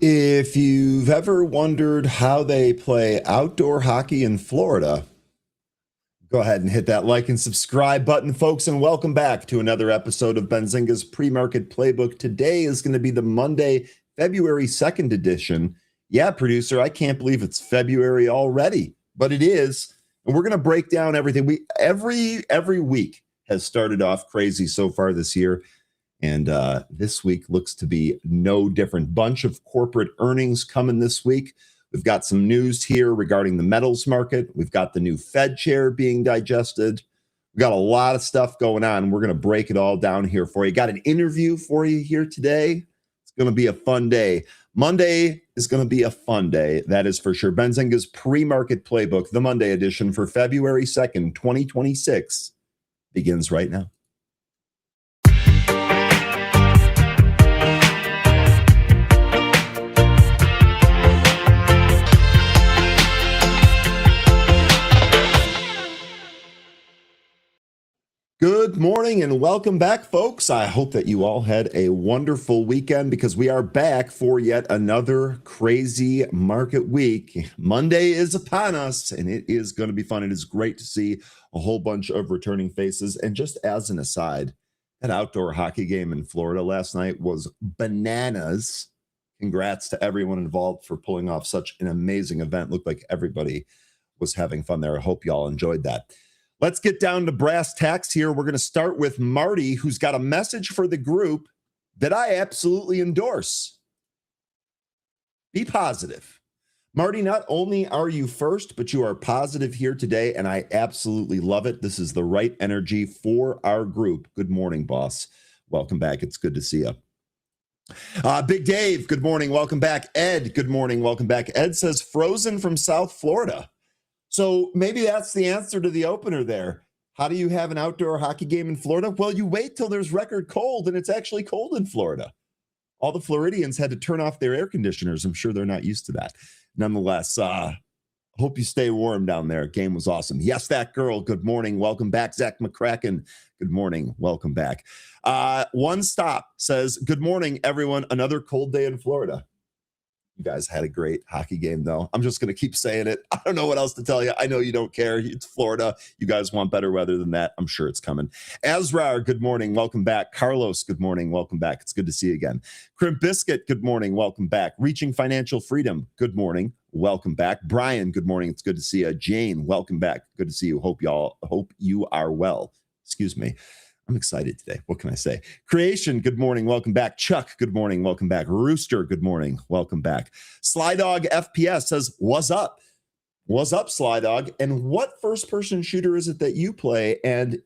If you've ever wondered how they play outdoor hockey in Florida, go ahead and hit that like and subscribe button, folks, and welcome back to another episode of Benzinga's Pre-Market Playbook. Today is going to be the Monday, February 2nd edition. Yeah, producer, I can't believe it's February already, but it is. And we're going to break down everything. Every week has started off crazy so far this year. And this week looks to be no different. Bunch of corporate earnings coming this week. We've got some news here regarding the metals market. We've got the new Fed chair being digested. We've got a lot of stuff going on. We're going to break it all down here for you. Got an interview for you here today. It's going to be a fun day. Monday is going to be a fun day. That is for sure. Benzinga's Pre-Market Playbook, the Monday edition for February 2nd, 2026, begins right now. Good morning and welcome back, folks. I hope that you all had a wonderful weekend because we are back for yet another crazy market week. Monday is upon us and it is going to be fun. It is great to see a whole bunch of returning faces. And just as an aside, that outdoor hockey game in Florida last night was bananas. Congrats to everyone involved for pulling off such an amazing event. Looked like everybody was having fun there. I hope y'all enjoyed that. Let's get down to brass tacks here. We're going to start with Marty, who's got a message for the group that I absolutely endorse. Be positive. Marty, not only are you first, but you are positive here today, and I absolutely love it. This is the right energy for our group. Good morning, boss. Welcome back. It's good to see you. Big Dave, good morning. Welcome back. Ed, good morning. Welcome back. Ed says, frozen from South Florida. So maybe that's the answer to the opener there. How do you have an outdoor hockey game in Florida? Well, you wait till there's record cold, and it's actually cold in Florida. All the Floridians had to turn off their air conditioners. I'm sure they're not used to that. Nonetheless, Hope you stay warm down there. Game was awesome. Yes, that girl. Good morning. Welcome back. Zach McCracken. Good morning. Welcome back. One Stop says, good morning, everyone. Another cold day in Florida. You guys had a great hockey game, though. I'm just going to keep saying it. I don't know what else to tell you. I know you don't care. It's Florida. You guys want better weather than that. I'm sure it's coming. Azrar, good morning. Welcome back. Carlos, good morning. Welcome back. It's good to see you again. Crimp Biscuit, good morning. Welcome back. Reaching Financial Freedom, good morning. Welcome back. Brian, good morning. It's good to see you. Jane, welcome back. Good to see you. Hope you are well. Excuse me. I'm excited today. What can I say? Creation, good morning. Welcome back. Chuck, good morning. Welcome back. Rooster, good morning. Welcome back. Slydog FPS says, what's up? What's up, Slydog? And what first-person shooter is it that you play? And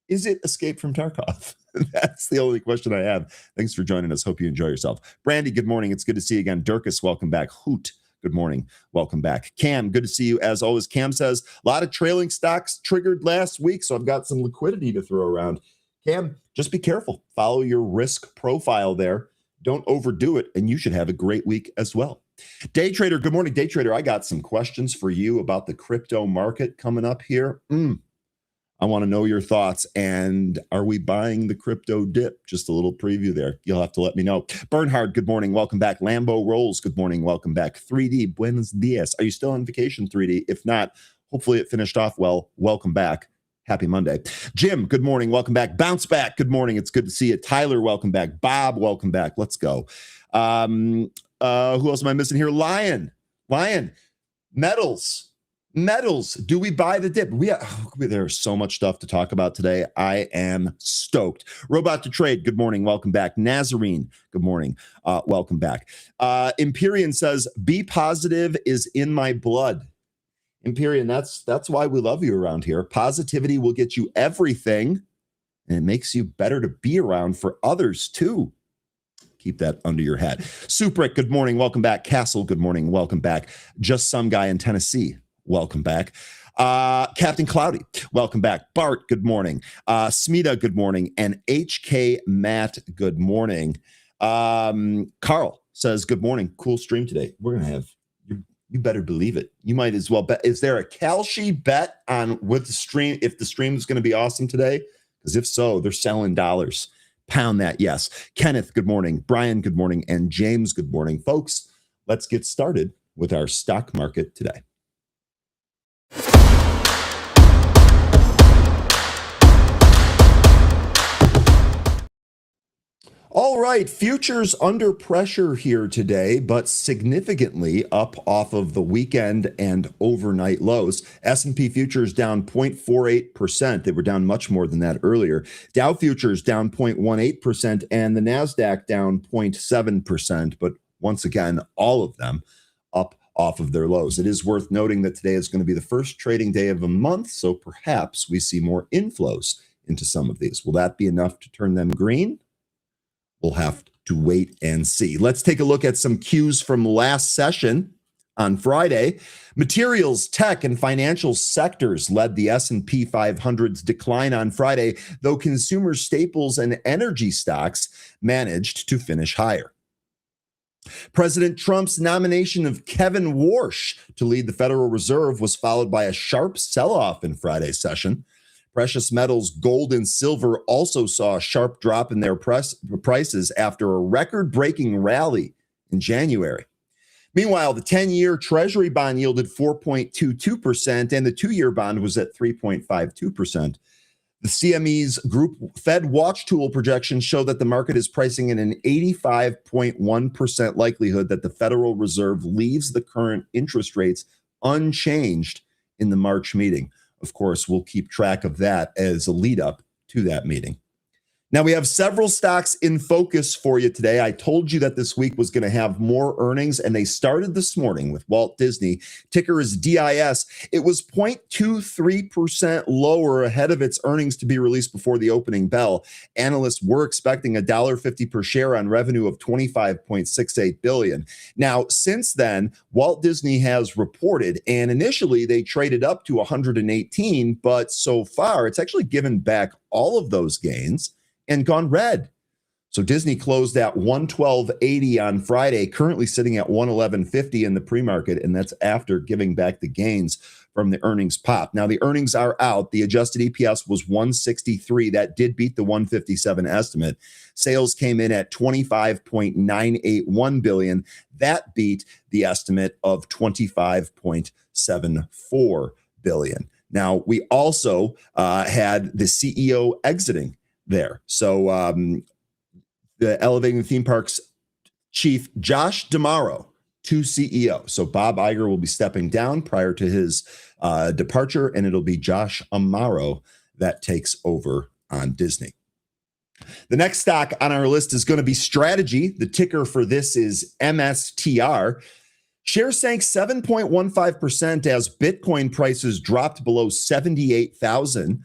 is it Escape from Tarkov? That's the only question I have. Thanks for joining us. Hope you enjoy yourself. Brandy, good morning. It's good to see you again. Durkus, welcome back. Hoot, good morning. Welcome back. Cam, good to see you as always. Cam says, a lot of trailing stocks triggered last week, so I've got some liquidity to throw around. Cam, just be careful. Follow your risk profile there. Don't overdo it, and you should have a great week as well. Day Trader, good morning. Day Trader, I got some questions for you about the crypto market coming up here. I want to know your thoughts. And are we buying the crypto dip? Just a little preview there. You'll have to let me know. Bernhard, good morning. Welcome back. Lambo Rolls, good morning. Welcome back. 3D, buenos dias. Are you still on vacation, 3D? If not, hopefully it finished off well. Welcome back. Happy Monday. Jim, good morning. Welcome back. Bounce Back, good morning. It's good to see you. Tyler, welcome back. Bob, welcome back. Let's go. Who else am I missing here? Lion, Metals. Do we buy the dip? There's so much stuff to talk about today. I am stoked. Robot to Trade, good morning. Welcome back. Nazarene, good morning. Welcome back. Empyrean says, be positive is in my blood. Empyrean, that's why we love you around here. Positivity will get you everything, and it makes you better to be around for others too. Keep that under your hat. Suprick, good morning. Welcome back. Castle, good morning. Welcome back. Just Some Guy in Tennessee, welcome back. Captain Cloudy, welcome back. Bart, good morning. Smita, good morning. And HK Matt, good morning. Carl says, good morning. Cool stream today. We're going to have... You better believe it. You might as well bet. Is there a Kalshi bet on with the stream if the stream is going to be awesome today? Because if so, they're selling dollars. Pound that, yes. Kenneth, good morning. Brian, good morning. And James, good morning. Folks, let's get started with our stock market today. All right, futures under pressure here today, but significantly up off of the weekend and overnight lows. S&P futures down 0.48%. They were down much more than that earlier. Dow futures down 0.18% and the NASDAQ down 0.7%. But once again, all of them up off of their lows. It is worth noting that today is going to be the first trading day of the month, so perhaps we see more inflows into some of these. Will that be enough to turn them green? We'll have to wait and see. Let's take a look at some cues from last session on Friday. Materials, tech, and financial sectors led the S&P 500's decline on Friday, though consumer staples and energy stocks managed to finish higher. President Trump's nomination of Kevin Warsh to lead the Federal Reserve was followed by a sharp sell-off in Friday's session. Precious metals, gold and silver also saw a sharp drop in their prices after a record-breaking rally in January. Meanwhile, the 10-year Treasury bond yielded 4.22%, and the 2-year bond was at 3.52%. The CME's Group Fed Watch Tool projections show that the market is pricing in an 85.1% likelihood that the Federal Reserve leaves the current interest rates unchanged in the March meeting. Of course, we'll keep track of that as a lead up to that meeting. Now, we have several stocks in focus for you today. I told you that this week was going to have more earnings, and they started this morning with Walt Disney. Ticker is DIS. It was 0.23% lower ahead of its earnings to be released before the opening bell. Analysts were expecting $1.50 per share on revenue of $25.68 billion. Now, since then, Walt Disney has reported, and initially they traded up to 118, but so far it's actually given back all of those gains and gone red. So Disney closed at 112.80 on Friday, currently sitting at 111.50 in the pre-market, and that's after giving back the gains from the earnings pop. Now the earnings are out. The adjusted EPS was 163. That did beat the 157 estimate. Sales came in at 25.981 billion. That beat the estimate of 25.74 billion. Now we also had the CEO exiting there. So the Elevating the Theme Parks chief, Josh D'Amaro, to CEO. So Bob Iger will be stepping down prior to his departure, and it'll be Josh Amaro that takes over on Disney. The next stock on our list is going to be Strategy. The ticker for this is MSTR. Shares sank 7.15% as Bitcoin prices dropped below 78,000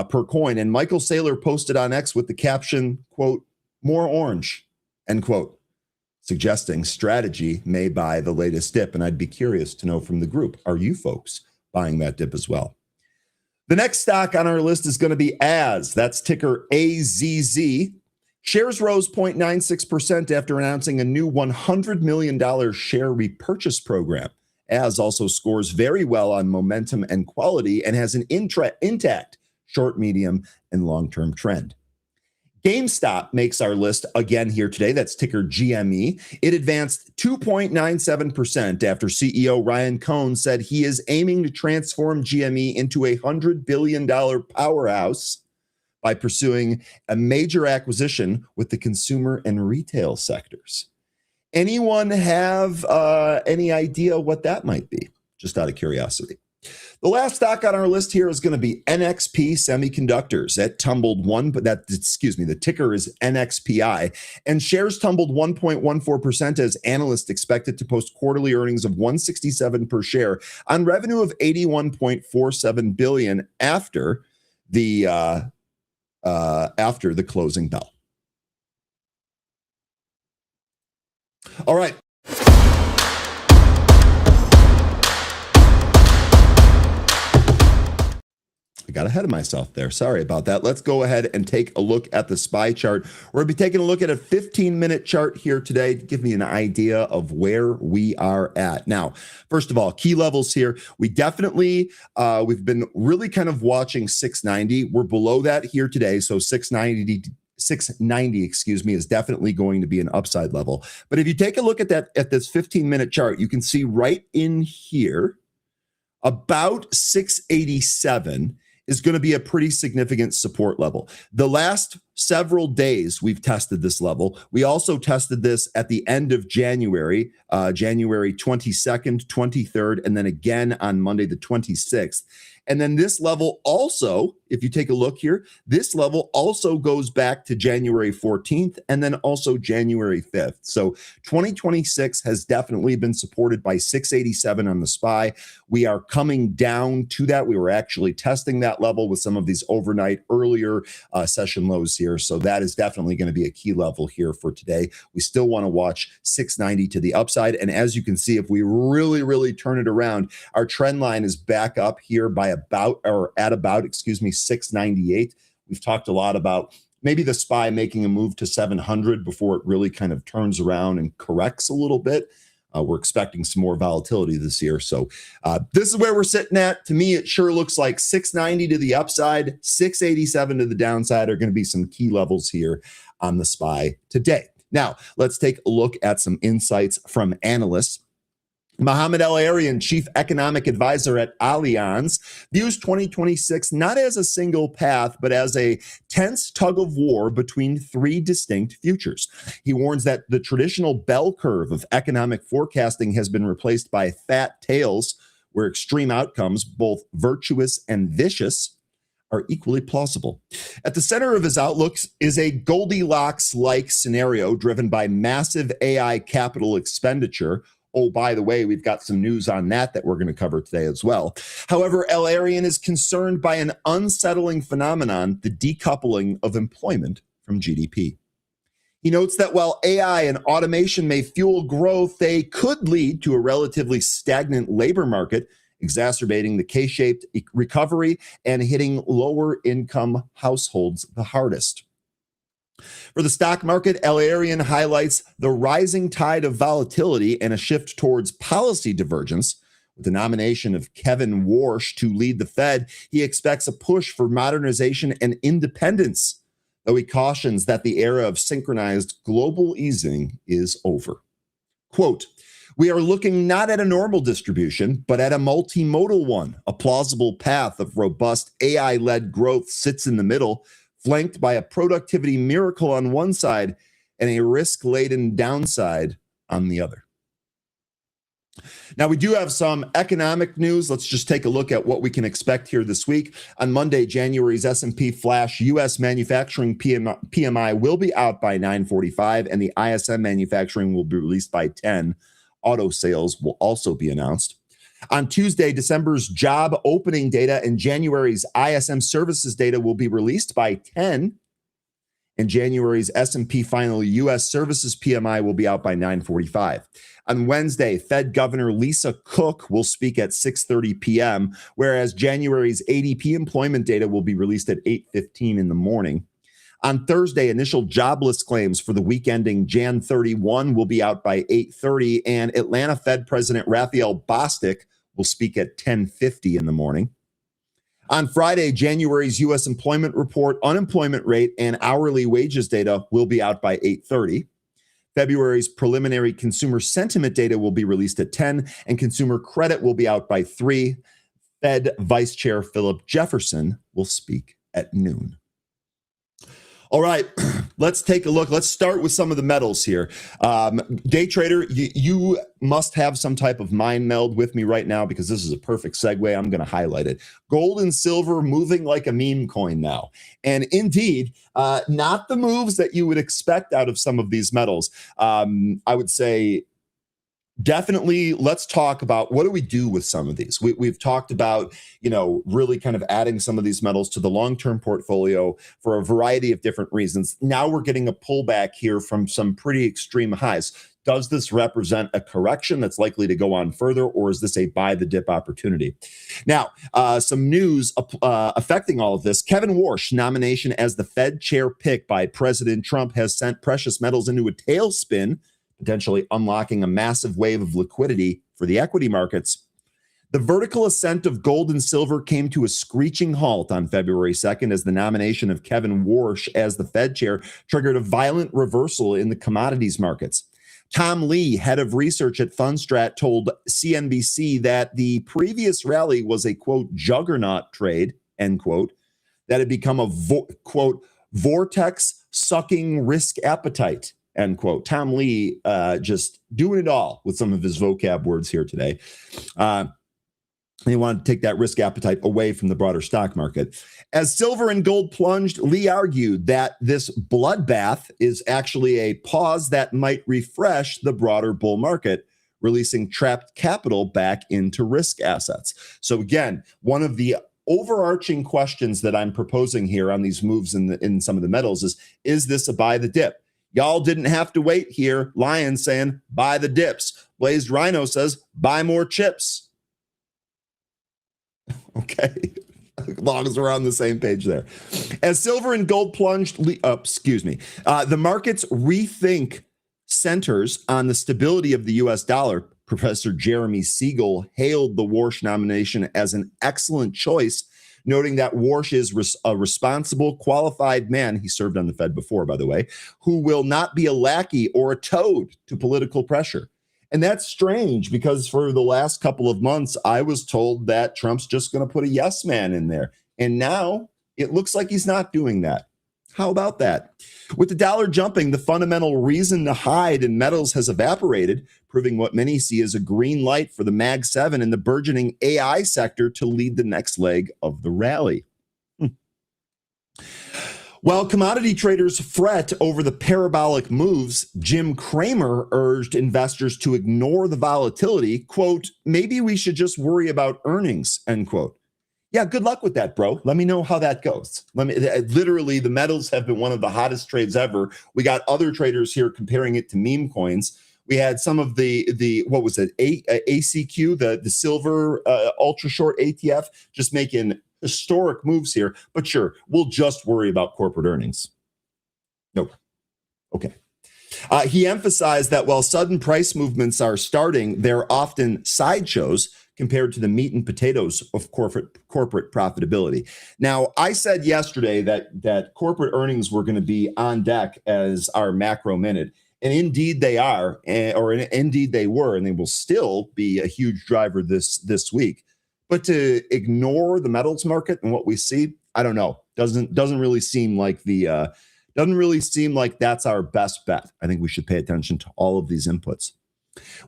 per coin. And Michael Saylor posted on X with the caption, quote, "More orange," end quote, suggesting Strategy may buy the latest dip. And I'd be curious to know from the group, are you folks buying that dip as well? The next stock on our list is going to be AZ. That's ticker AZZ. Shares rose 0.96% after announcing a new $100 million share repurchase program. AZ also scores very well on momentum and quality and has an intact short, medium, and long-term trend. GameStop makes our list again here today. That's ticker GME. It advanced 2.97% after CEO Ryan Cohn said he is aiming to transform GME into a $100 billion powerhouse by pursuing a major acquisition with the consumer and retail sectors. Anyone have any idea what that might be? Just out of curiosity. The last stock on our list here is going to be NXP Semiconductors. That tumbled the ticker is NXPI, and shares tumbled 1.14% as analysts expected to post quarterly earnings of $167 per share on revenue of $81.47 billion after the closing bell. All right. I got ahead of myself there. Sorry about that. Let's go ahead and take a look at the SPY chart. We're going to be taking a look at a 15-minute chart here today to give me an idea of where we are at. Now, first of all, key levels here. We definitely, we've been really kind of watching 690. We're below that here today. So 690, is definitely going to be an upside level. But if you take a look at this 15-minute chart, you can see right in here, about 687 is going to be a pretty significant support level. The last several days we've tested this level. We also tested this at the end of January, January 22nd, 23rd, and then again on Monday the 26th. And then this level also, if you take a look here, this level also goes back to January 14th and then also January 5th. So 2026 has definitely been supported by 687 on the SPY. We are coming down to that. We were actually testing that level with some of these overnight earlier session lows here. So that is definitely going to be a key level here for today. We still want to watch 690 to the upside. And as you can see, if we really turn it around, our trend line is back up here by about 698. We've talked a lot about maybe the SPY making a move to 700 before it really kind of turns around and corrects a little bit. We're expecting some more volatility this year. So this is where we're sitting at. To me, it sure looks like 690 to the upside, 687 to the downside are going to be some key levels here on the SPY today. Now, let's take a look at some insights from analysts. Mohamed El-Arian, Chief Economic Advisor at Allianz, views 2026 not as a single path, but as a tense tug of war between three distinct futures. He warns that the traditional bell curve of economic forecasting has been replaced by fat tails, where extreme outcomes, both virtuous and vicious, are equally plausible. At the center of his outlooks is a Goldilocks-like scenario driven by massive AI capital expenditure. Oh, by the way, we've got some news on that we're going to cover today as well. However, El-Arian is concerned by an unsettling phenomenon, the decoupling of employment from GDP. He notes that while AI and automation may fuel growth, they could lead to a relatively stagnant labor market, exacerbating the K-shaped recovery and hitting lower income households the hardest. For the stock market, Arian highlights the rising tide of volatility and a shift towards policy divergence. With the nomination of Kevin Warsh to lead the Fed, he expects a push for modernization and independence, though he cautions that the era of synchronized global easing is over. Quote, "We are looking not at a normal distribution, but at a multimodal one. A plausible path of robust AI-led growth sits in the middle, flanked by a productivity miracle on one side and a risk-laden downside on the other." Now, we do have some economic news. Let's just take a look at what we can expect here this week. On Monday, January's S&P Flash U.S. manufacturing PMI will be out by 9:45, and the ISM manufacturing will be released by 10. Auto sales will also be announced. On Tuesday, December's job opening data and January's ISM services data will be released by 10. And January's S&P final U.S. services PMI will be out by 9:45. On Wednesday, Fed Governor Lisa Cook will speak at 6:30 p.m., whereas January's ADP employment data will be released at 8:15 in the morning. On Thursday, initial jobless claims for the week ending Jan 31 will be out by 8:30, and Atlanta Fed President Raphael Bostic will speak at 10:50 in the morning. On Friday, January's U.S. employment report, unemployment rate, and hourly wages data will be out by 8:30. February's preliminary consumer sentiment data will be released at 10, and consumer credit will be out by 3. Fed Vice Chair Philip Jefferson will speak at noon. All right, let's take a look. Let's start with some of the metals here. Day trader, you must have some type of mind meld with me right now because this is a perfect segue. I'm going to highlight it. Gold and silver moving like a meme coin now. And indeed, not the moves that you would expect out of some of these metals. I would say definitely let's talk about what do we do with some of these. We've talked about, really kind of adding some of these metals to the long-term portfolio for a variety of different reasons. Now we're getting a pullback here from some pretty extreme highs. Does this represent a correction that's likely to go on further, or is this a buy the dip opportunity? Now, some news affecting all of this. Kevin Warsh nomination as the Fed chair pick by President Trump has sent precious metals into a tailspin, potentially unlocking a massive wave of liquidity for the equity markets. The vertical ascent of gold and silver came to a screeching halt on February 2nd as the nomination of Kevin Warsh as the Fed chair triggered a violent reversal in the commodities markets. Tom Lee, head of research at Fundstrat, told CNBC that the previous rally was a, quote, juggernaut trade, end quote, that had become a, quote, vortex-sucking risk appetite, end quote. Tom Lee just doing it all with some of his vocab words here today. They wanted to take that risk appetite away from the broader stock market. As silver and gold plunged, Lee argued that this bloodbath is actually a pause that might refresh the broader bull market, releasing trapped capital back into risk assets. So again, one of the overarching questions that I'm proposing here on these moves in some of the metals is this a buy the dip? Y'all didn't have to wait here. Lion saying, buy the dips. Blazed Rhino says, buy more chips. Okay, as long as we're on the same page there. As silver and gold plunged, the markets rethink centers on the stability of the U.S. dollar. Professor Jeremy Siegel hailed the Warsh nomination as an excellent choice, noting that Warsh is a responsible, qualified man. He served on the Fed before, by the way, who will not be a lackey or a toad to political pressure. And that's strange because for the last couple of months, I was told that Trump's just going to put a yes man in there. And now it looks like he's not doing that. How about that? With the dollar jumping, the fundamental reason to hide in metals has evaporated, proving what many see as a green light for the Mag 7 and the burgeoning AI sector to lead the next leg of the rally. While commodity traders fret over the parabolic moves, Jim Cramer urged investors to ignore the volatility. Quote, maybe we should just worry about earnings, end quote. Yeah, good luck with that, bro. Let me know how that goes. Literally, the metals have been one of the hottest trades ever. We got other traders here comparing it to meme coins. We had some of the what was it, ACQ, the silver ultra short ATF, just making historic moves here. But sure, we'll just worry about corporate earnings. Nope. Okay. He emphasized that while sudden price movements are starting, they're often sideshows compared to the meat and potatoes of corporate profitability. Now, I said yesterday that corporate earnings were going to be on deck as our macro minute, and indeed they are, or indeed they were, and they will still be a huge driver this week. But to ignore the metals market and what we see, I don't know. Doesn't really seem like that's our best bet. I think we should pay attention to all of these inputs.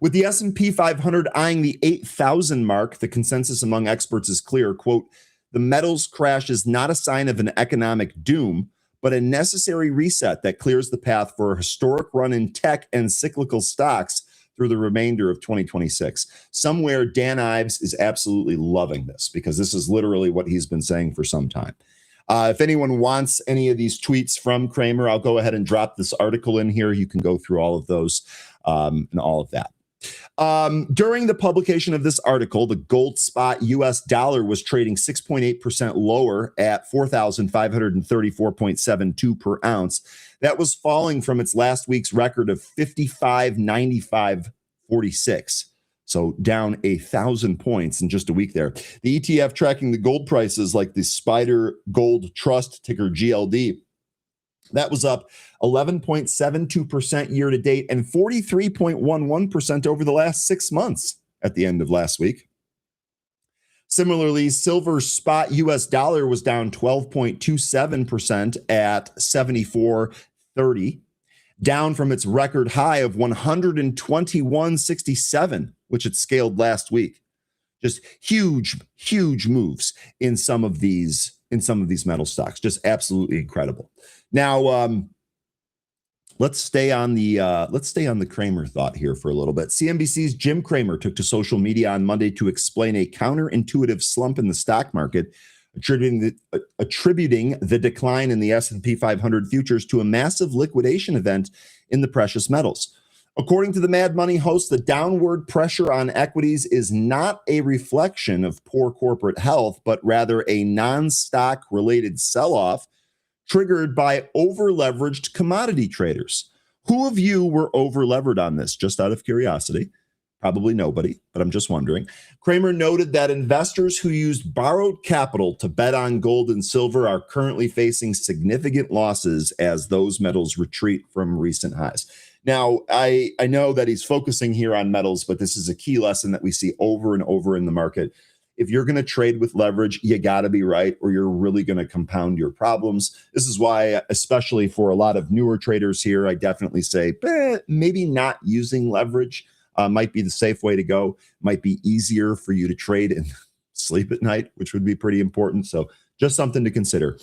With the S&P 500 eyeing the 8,000 mark, the consensus among experts is clear. Quote, the metals crash is not a sign of an economic doom, but a necessary reset that clears the path for a historic run in tech and cyclical stocks through the remainder of 2026. Somewhere, Dan Ives is absolutely loving this because this is literally what he's been saying for some time. If anyone wants any of these tweets from Cramer, I'll go ahead and drop this article in here. You can go through all of those and all of that. During the publication of this article, the gold spot US dollar was trading 6.8% lower at 4,534.72 per ounce. That was falling from its last week's record of 55.9546. So down 1,000 points in just a week there. The ETF tracking the gold prices like the Spider Gold Trust, ticker GLD, that was up 11.72% year to date and 43.11% over the last 6 months at the end of last week. Similarly, silver spot US dollar was down 12.27% at 74.30, down from its record high of 121.67, which it scaled last week. Just huge moves in some of these metal stocks. Just absolutely incredible. Now, let's stay on the Cramer thought here for a little bit. CNBC's Jim Cramer took to social media on Monday to explain a counterintuitive slump in the stock market, attributing the decline in the S&P 500 futures to a massive liquidation event in the precious metals. According to the Mad Money host, the downward pressure on equities is not a reflection of poor corporate health, but rather a non-stock related sell-off triggered by over-leveraged commodity traders. Who of you were over-levered on this? Just out of curiosity. Probably nobody, but I'm just wondering. Cramer noted that investors who used borrowed capital to bet on gold and silver are currently facing significant losses as those metals retreat from recent highs. Now, I know that he's focusing here on metals, but this is a key lesson that we see over and over in the market. If you're going to trade with leverage, you got to be right, or you're really going to compound your problems. This is why, especially for a lot of newer traders here, I definitely say maybe not using leverage might be the safe way to go. Might be easier for you to trade and sleep at night, which would be pretty important. So just something to consider.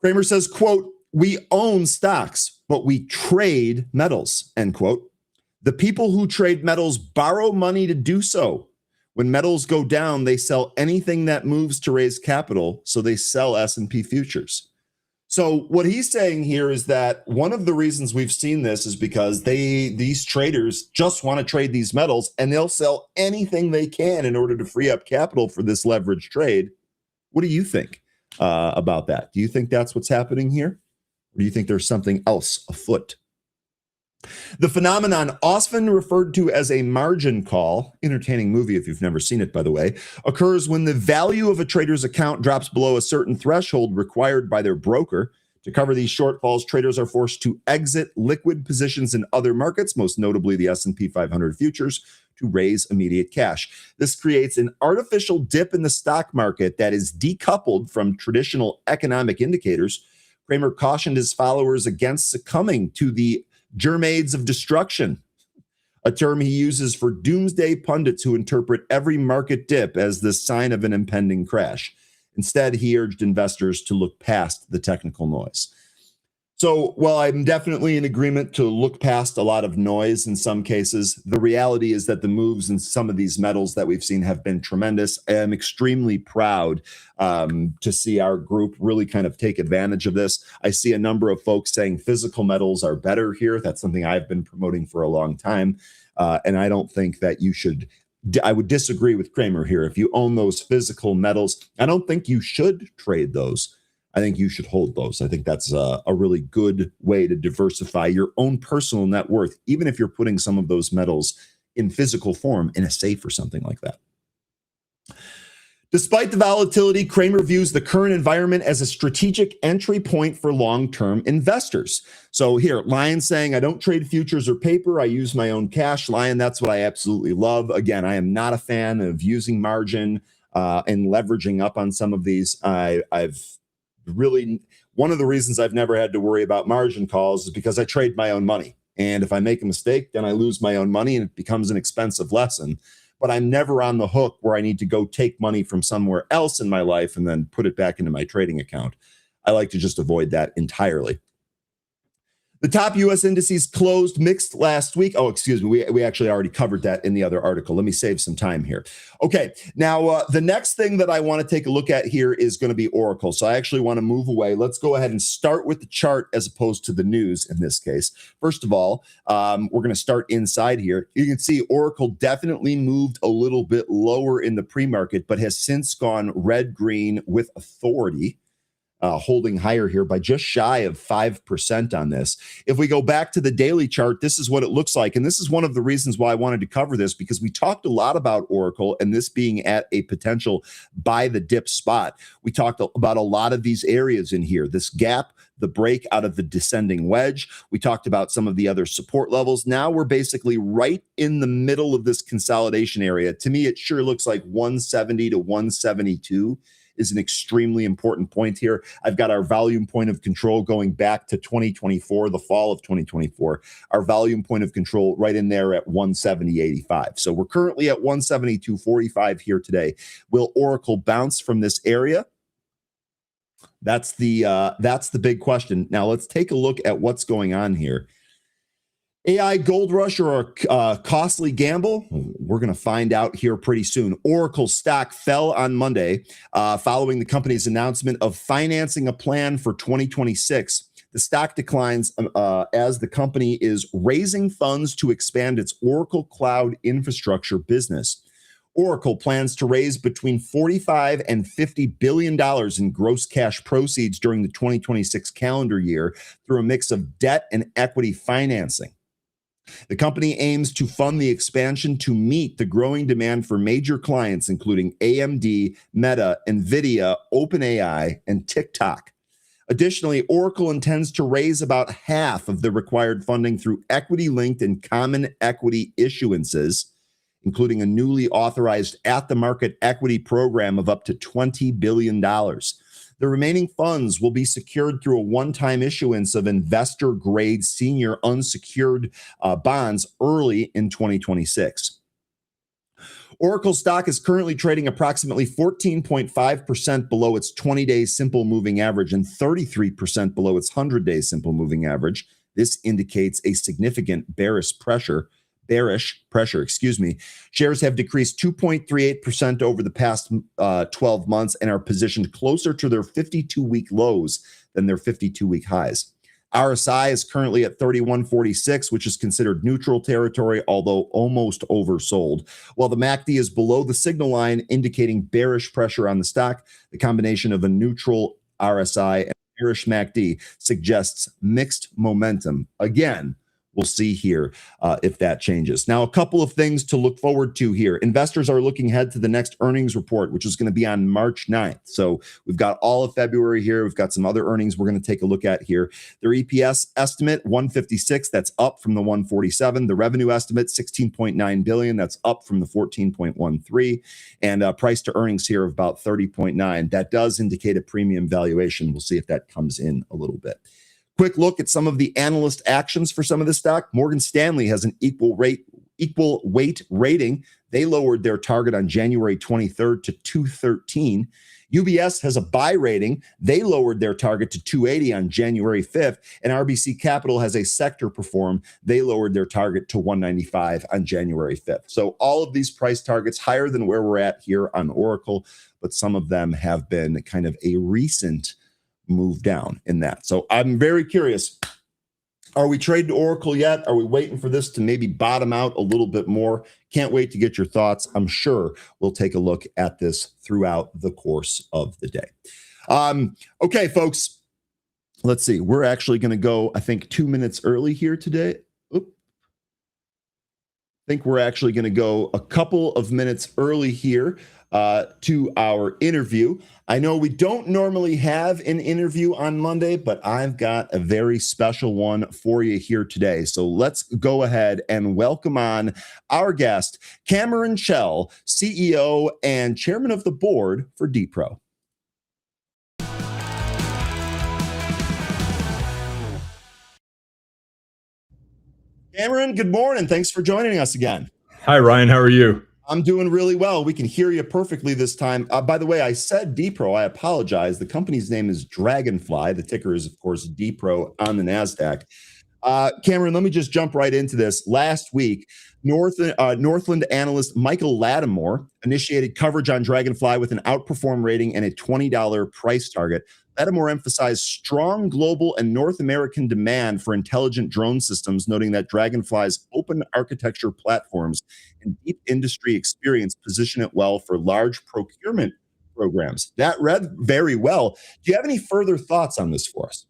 Cramer says, quote, we own stocks, but we trade metals, end quote. The people who trade metals borrow money to do so. When metals go down, they sell anything that moves to raise capital, so they sell S&P futures. So what he's saying here is that one of the reasons we've seen this is because these traders just want to trade these metals, and they'll sell anything they can in order to free up capital for this leverage trade. What do you think about that? Do you think that's what's happening here? Or do you think there's something else afoot? The phenomenon, often referred to as a margin call, entertaining movie if you've never seen it, by the way, occurs when the value of a trader's account drops below a certain threshold required by their broker. To cover these shortfalls, traders are forced to exit liquid positions in other markets, most notably the S&P 500 futures, to raise immediate cash. This creates an artificial dip in the stock market that is decoupled from traditional economic indicators. Cramer cautioned his followers against succumbing to the germades of destruction, a term he uses for doomsday pundits who interpret every market dip as the sign of an impending crash. Instead, he urged investors to look past the technical noise. So while I'm definitely in agreement to look past a lot of noise in some cases, the reality is that the moves in some of these metals that we've seen have been tremendous. I am extremely proud to see our group really kind of take advantage of this. I see a number of folks saying physical metals are better here. That's something I've been promoting for a long time. And I don't think that you should. I would disagree with Cramer here. If you own those physical metals, I don't think you should trade those. I think you should hold those. I think that's a really good way to diversify your own personal net worth, even if you're putting some of those metals in physical form in a safe or something like that. Despite the volatility, Cramer views the current environment as a strategic entry point for long-term investors. So here, Lion saying, I don't trade futures or paper. I use my own cash. Lion, that's what I absolutely love. Again, I am not a fan of using margin and leveraging up on some of these. I've really, one of the reasons I've never had to worry about margin calls is because I trade my own money. And if I make a mistake, then I lose my own money and it becomes an expensive lesson. But I'm never on the hook where I need to go take money from somewhere else in my life and then put it back into my trading account. I like to just avoid that entirely. The top U.S. indices closed mixed last week. Oh, excuse me. We actually already covered that in the other article. Let me save some time here. Okay. Now, the next thing that I want to take a look at here is going to be Oracle. So I actually want to move away. Let's go ahead and start with the chart as opposed to the news in this case. First of all, we're going to start inside here. You can see Oracle definitely moved a little bit lower in the pre-market, but has since gone red-green with authority. Holding higher here by just shy of 5% on this. If we go back to the daily chart, this is what it looks like. And this is one of the reasons why I wanted to cover this, because we talked a lot about Oracle and this being at a potential buy the dip spot. We talked about a lot of these areas in here, this gap, the break out of the descending wedge. We talked about some of the other support levels. Now we're basically right in the middle of this consolidation area. To me, it sure looks like 170 to 172 is an extremely important point here. I've got our volume point of control going back to 2024, the fall of 2024. Our volume point of control right in there at 170.85. So we're currently at 172.45 here today. Will Oracle bounce from this area? That's the big question. Now let's take a look at what's going on here. AI gold rush or a costly gamble? We're going to find out here pretty soon. Oracle stock fell on Monday following the company's announcement of financing a plan for 2026. The stock declines as the company is raising funds to expand its Oracle Cloud infrastructure business. Oracle plans to raise between $45 and $50 billion in gross cash proceeds during the 2026 calendar year through a mix of debt and equity financing. The company aims to fund the expansion to meet the growing demand for major clients, including AMD, Meta, NVIDIA, OpenAI, and TikTok. Additionally, Oracle intends to raise about half of the required funding through equity-linked and common equity issuances, including a newly authorized at-the-market equity program of up to $20 billion. The remaining funds will be secured through a one-time issuance of investor-grade senior unsecured bonds early in 2026. Oracle stock is currently trading approximately 14.5% below its 20-day simple moving average and 33% below its 100-day simple moving average. This indicates a significant bearish pressure. Shares have decreased 2.38% over the past 12 months and are positioned closer to their 52-week lows than their 52-week highs. RSI is currently at 3146, which is considered neutral territory, although almost oversold. While the MACD is below the signal line, indicating bearish pressure on the stock, the combination of a neutral RSI and bearish MACD suggests mixed momentum. Again, we'll see here if that changes. Now, a couple of things to look forward to here. Investors are looking ahead to the next earnings report, which is going to be on March 9th. So we've got all of February here. We've got some other earnings we're going to take a look at here. Their EPS estimate, 156. That's up from the 147. The revenue estimate, 16.9 billion. That's up from the 14.13. And price to earnings here of about 30.9. That does indicate a premium valuation. We'll see if that comes in a little bit. Quick look at some of the analyst actions for some of the stock. Morgan Stanley has an equal weight rating. They lowered their target on January 23rd to 213. UBS has a buy rating. They lowered their target to 280 on January 5th. And RBC Capital has a sector perform. They lowered their target to 195 on January 5th. So all of these price targets higher than where we're at here on Oracle, but some of them have been kind of a recent move down in that. So I'm very curious. Are we trading Oracle yet? Are we waiting for this to maybe bottom out a little bit more? Can't wait to get your thoughts. I'm sure we'll take a look at this throughout the course of the day. Okay, folks, let's see. We're actually going to go, I think, 2 minutes early here today. Oop. I think we're actually going to go a couple of minutes early here to our interview. I know we don't normally have an interview on Monday, but I've got a very special one for you here today. So let's go ahead and welcome on our guest, Cameron Chell, CEO and chairman of the board for DPRO. Cameron, good morning. Thanks for joining us again. Hi, Ryan. How are you? I'm doing really well. We can hear you perfectly this time. By the way, I said DPRO. I apologize. The company's name is Draganfly. The ticker is, of course, DPRO on the NASDAQ. Cameron, let me just jump right into this. Last week, Northland analyst Michael Lattimore initiated coverage on Draganfly with an outperform rating and a $20 price target. Lattimore emphasized strong global and North American demand for intelligent drone systems, noting that Draganfly's open architecture platforms and deep industry experience position it well for large procurement programs. That read very well. Do you have any further thoughts on this for us?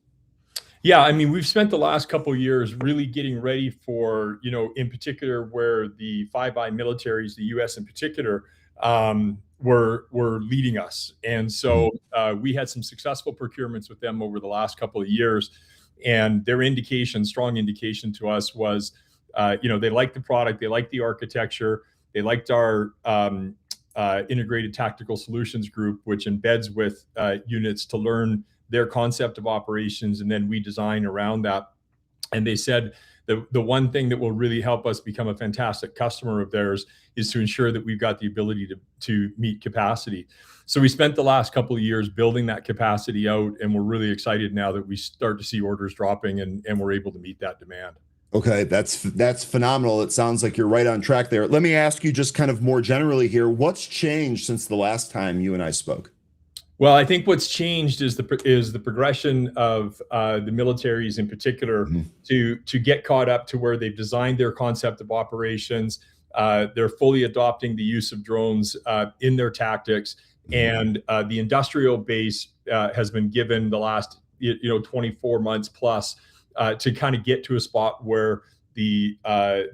Yeah, I mean, we've spent the last couple of years really getting ready for, in particular, where the Five Eye militaries, the U.S. in particular, were leading us. And so we had some successful procurements with them over the last couple of years. And their strong indication to us was, they liked the product, they liked the architecture, they liked our integrated tactical solutions group, which embeds with units to learn their concept of operations, and then we design around that. And they said the one thing that will really help us become a fantastic customer of theirs is to ensure that we've got the ability to meet capacity. So we spent the last couple of years building that capacity out, and we're really excited now that we start to see orders dropping and we're able to meet that demand. Okay, that's phenomenal. It sounds like you're right on track there. Let me ask you just kind of more generally here, what's changed since the last time you and I spoke? Well, I think what's changed is the progression of the militaries in particular to get caught up to where they've designed their concept of operations. They're fully adopting the use of drones in their tactics, and the industrial base has been given the last 24 months plus to kind of get to a spot where the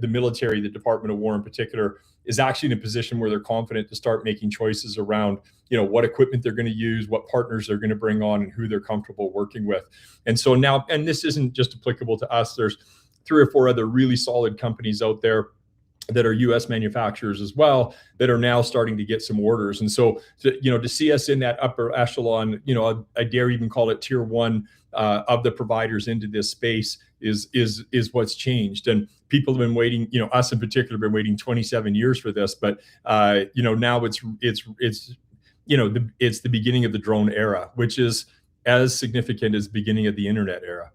military, the Department of War in particular, is actually in a position where they're confident to start making choices around, what equipment they're going to use, what partners they're going to bring on, and who they're comfortable working with. And so now, and this isn't just applicable to us, there's 3 or 4 other really solid companies out there that are U.S. manufacturers as well that are now starting to get some orders. And so, to see us in that upper echelon, I dare even call it tier 1 of the providers into this space is what's changed. And people have been waiting, us in particular, have been waiting 27 years for this. But now it's the beginning of the drone era, which is as significant as the beginning of the internet era.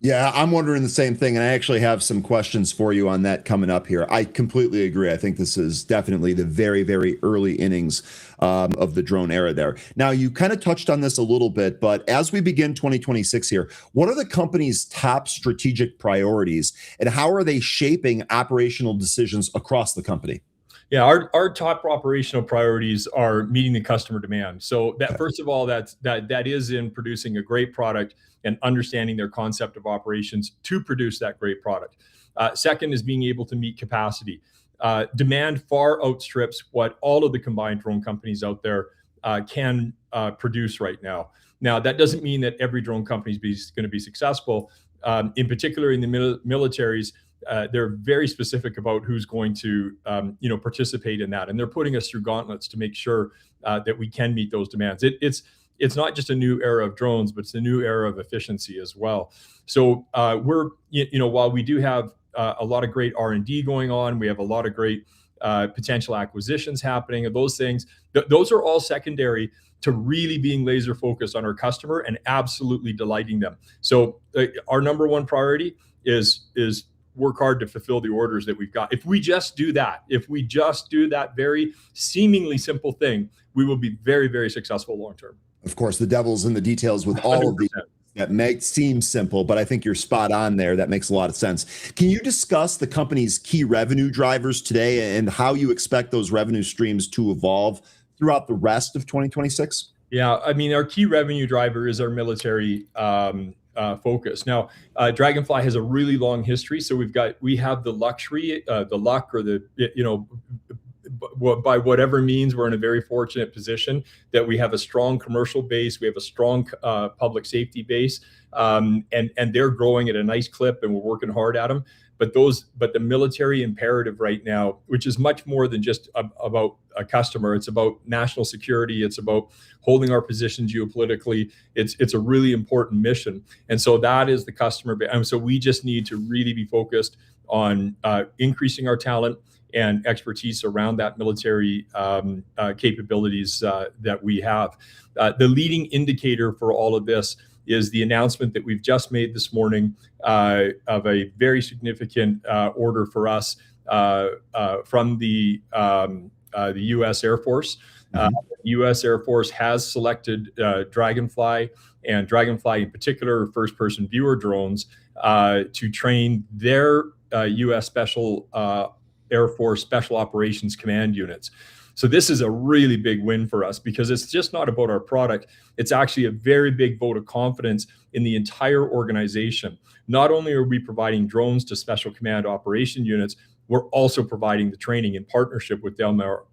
Yeah, I'm wondering the same thing, and I actually have some questions for you on that coming up here. I completely agree. I think this is definitely the very, very early innings of the drone era there. Now, you kind of touched on this a little bit, but as we begin 2026 here, what are the company's top strategic priorities, and how are they shaping operational decisions across the company? Yeah, our top operational priorities are meeting the customer demand. So that first of all, that is in producing a great product and understanding their concept of operations to produce that great product. Second is being able to meet capacity. Demand far outstrips what all of the combined drone companies out there can produce right now. Now, that doesn't mean that every drone company is going to be successful. In particular, in the militaries, they're very specific about who's going to, participate in that, and they're putting us through gauntlets to make sure that we can meet those demands. It's not just a new era of drones, but it's a new era of efficiency as well. So we're, while we do have a lot of great R&D going on, we have a lot of great potential acquisitions happening, and those things, those are all secondary to really being laser focused on our customer and absolutely delighting them. So our number one priority is work hard to fulfill the orders that we've got. If we just do that very seemingly simple thing, we will be very, very successful long term. Of course, the devil's in the details with all 100%. Of these that may seem simple, but I think you're spot on there. That makes a lot of sense. Can you discuss the company's key revenue drivers today and how you expect those revenue streams to evolve throughout the rest of 2026? Yeah, I mean, our key revenue driver is our military focus. Now, Draganfly has a really long history, so we have the luxury, the luck, or the by whatever means, we're in a very fortunate position that we have a strong commercial base, we have a strong public safety base, and they're growing at a nice clip, and we're working hard at them. But the military imperative right now, which is much more than just about a customer, it's about national security, it's about holding our position geopolitically. It's a really important mission, and so that is the customer base. And so we just need to really be focused on increasing our talent and expertise around that military capabilities that we have. The leading indicator for all of this is the announcement that we've just made this morning of a very significant order for us from the U.S. Air Force. The U.S. Air Force has selected Draganfly, and Draganfly in particular, first-person viewer drones, to train their U.S. Air Force Special Operations Command units. So this is a really big win for us because it's just not about our product. It's actually a very big vote of confidence in the entire organization. Not only are we providing drones to Special Command Operation units, we're also providing the training in partnership with Del Mar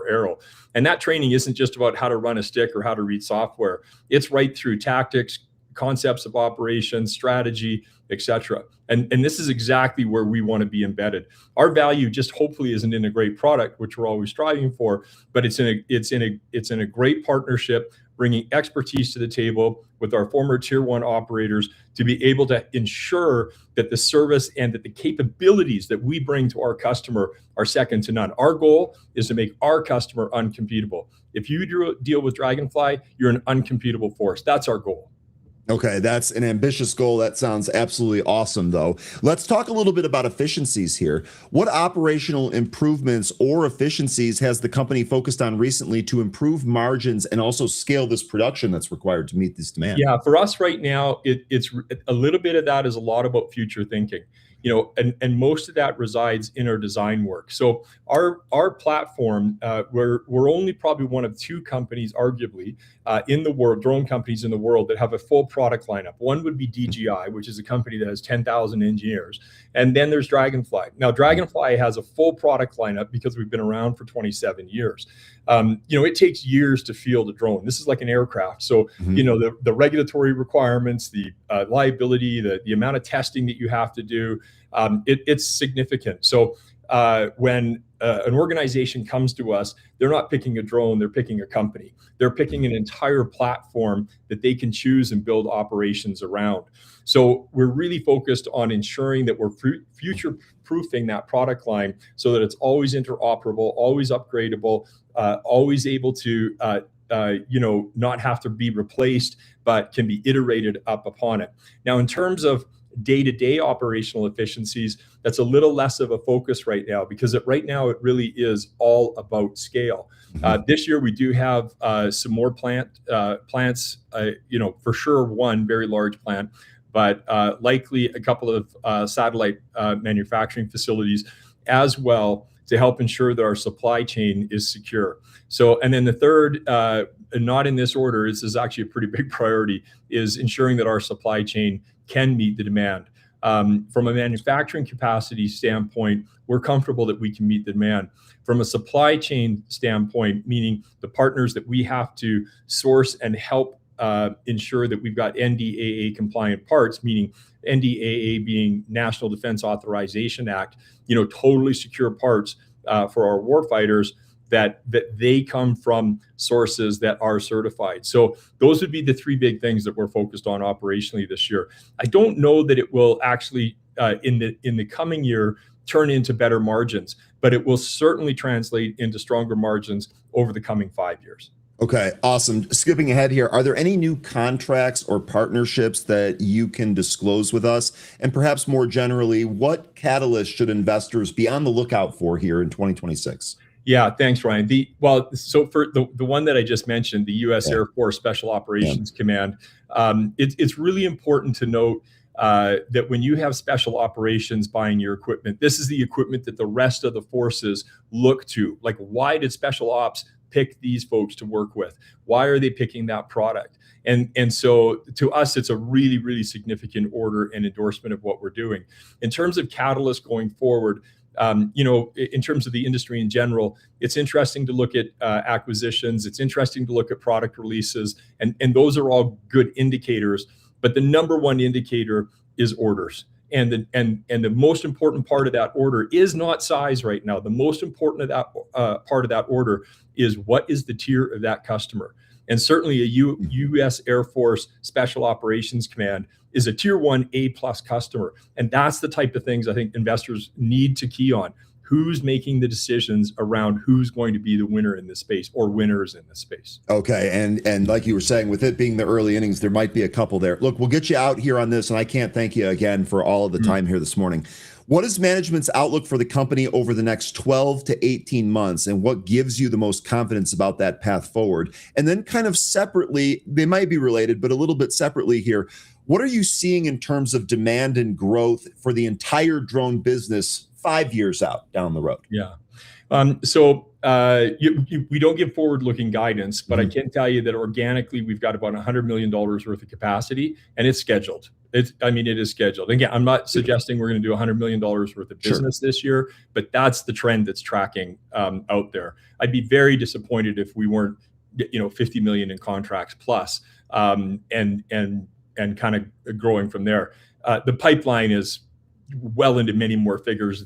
Aero. And that training isn't just about how to run a stick or how to read software. It's right through tactics, concepts of operations, strategy, etc. And this is exactly where we want to be embedded. Our value just hopefully isn't in a great product, which we're always striving for, but it's in a great partnership, bringing expertise to the table with our former tier 1 operators to be able to ensure that the service and that the capabilities that we bring to our customer are second to none. Our goal is to make our customer uncompetable. If you deal with Draganfly, you're an uncompetable force. That's our goal. Okay, that's an ambitious goal. That sounds absolutely awesome, though. Let's talk a little bit about efficiencies here. What operational improvements or efficiencies has the company focused on recently to improve margins and also scale this production that's required to meet this demand? Yeah, for us right now, it's a little bit of that is a lot about future thinking. And most of that resides in our design work. So our platform, we're only probably one of 2 companies, arguably, in the world, drone companies in the world, that have a full product lineup. One would be DJI, which is a company that has 10,000 engineers. And then there's Draganfly. Now, Draganfly has a full product lineup because we've been around for 27 years. It takes years to field a drone. This is like an aircraft. So, the regulatory requirements, the liability, the amount of testing that you have to do, it's significant. So when an organization comes to us, they're not picking a drone, they're picking a company. They're picking an entire platform that they can choose and build operations around. So we're really focused on ensuring that we're future-proofing that product line so that it's always interoperable, always upgradable, always able to not have to be replaced, but can be iterated up upon it. Now, in terms of day-to-day operational efficiencies, that's a little less of a focus right now because right now it really is all about scale. This year we do have some more plants, for sure one very large plant, but likely a couple of satellite manufacturing facilities as well to help ensure that our supply chain is secure. So, and then the third, not in this order, this is actually a pretty big priority, is ensuring that our supply chain can meet the demand. From a manufacturing capacity standpoint, we're comfortable that we can meet the demand. From a supply chain standpoint, meaning the partners that we have to source and help ensure that we've got NDAA compliant parts, meaning NDAA being National Defense Authorization Act, totally secure parts for our warfighters, that they come from sources that are certified. So those would be the 3 big things that we're focused on operationally this year. I don't know that it will actually in the coming year turn into better margins, but it will certainly translate into stronger margins over the coming 5 years. Okay, awesome. Skipping ahead here, are there any new contracts or partnerships that you can disclose with us? And perhaps more generally, what catalyst should investors be on the lookout for here in 2026? Yeah, thanks, Ryan. So for the one that I just mentioned, the U.S. Air Force Special Operations Command, it's really important to note that when you have special operations buying your equipment, this is the equipment that the rest of the forces look to. Like, why did special ops pick these folks to work with? Why are they picking that product? And so to us, it's a really, really significant order and endorsement of what we're doing. In terms of catalysts going forward, in terms of the industry in general, it's interesting to look at acquisitions. It's interesting to look at product releases, and those are all good indicators. But the number one indicator is orders. And the most important part of that order is not size right now. The most important of that part of that order is what is the tier of that customer. And certainly a U.S. Air Force Special Operations Command is a tier 1 A+ customer. And that's the type of things I think investors need to key on. Who's making the decisions around who's going to be the winner in this space or winners in this space. Okay. And like you were saying, with it being the early innings, there might be a couple there. Look, we'll get you out here on this, and I can't thank you again for all of the time here this morning. What is management's outlook for the company over the next 12 to 18 months, and what gives you the most confidence about that path forward? And then kind of separately, they might be related, but a little bit separately here, what are you seeing in terms of demand and growth for the entire drone business 5 years out down the road? Yeah. We don't give forward-looking guidance, but I can tell you that organically we've got about $100 million worth of capacity, and it's scheduled. It is scheduled. Again, I'm not suggesting we're going to do $100 million worth of business this year, but that's the trend that's tracking out there. I'd be very disappointed if we weren't, 50 million in contracts plus, and kind of growing from there. The pipeline is well into many more figures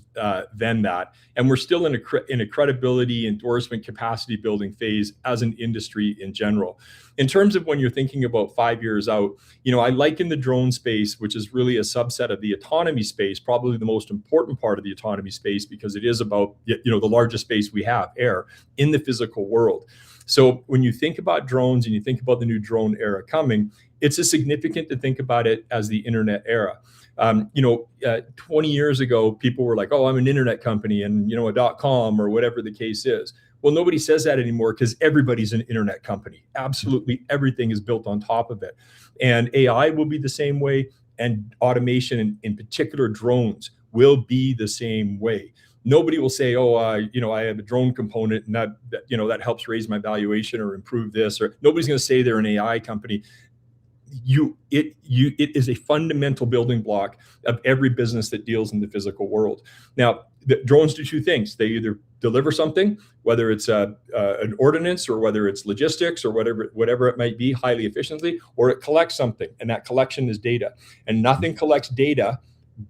than that. And we're still in a credibility, endorsement, capacity building phase as an industry in general. In terms of when you're thinking about 5 years out, I liken the drone space, which is really a subset of the autonomy space, probably the most important part of the autonomy space, because it is about, the largest space we have, air, in the physical world. So when you think about drones and you think about the new drone era coming, it's significant to think about it as the internet era. 20 years ago, people were like, oh, I'm an internet company and, a .com or whatever the case is. Well, nobody says that anymore because everybody's an internet company. Absolutely everything is built on top of it. And AI will be the same way, and automation, in particular drones, will be the same way. Nobody will say, oh, I have a drone component and that helps raise my valuation or improve this, or nobody's going to say they're an AI company. It is a fundamental building block of every business that deals in the physical world. Now, the drones do two things. They either deliver something, whether it's an ordinance or whether it's logistics or whatever it might be, highly efficiently, or it collects something, and that collection is data. And nothing collects data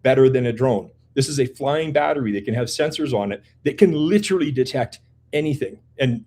better than a drone. This is a flying battery that can have sensors on it that can literally detect anything. And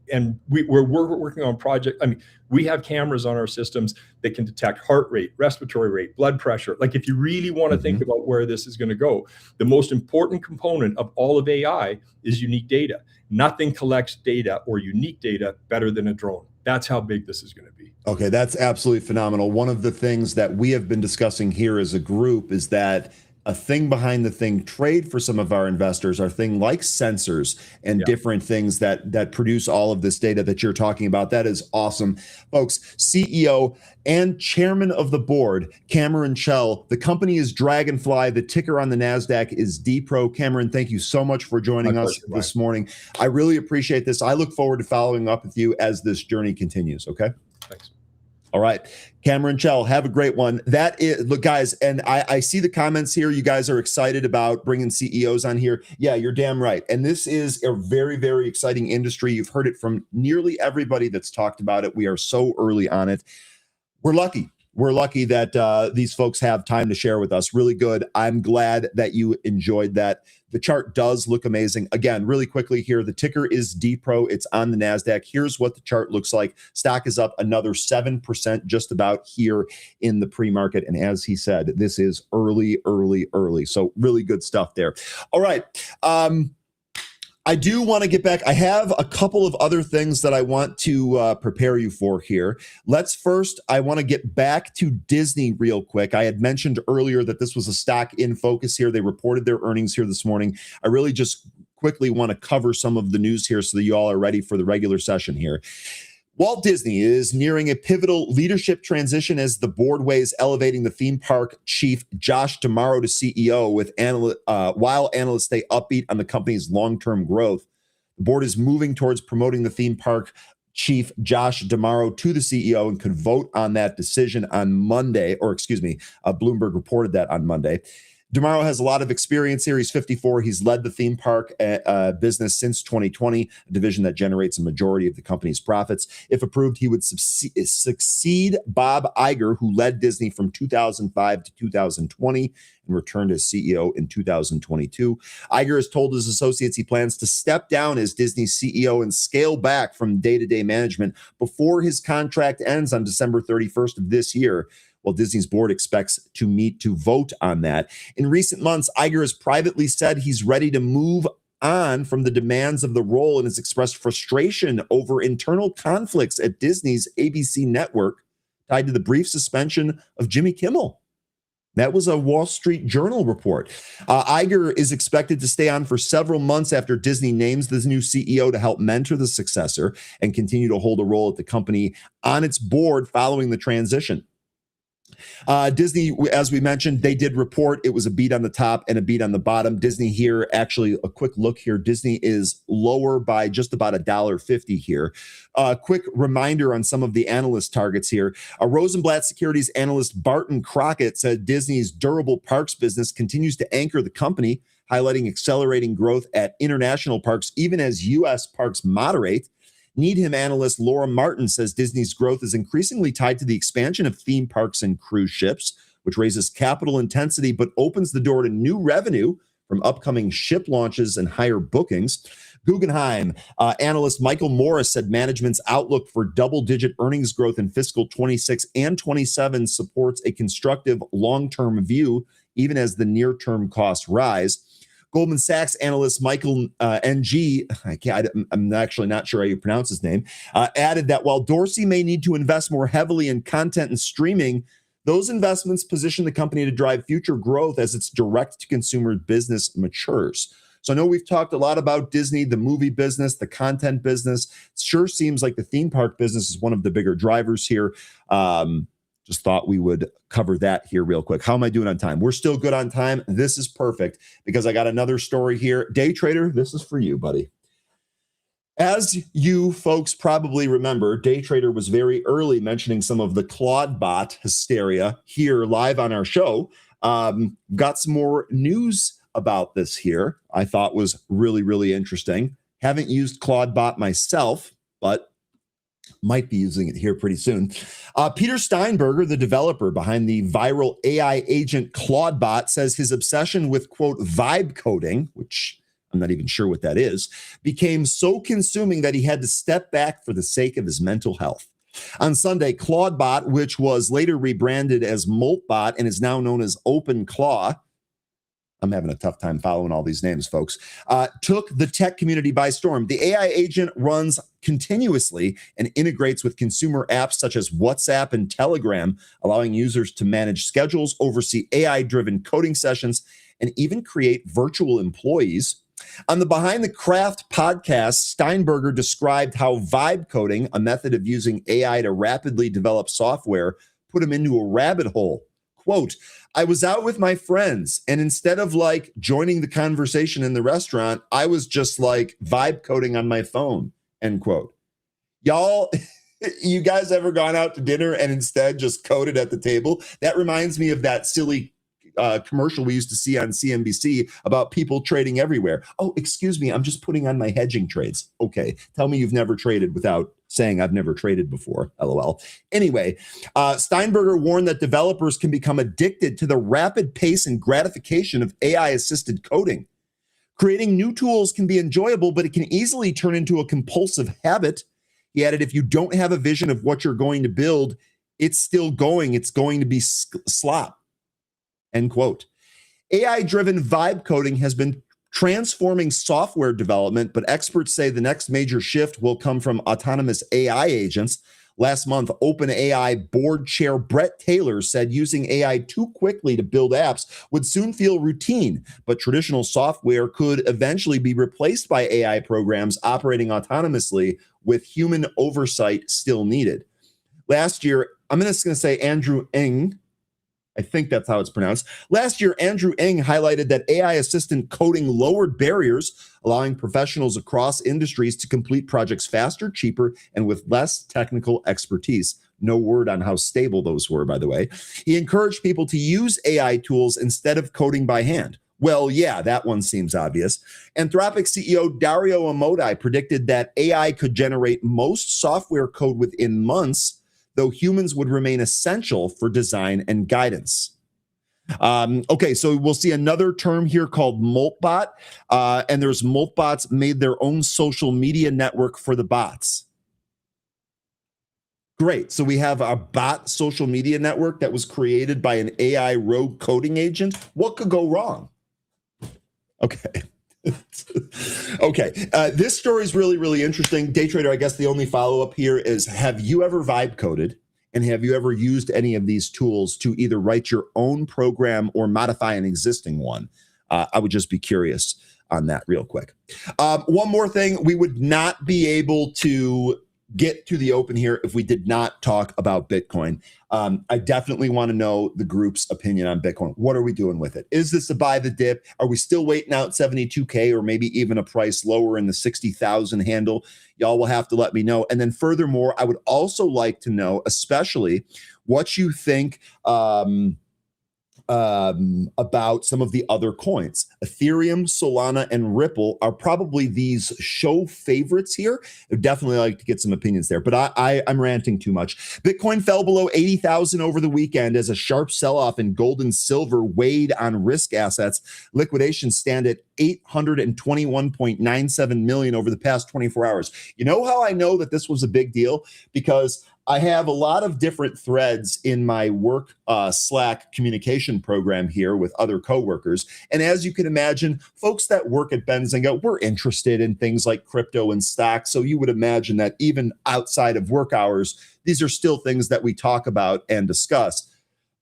we're working on project. We have cameras on our systems that can detect heart rate, respiratory rate, blood pressure. Like, if you really want to think about where this is going to go, the most important component of all of AI is unique data. Nothing collects data or unique data better than a drone. That's how big this is going to be. Okay, that's absolutely phenomenal. One of the things that we have been discussing here as a group is that a thing behind the thing trade for some of our investors are things like sensors and different things that produce all of this data that you're talking about. That is awesome. Folks, CEO and chairman of the board, Cameron Chell. The company is Draganfly. The ticker on the NASDAQ is DPRO. Cameron, thank you so much for joining us this morning. I really appreciate this. I look forward to following up with you as this journey continues. Okay? Thanks. All right. Cameron Chell, have a great one. That is, look, guys, and I see the comments here. You guys are excited about bringing CEOs on here. Yeah, you're damn right. And this is a very, very exciting industry. You've heard it from nearly everybody that's talked about it. We are so early on it. We're lucky. We're lucky that these folks have time to share with us. Really good. I'm glad that you enjoyed that. The chart does look amazing. Again, really quickly here, the ticker is DPRO. It's on the NASDAQ. Here's what the chart looks like. Stock is up another 7% just about here in the pre-market. And as he said, this is early. So really good stuff there. All right. I do want to get back. I have a couple of other things that I want to prepare you for here. I want to get back to Disney real quick. I had mentioned earlier that this was a stock in focus here. They reported their earnings here this morning. I really just quickly want to cover some of the news here so that you all are ready for the regular session here. Walt Disney is nearing a pivotal leadership transition as the board weighs elevating the theme park chief Josh D'Amaro to CEO, while analysts stay upbeat on the company's long-term growth. The board is moving towards promoting the theme park chief Josh D'Amaro to the CEO and could vote on that decision on Monday, or excuse me, Bloomberg reported that on Monday. D'Amaro has a lot of experience here. He's 54. He's led the theme park business since 2020, a division that generates a majority of the company's profits. If approved, he would succeed Bob Iger, who led Disney from 2005 to 2020 and returned as CEO in 2022. Iger has told his associates he plans to step down as Disney's CEO and scale back from day-to-day management before his contract ends on December 31st of this year. Well, Disney's board expects to meet to vote on that. In recent months, Iger has privately said he's ready to move on from the demands of the role and has expressed frustration over internal conflicts at Disney's ABC network tied to the brief suspension of Jimmy Kimmel. That was a Wall Street Journal report. Iger is expected to stay on for several months after Disney names the new CEO to help mentor the successor and continue to hold a role at the company on its board following the transition. Disney, as we mentioned, they did report it was a beat on the top and a beat on the bottom. Disney here, actually, a quick look here. Disney is lower by just about $1.50 here. Quick reminder on some of the analyst targets here. Rosenblatt Securities analyst Barton Crockett said Disney's durable parks business continues to anchor the company, highlighting accelerating growth at international parks, even as U.S. parks moderate. Needham analyst Laura Martin says Disney's growth is increasingly tied to the expansion of theme parks and cruise ships, which raises capital intensity but opens the door to new revenue from upcoming ship launches and higher bookings. Guggenheim analyst Michael Morris said management's outlook for double-digit earnings growth in fiscal 26 and 27 supports a constructive long-term view, even as the near-term costs rise. Goldman Sachs analyst Michael Ng, I'm actually not sure how you pronounce his name, added that while Dorsey may need to invest more heavily in content and streaming, those investments position the company to drive future growth as its direct-to-consumer business matures. So I know we've talked a lot about Disney, the movie business, the content business. It sure seems like the theme park business is one of the bigger drivers here. Just thought we would cover that here real quick. How am I doing on time? We're still good on time. This is perfect because I got another story here. Day trader, this is for you, buddy. As you folks probably remember, Day Trader was very early mentioning some of the Claude bot hysteria here live on our show. Got some more news about this here. I thought was really, really interesting. Haven't used Claude bot myself, but might be using it here pretty soon. Peter Steinberger, the developer behind the viral AI agent Claudebot, says his obsession with, quote, vibe coding, which I'm not even sure what that is, became so consuming that he had to step back for the sake of his mental health. On Sunday, Claudebot, which was later rebranded as Moltbot and is now known as OpenClaw, I'm having a tough time following all these names, folks, took the tech community by storm. The AI agent runs continuously and integrates with consumer apps such as WhatsApp and Telegram, allowing users to manage schedules, oversee AI-driven coding sessions, and even create virtual employees. On the Behind the Craft podcast, Steinberger described how vibe coding, a method of using AI to rapidly develop software, put him into a rabbit hole. Quote, I was out with my friends, and instead of like joining the conversation in the restaurant, I was just like vibe coding on my phone, end quote. Y'all, you guys ever gone out to dinner and instead just coded at the table? That reminds me of that silly commercial we used to see on CNBC about people trading everywhere. Oh, excuse me, I'm just putting on my hedging trades. Okay, tell me you've never traded without saying I've never traded before, LOL. Anyway, Steinberger warned that developers can become addicted to the rapid pace and gratification of AI-assisted coding. Creating new tools can be enjoyable, but it can easily turn into a compulsive habit. He added, if you don't have a vision of what you're going to build, it's still going. It's going to be slop. End quote. AI-driven vibe coding has been transforming software development, but experts say the next major shift will come from autonomous AI agents. Last month, OpenAI board chair Brett Taylor said using AI too quickly to build apps would soon feel routine, but traditional software could eventually be replaced by AI programs operating autonomously with human oversight still needed. Last year, I'm just going to say Andrew Ng, I think that's how it's pronounced. Last year, Andrew Ng highlighted that AI assistant coding lowered barriers, allowing professionals across industries to complete projects faster, cheaper, and with less technical expertise. No word on how stable those were, by the way. He encouraged people to use AI tools instead of coding by hand. Well, yeah, that one seems obvious. Anthropic CEO Dario Amodei predicted that AI could generate most software code within months, though humans would remain essential for design and guidance. Okay, so we'll see another term here called Moltbot, and there's Moltbots made their own social media network for the bots. Great, so we have a bot social media network that was created by an AI rogue coding agent. What could go wrong? Okay. Okay, this story is really, really interesting. Day trader, I guess the only follow-up here is, have you ever vibe coded? And have you ever used any of these tools to either write your own program or modify an existing one? I would just be curious on that real quick. One more thing, we would not be able to get to the open here if we did not talk about Bitcoin. I definitely want to know the group's opinion on Bitcoin. What are we doing with it? Is this a buy the dip? Are we still waiting out 72K or maybe even a price lower in the 60,000 handle? Y'all will have to let me know. And then furthermore, I would also like to know, especially what you think about some of the other coins. Ethereum, Solana, and Ripple are probably these show favorites here. I'd definitely like to get some opinions there, but I'm ranting too much. Bitcoin fell below 80,000 over the weekend as a sharp sell-off in gold and silver weighed on risk assets. Liquidations stand at 821.97 million over the past 24 hours. You know how I know that this was a big deal? Because I have a lot of different threads in my work Slack communication program here with other coworkers. And as you can imagine, folks that work at Benzinga, we're interested in things like crypto and stocks. So you would imagine that even outside of work hours, these are still things that we talk about and discuss.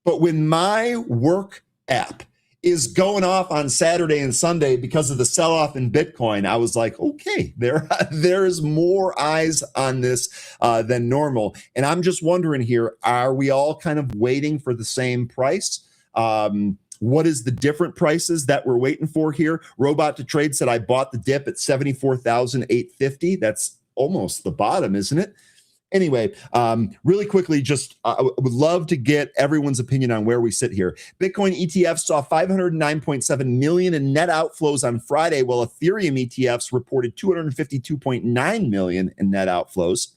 But when my work app is going off on Saturday and Sunday because of the sell-off in Bitcoin, I was like, okay, there's more eyes on this than normal. And I'm just wondering here, are we all kind of waiting for the same price? What is the different prices that we're waiting for here? Robot to Trade said, I bought the dip at 74,850. That's almost the bottom, isn't it? Anyway, really quickly, just I would love to get everyone's opinion on where we sit here. Bitcoin ETFs saw 509.7 million in net outflows on Friday, while Ethereum ETFs reported 252.9 million in net outflows.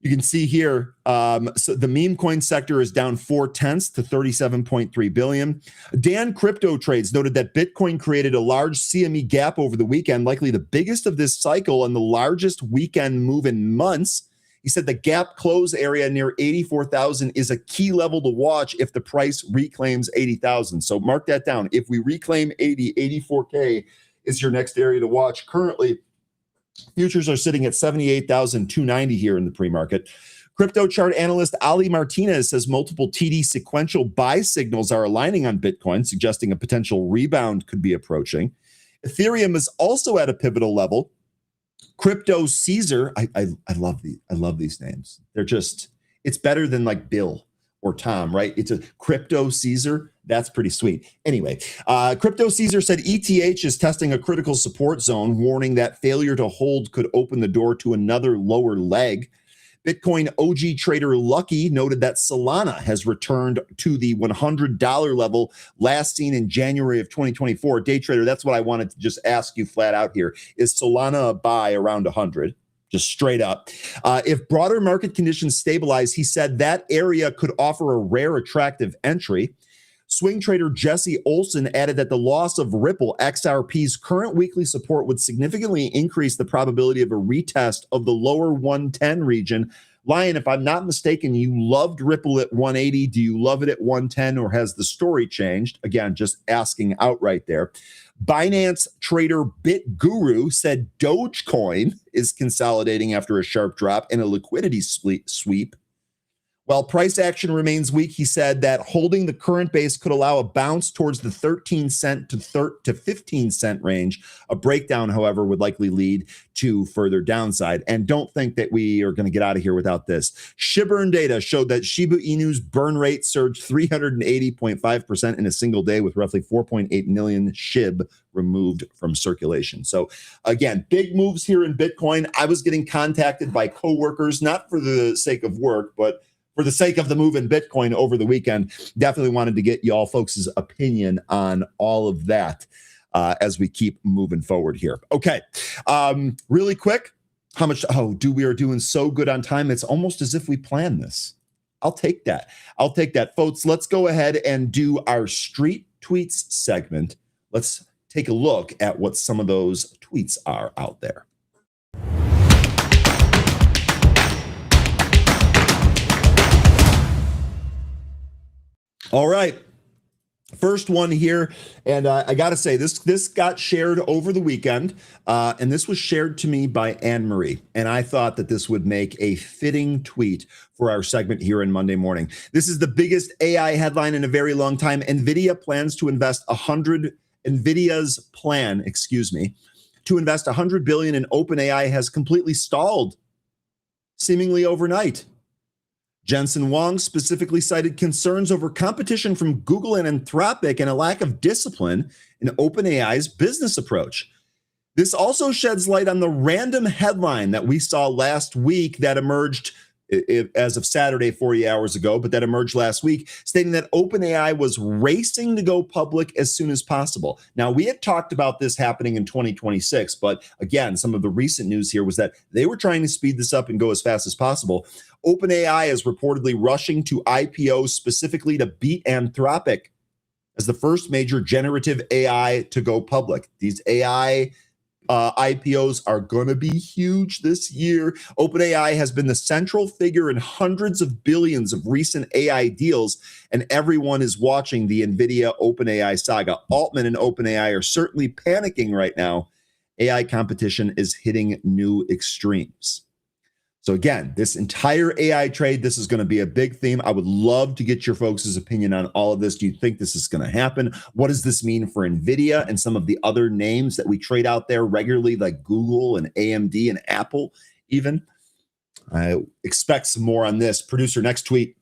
You can see here, so the meme coin sector is down 0.4 to 37.3 billion. Dan Crypto Trades noted that Bitcoin created a large CME gap over the weekend, likely the biggest of this cycle and the largest weekend move in months. He said the gap close area near 84,000 is a key level to watch if the price reclaims 80,000. So mark that down. If we reclaim 84K is your next area to watch. Currently, futures are sitting at 78,290 here in the pre-market. Crypto chart analyst Ali Martinez says multiple TD sequential buy signals are aligning on Bitcoin, suggesting a potential rebound could be approaching. Ethereum is also at a pivotal level. Crypto Caesar, I love these names. They're just, it's better than like Bill or Tom, right? It's a Crypto Caesar. That's pretty sweet. Anyway, Crypto Caesar said ETH is testing a critical support zone, warning that failure to hold could open the door to another lower leg. Bitcoin OG trader Lucky noted that Solana has returned to the $100 level last seen in January of 2024. Day trader, that's what I wanted to just ask you flat out here. Is Solana a buy around 100? Just straight up. If broader market conditions stabilize, he said that area could offer a rare attractive entry. Swing trader Jesse Olson added that the loss of Ripple, XRP's current weekly support, would significantly increase the probability of a retest of the lower 110 region. Lion, if I'm not mistaken, you loved Ripple at 180. Do you love it at 110, or has the story changed? Again, just asking outright there. Binance trader BitGuru said Dogecoin is consolidating after a sharp drop and a liquidity sweep. While price action remains weak, he said that holding the current base could allow a bounce towards the 13 cent to 15 cent range. A breakdown, however, would likely lead to further downside. And don't think that we are going to get out of here without this. SHIBURN data showed that Shiba Inu's burn rate surged 380.5% in a single day, with roughly 4.8 million SHIB removed from circulation. So again, big moves here in Bitcoin. I was getting contacted by coworkers, not for the sake of work, but for the sake of the move in Bitcoin over the weekend. Definitely wanted to get y'all folks' opinion on all of that as we keep moving forward here. Okay, really quick, how much? Oh, we are doing so good on time. It's almost as if we planned this. I'll take that. I'll take that, folks. Let's go ahead and do our street tweets segment. Let's take a look at what some of those tweets are out there. All right. First one here, and I got to say, this got shared over the weekend, and this was shared to me by Anne-Marie, and I thought that this would make a fitting tweet for our segment here in Monday Morning. This is the biggest AI headline in a very long time. NVIDIA's plan, to invest $100 billion in OpenAI has completely stalled, seemingly overnight. Jensen Huang specifically cited concerns over competition from Google and Anthropic and a lack of discipline in OpenAI's business approach. This also sheds light on the random headline that we saw last week that emerged as of Saturday, 40 hours ago, but that emerged last week, stating that OpenAI was racing to go public as soon as possible. Now, we had talked about this happening in 2026, but again, some of the recent news here was that they were trying to speed this up and go as fast as possible. OpenAI is reportedly rushing to IPO specifically to beat Anthropic as the first major generative AI to go public. These AI IPOs are going to be huge this year. OpenAI has been the central figure in hundreds of billions of recent AI deals, and everyone is watching the NVIDIA OpenAI saga. Altman and OpenAI are certainly panicking right now. AI competition is hitting new extremes. So again, this entire AI trade, this is going to be a big theme. I would love to get your folks' opinion on all of this. Do you think this is going to happen? What does this mean for NVIDIA and some of the other names that we trade out there regularly, like Google and AMD and Apple even? I expect some more on this. Producer, next tweet.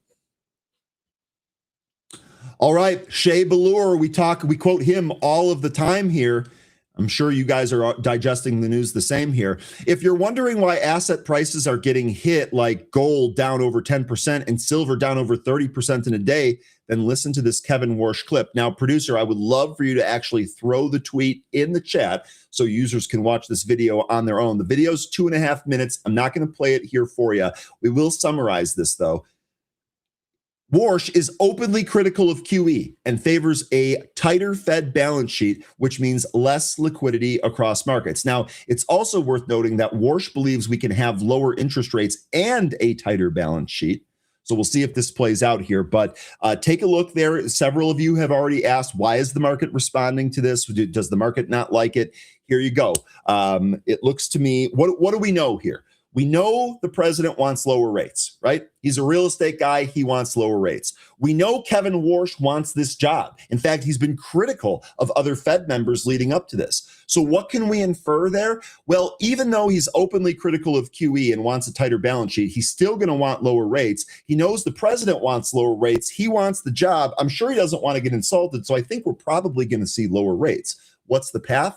All right, Shea Ballure, we quote him all of the time here. I'm sure you guys are digesting the news the same here. If you're wondering why asset prices are getting hit, like gold down over 10% and silver down over 30% in a day, then listen to this Kevin Warsh clip. Now, producer, I would love for you to actually throw the tweet in the chat so users can watch this video on their own. The video's 2.5 minutes. I'm not going to play it here for you. We will summarize this, though. Warsh is openly critical of QE and favors a tighter Fed balance sheet, which means less liquidity across markets. Now, it's also worth noting that Warsh believes we can have lower interest rates and a tighter balance sheet. So we'll see if this plays out here, but take a look there. Several of you have already asked, why is the market responding to this? Does the market not like it? Here you go. It looks to me, what do we know here? We know the president wants lower rates, right? He's a real estate guy. He wants lower rates. We know Kevin Warsh wants this job. In fact, he's been critical of other Fed members leading up to this. So what can we infer there? Well, even though he's openly critical of QE and wants a tighter balance sheet, he's still going to want lower rates. He knows the president wants lower rates. He wants the job. I'm sure he doesn't want to get insulted. So I think we're probably going to see lower rates. What's the path?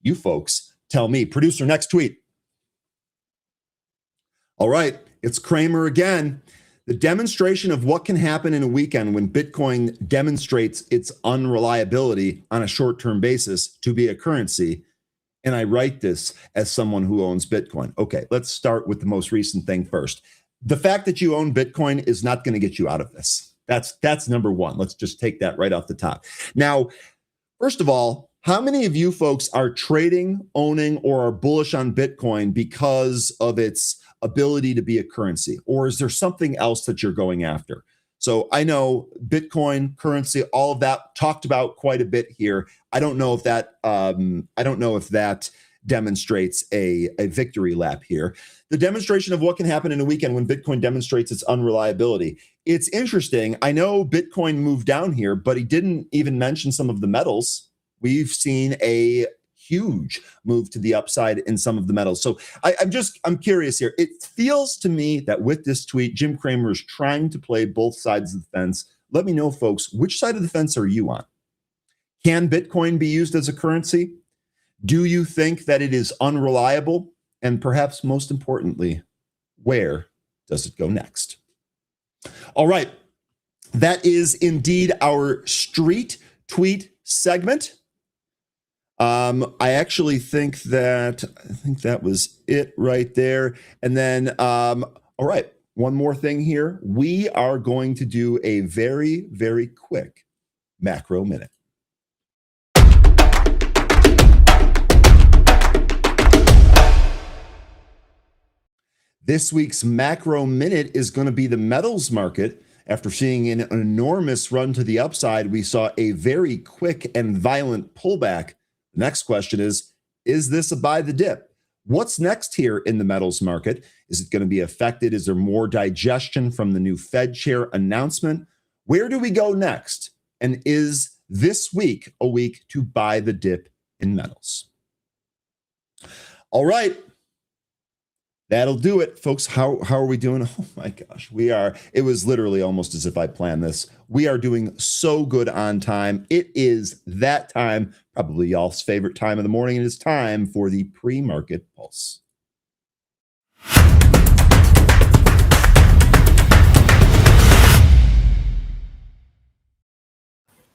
You folks tell me. Producer, next tweet. All right, it's Kramer again. The demonstration of what can happen in a weekend when Bitcoin demonstrates its unreliability on a short-term basis to be a currency. And I write this as someone who owns Bitcoin. Okay, let's start with the most recent thing first. The fact that you own Bitcoin is not going to get you out of this. That's number one. Let's just take that right off the top. Now, first of all, how many of you folks are trading, owning, or are bullish on Bitcoin because of its ability to be a currency? Or is there something else that you're going after? So I know Bitcoin, currency, all of that talked about quite a bit here. I don't know if that demonstrates a victory lap here. The demonstration of what can happen in a weekend when Bitcoin demonstrates its unreliability. It's interesting. I know Bitcoin moved down here, but he didn't even mention some of the metals. We've seen a huge move to the upside in some of the metals. So I'm curious here. It feels to me that with this tweet, Jim Cramer is trying to play both sides of the fence. Let me know, folks, which side of the fence are you on? Can Bitcoin be used as a currency? Do you think that it is unreliable? And perhaps most importantly, where does it go next? All right. That is indeed our street tweet segment. I actually think that was it right there. And then, all right, one more thing here. We are going to do a very, very quick macro minute. This week's macro minute is going to be the metals market. After seeing an enormous run to the upside, we saw a very quick and violent pullback. The next question is this a buy the dip? What's next here in the metals market? Is it going to be affected? Is there more digestion from the new Fed chair announcement? Where do we go next? And is this week a week to buy the dip in metals? All right. That'll do it, folks. How are we doing? Oh my gosh, we are. It was literally almost as if I planned this. We are doing so good on time. It is that time, probably y'all's favorite time of the morning. It is time for the pre-market pulse.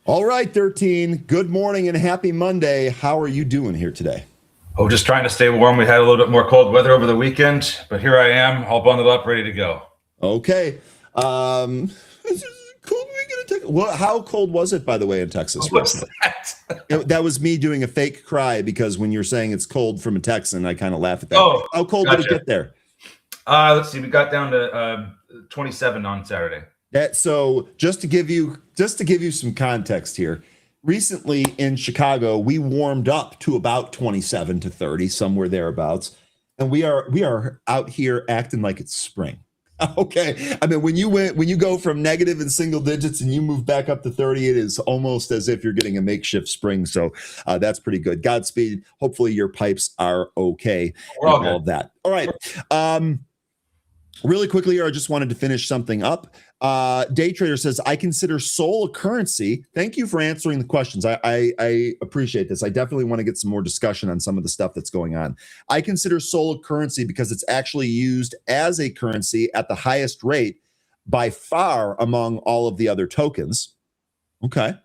All right, 13. Good morning and happy Monday. How are you doing here today? Oh, just trying to stay warm. We had a little bit more cold weather over the weekend, but here I am, all bundled up, ready to go. Okay. Cold weekend. How cold was it, by the way, in Texas? What's that? That was me doing a fake cry because when you're saying it's cold from a Texan, I kind of laugh at that. Oh, how cold did it get there? Let's see. We got down to 27 on Saturday. So just to give you some context here. Recently in Chicago, we warmed up to about 27 to 30, somewhere thereabouts. And we are out here acting like it's spring. Okay. I mean, when you go from negative in single digits and you move back up to 30, it is almost as if you're getting a makeshift spring. So that's pretty good. Godspeed. Hopefully your pipes are okay. We're all good. All of that. All right. Really quickly here, I just wanted to finish something up. Day Trader says, I consider SOL a currency. Thank you for answering the questions. I appreciate this. I definitely want to get some more discussion on some of the stuff that's going on. I consider SOL a currency because it's actually used as a currency at the highest rate by far among all of the other tokens. Okay.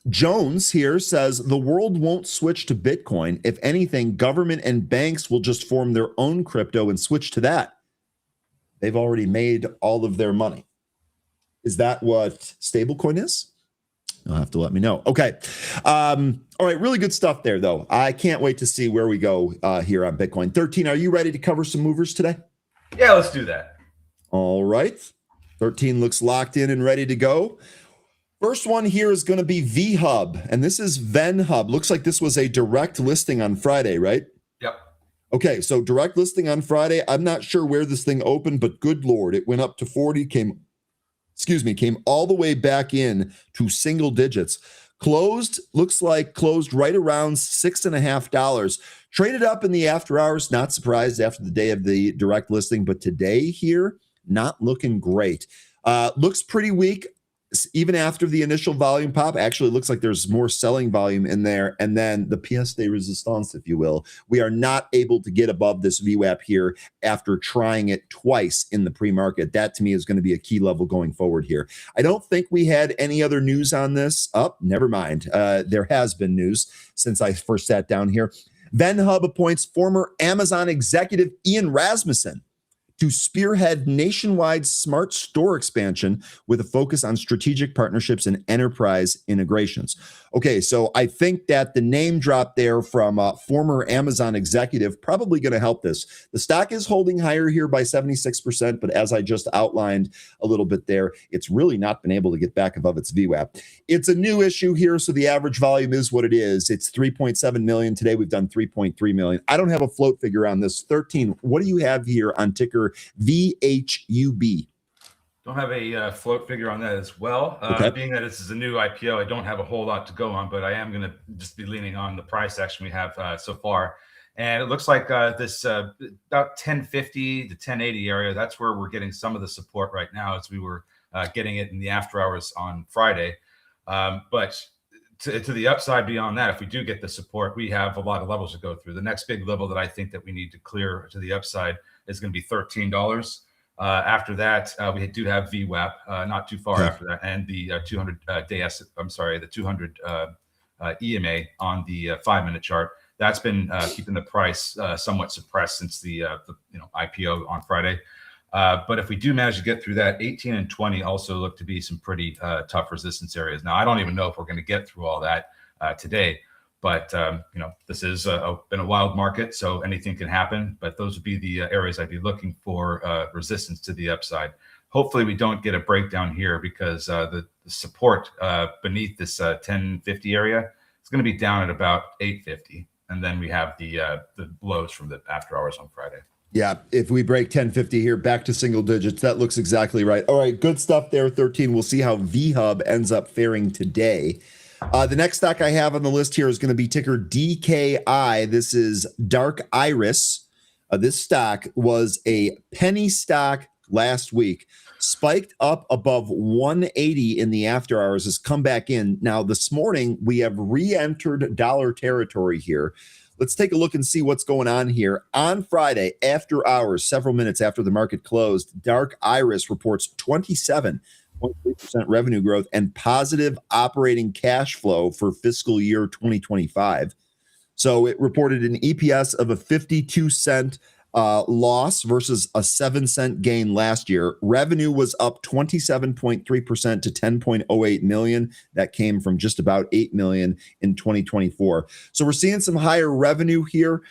Jones here says the world won't switch to Bitcoin. If anything, government and banks will just form their own crypto and switch to that. They've already made all of their money. Is that what stablecoin is? You'll have to let me know. Okay. All right. Really good stuff there, though. I can't wait to see where we go here on Bitcoin. 13, are you ready to cover some movers today? Yeah, let's do that. All right. 13 looks locked in and ready to go. First one here is going to be VHub, and this is VenHub. Looks like this was a direct listing on Friday, right? Yep. Okay, so direct listing on Friday. I'm not sure where this thing opened, but good Lord, it went up to 40, came all the way back in to single digits. Looks like closed right around $6.50. Traded up in the after hours, not surprised after the day of the direct listing, but today here, not looking great. Looks pretty weak. Even after the initial volume pop, actually looks like there's more selling volume in there. And then the pièce de résistance, if you will, we are not able to get above this VWAP here after trying it twice in the pre-market. That to me is going to be a key level going forward here. I don't think we had any other news on this. Never mind. There has been news since I first sat down here. VenHub appoints former Amazon executive Ian Rasmussen to spearhead nationwide smart store expansion with a focus on strategic partnerships and enterprise integrations. Okay, so I think that the name drop there from a former Amazon executive probably going to help this. The stock is holding higher here by 76%, but as I just outlined a little bit there, it's really not been able to get back above its VWAP. It's a new issue here, so the average volume is what it is. It's 3.7 million. Today we've done 3.3 million. I don't have a float figure on this. 13, what do you have here on ticker VHUB? Don't have a float figure on that as well. Okay. Being that this is a new IPO, I don't have a whole lot to go on, but I am going to just be leaning on the price action we have so far. And it looks like this about 1050 to 1080 area, that's where we're getting some of the support right now, as we were getting it in the after hours on Friday. But to the upside beyond that, if we do get the support, we have a lot of levels to go through. The next big level that I think that we need to clear to the upside is going to be $13. After that, we do have VWAP, not too far after that, and the 200 day, the 200 EMA on the 5-minute chart. That's been keeping the price somewhat suppressed since the IPO on Friday. But if we do manage to get through that, 18 and 20 also look to be some pretty tough resistance areas. Now, I don't even know if we're going to get through all that today. But this is been a wild market, so anything can happen. But those would be the areas I'd be looking for resistance to the upside. Hopefully, we don't get a breakdown here, because the support beneath this 1050 area is going to be down at about 850, and then we have the lows from the after hours on Friday. Yeah, if we break 1050 here, back to single digits, that looks exactly right. All right, good stuff there, 13. We'll see how VHUB ends up faring today. The next stock I have on the list here is going to be ticker DKI. This is Dark Iris. This stock was a penny stock last week, spiked up above 180 in the after hours, has come back in. Now, this morning, we have re-entered dollar territory here. Let's take a look and see what's going on here. On Friday, after hours, several minutes after the market closed, Dark Iris reports 27.3% revenue growth and positive operating cash flow for fiscal year 2025. So it reported an EPS of a 52-cent loss versus a 7-cent gain last year. Revenue was up 27.3% to 10.08 million. That came from just about 8 million in 2024. So we're seeing some higher revenue here.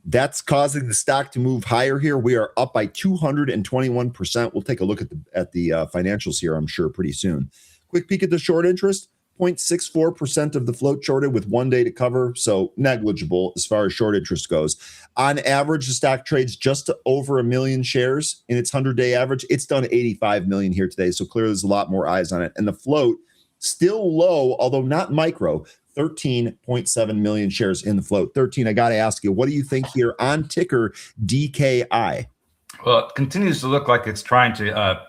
That's causing the stock to move higher here. We are up by 221%. We'll take a look at the financials here, I'm sure, pretty soon. Quick peek at the short interest. 0.64% of the float shorted with 1 day to cover, so negligible as far as short interest goes. On average, the stock trades just over 1 million shares in its 100-day average. It's done 85 million here today, so clearly there's a lot more eyes on it. And the float, still low, although not micro, 13.7 million shares in the float. 13, I got to ask you, what do you think here on ticker DKI? Well, it continues to look like it's trying to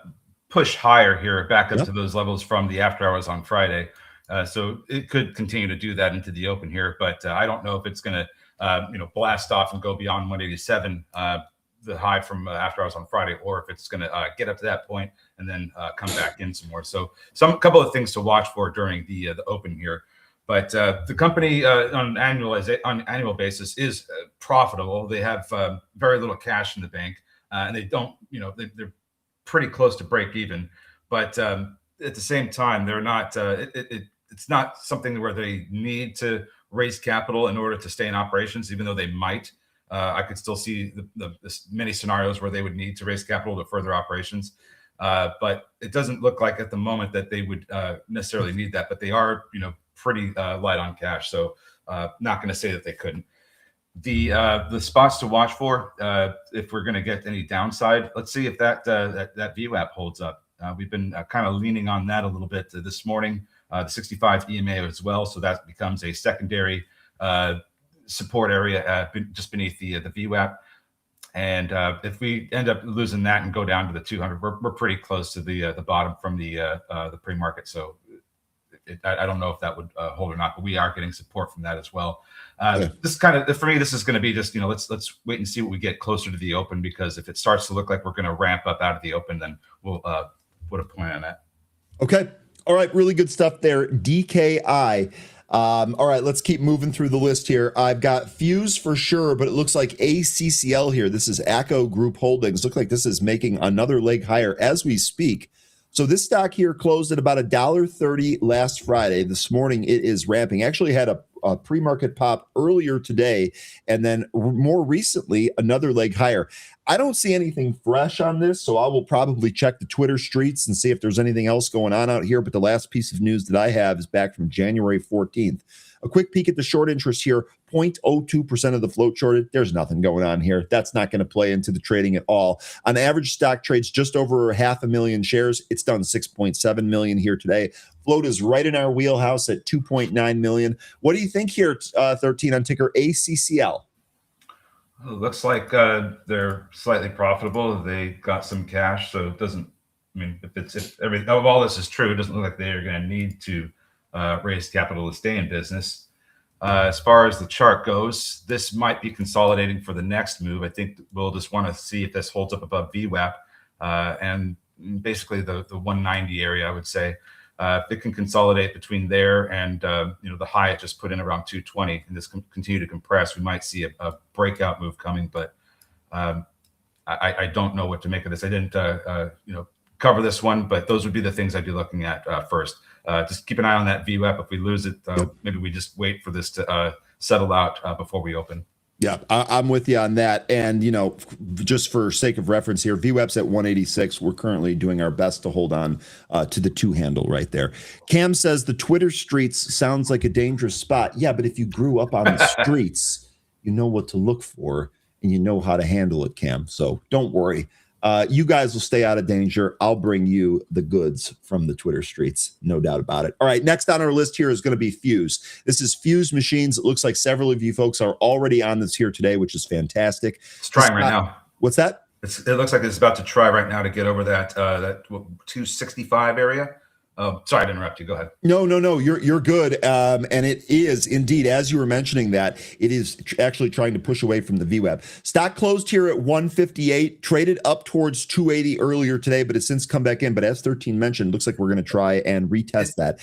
push higher here, back up to those levels from the after hours on Friday. So it could continue to do that into the open here, but I don't know if it's going to, blast off and go beyond 187, the high from after hours on Friday, or if it's going to get up to that point and then come back in some more. So couple of things to watch for during the open here. But the company on an annual basis is profitable. They have very little cash in the bank, and they don't, they're pretty close to break even. But at the same time, they're not. It's not something where they need to raise capital in order to stay in operations, even though they might. I could still see the many scenarios where they would need to raise capital to further operations. But it doesn't look like at the moment that they would necessarily need that. But they are, pretty light on cash. So not going to say that they couldn't. The spots to watch for if we're going to get any downside, let's see if that VWAP holds up. We've been kind of leaning on that a little bit this morning. The 65 EMA as well, so that becomes a secondary support area just beneath the VWAP. And if we end up losing that and go down to the 200, we're pretty close to the bottom from the pre-market. So I don't know if that would hold or not, but we are getting support from that as well. This kind of, for me, this is going to be just, let's wait and see what we get closer to the open, because if it starts to look like we're going to ramp up out of the open, then we'll put a point on that. Okay. All right. Really good stuff there. DKI. All right, let's keep moving through the list here. I've got Fuse for sure, but it looks like ACCL here. This is ACCO Group Holdings. Look like this is making another leg higher as we speak. So this stock here closed at about $1.30 last Friday. This morning it is ramping. Actually had a pre-market pop earlier today, and then more recently another leg higher. I don't see anything fresh on this, so I will probably check the Twitter streets and see if there's anything else going on out here. But the last piece of news that I have is back from January 14th. A quick peek at the short interest here, 0.02% of the float shorted. There's nothing going on here. That's not going to play into the trading at all. On average, stock trades just over 500,000 shares. It's done 6.7 million here today. Float is right in our wheelhouse at 2.9 million. What do you think here, 13 on ticker ACCL? It looks like they're slightly profitable. They got some cash, so it doesn't. I mean, if everything of all this is true, it doesn't look like they are going to need to raise capital to stay in business. As far as the chart goes, this might be consolidating for the next move. I think we'll just want to see if this holds up above VWAP and basically the 190 area, I would say. If it can consolidate between there and the high it just put in around 220 and this continue to compress, we might see a breakout move coming. But I don't know what to make of this. I didn't cover this one, but those would be the things I'd be looking at first. Just keep an eye on that VWAP. If we lose it, maybe we just wait for this to settle out before we open. Yeah, I'm with you on that. And, just for sake of reference here, VWAP's at 186. We're currently doing our best to hold on to the 2 handle right there. Cam says the Twitter streets sounds like a dangerous spot. Yeah, but if you grew up on the streets, you know what to look for and you know how to handle it, Cam. So don't worry. You guys will stay out of danger. I'll bring you the goods from the Twitter streets. No doubt about it. All right. Next on our list here is going to be Fuse. This is Fuse Machines. It looks like several of you folks are already on this here today, which is fantastic. It's trying right now. What's that? It looks like it's about to try right now to get over that 265 area. Sorry to interrupt you. Go ahead. No. You're good. And it is indeed, as you were mentioning that, it is actually trying to push away from the VWAP. Stock closed here at 158, traded up towards 280 earlier today, but it's since come back in. But as 13 mentioned, looks like we're going to try and retest that.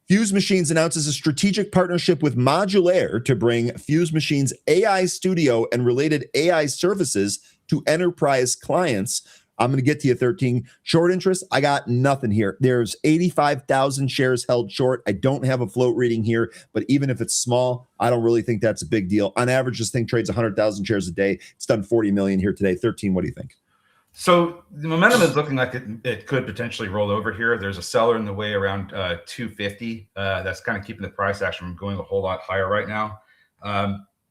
Fuse Machines announces a strategic partnership with Modulaire to bring Fuse Machines AI Studio and related AI services to enterprise clients. I'm going to get to you, 13. Short interest, I got nothing here. There's 85,000 shares held short. I don't have a float reading here, but even if it's small, I don't really think that's a big deal. On average, this thing trades 100,000 shares a day. It's done 40 million here today. 13, what do you think? So the momentum is looking like it could potentially roll over here. There's a seller in the way around 250. That's kind of keeping the price action from going a whole lot higher right now.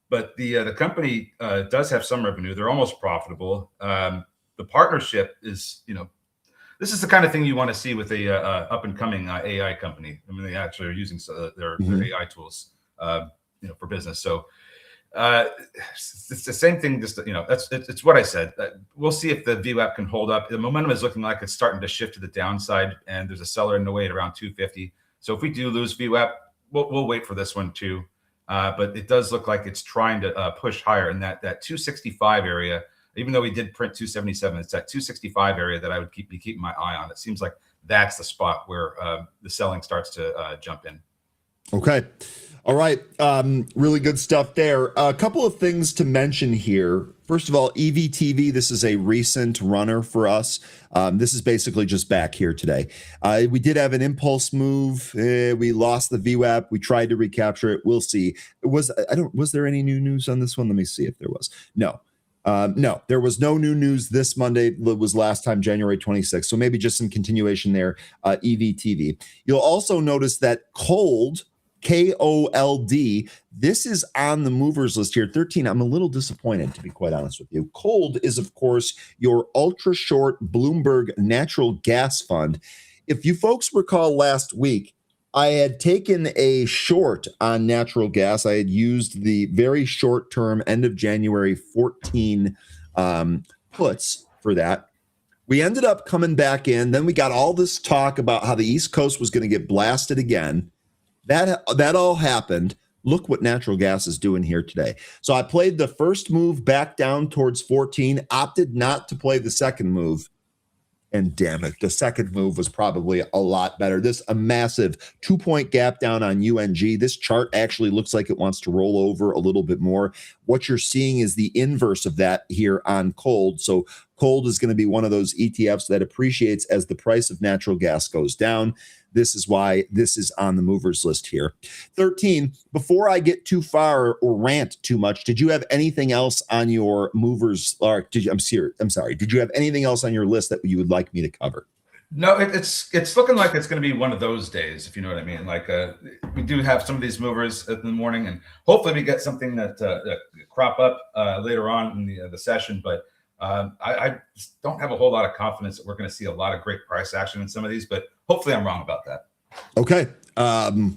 But the company does have some revenue. They're almost profitable. The partnership is, this is the kind of thing you want to see with a up and coming AI company. I mean, they actually are using their AI tools, for business. So it's the same thing. Just it's what I said. We'll see if the VWAP can hold up. The momentum is looking like it's starting to shift to the downside, and there's a seller in the way at around 250. So if we do lose VWAP, we'll wait for this one too. But it does look like it's trying to push higher in that 265 area. Even though we did print 277, it's that 265 area that I would be keeping my eye on. It seems like that's the spot where the selling starts to jump in. Okay. All right. Really good stuff there. A couple of things to mention here. First of all, EVTV, this is a recent runner for us. This is basically just back here today. We did have an impulse move. We lost the VWAP. We tried to recapture it. We'll see. Was there any new news on this one? Let me see if there was. No, there was no new news this Monday. It was last time, January 26th. So maybe just some continuation there, EVTV. You'll also notice that Cold, KOLD, this is on the movers list here. 13, I'm a little disappointed, to be quite honest with you. Cold is, of course, your ultra-short Bloomberg natural gas fund. If you folks recall last week, I had taken a short on natural gas. I had used the very short term end of January 14 puts for that. We ended up coming back in. Then we got all this talk about how the East Coast was going to get blasted again. That all happened. Look what natural gas is doing here today. So I played the first move back down towards 14, opted not to play the second move. And damn it, the second move was probably a lot better. A massive 2-point gap down on UNG. This chart actually looks like it wants to roll over a little bit more. What you're seeing is the inverse of that here on cold. So cold is going to be one of those ETFs that appreciates as the price of natural gas goes down. This is why this is on the movers list here. 13, before I get too far or rant too much, did you have anything else on your movers? Or I'm sorry. Did you have anything else on your list that you would like me to cover? No, it's looking like it's going to be one of those days, if you know what I mean. Like we do have some of these movers in the morning, and hopefully we get something that crop up later on in the session. But I just don't have a whole lot of confidence that we're going to see a lot of great price action in some of these, but hopefully I'm wrong about that. Okay.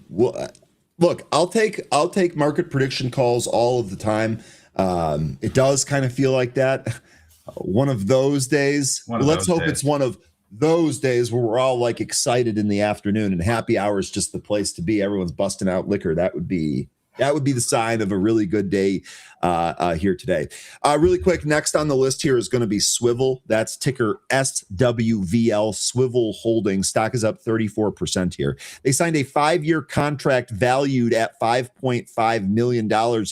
Well, look, I'll take market prediction calls all of the time. It does kind of feel like that. One of those days. Let's hope it's one of those days where we're all like excited in the afternoon and happy hour is just the place to be. Everyone's busting out liquor. That would be the sign of a really good day here today. Really quick, next on the list here is going to be Swivel. That's ticker SWVL, Swivel Holdings. Stock is up 34% here. They signed a 5-year contract valued at $5.5 million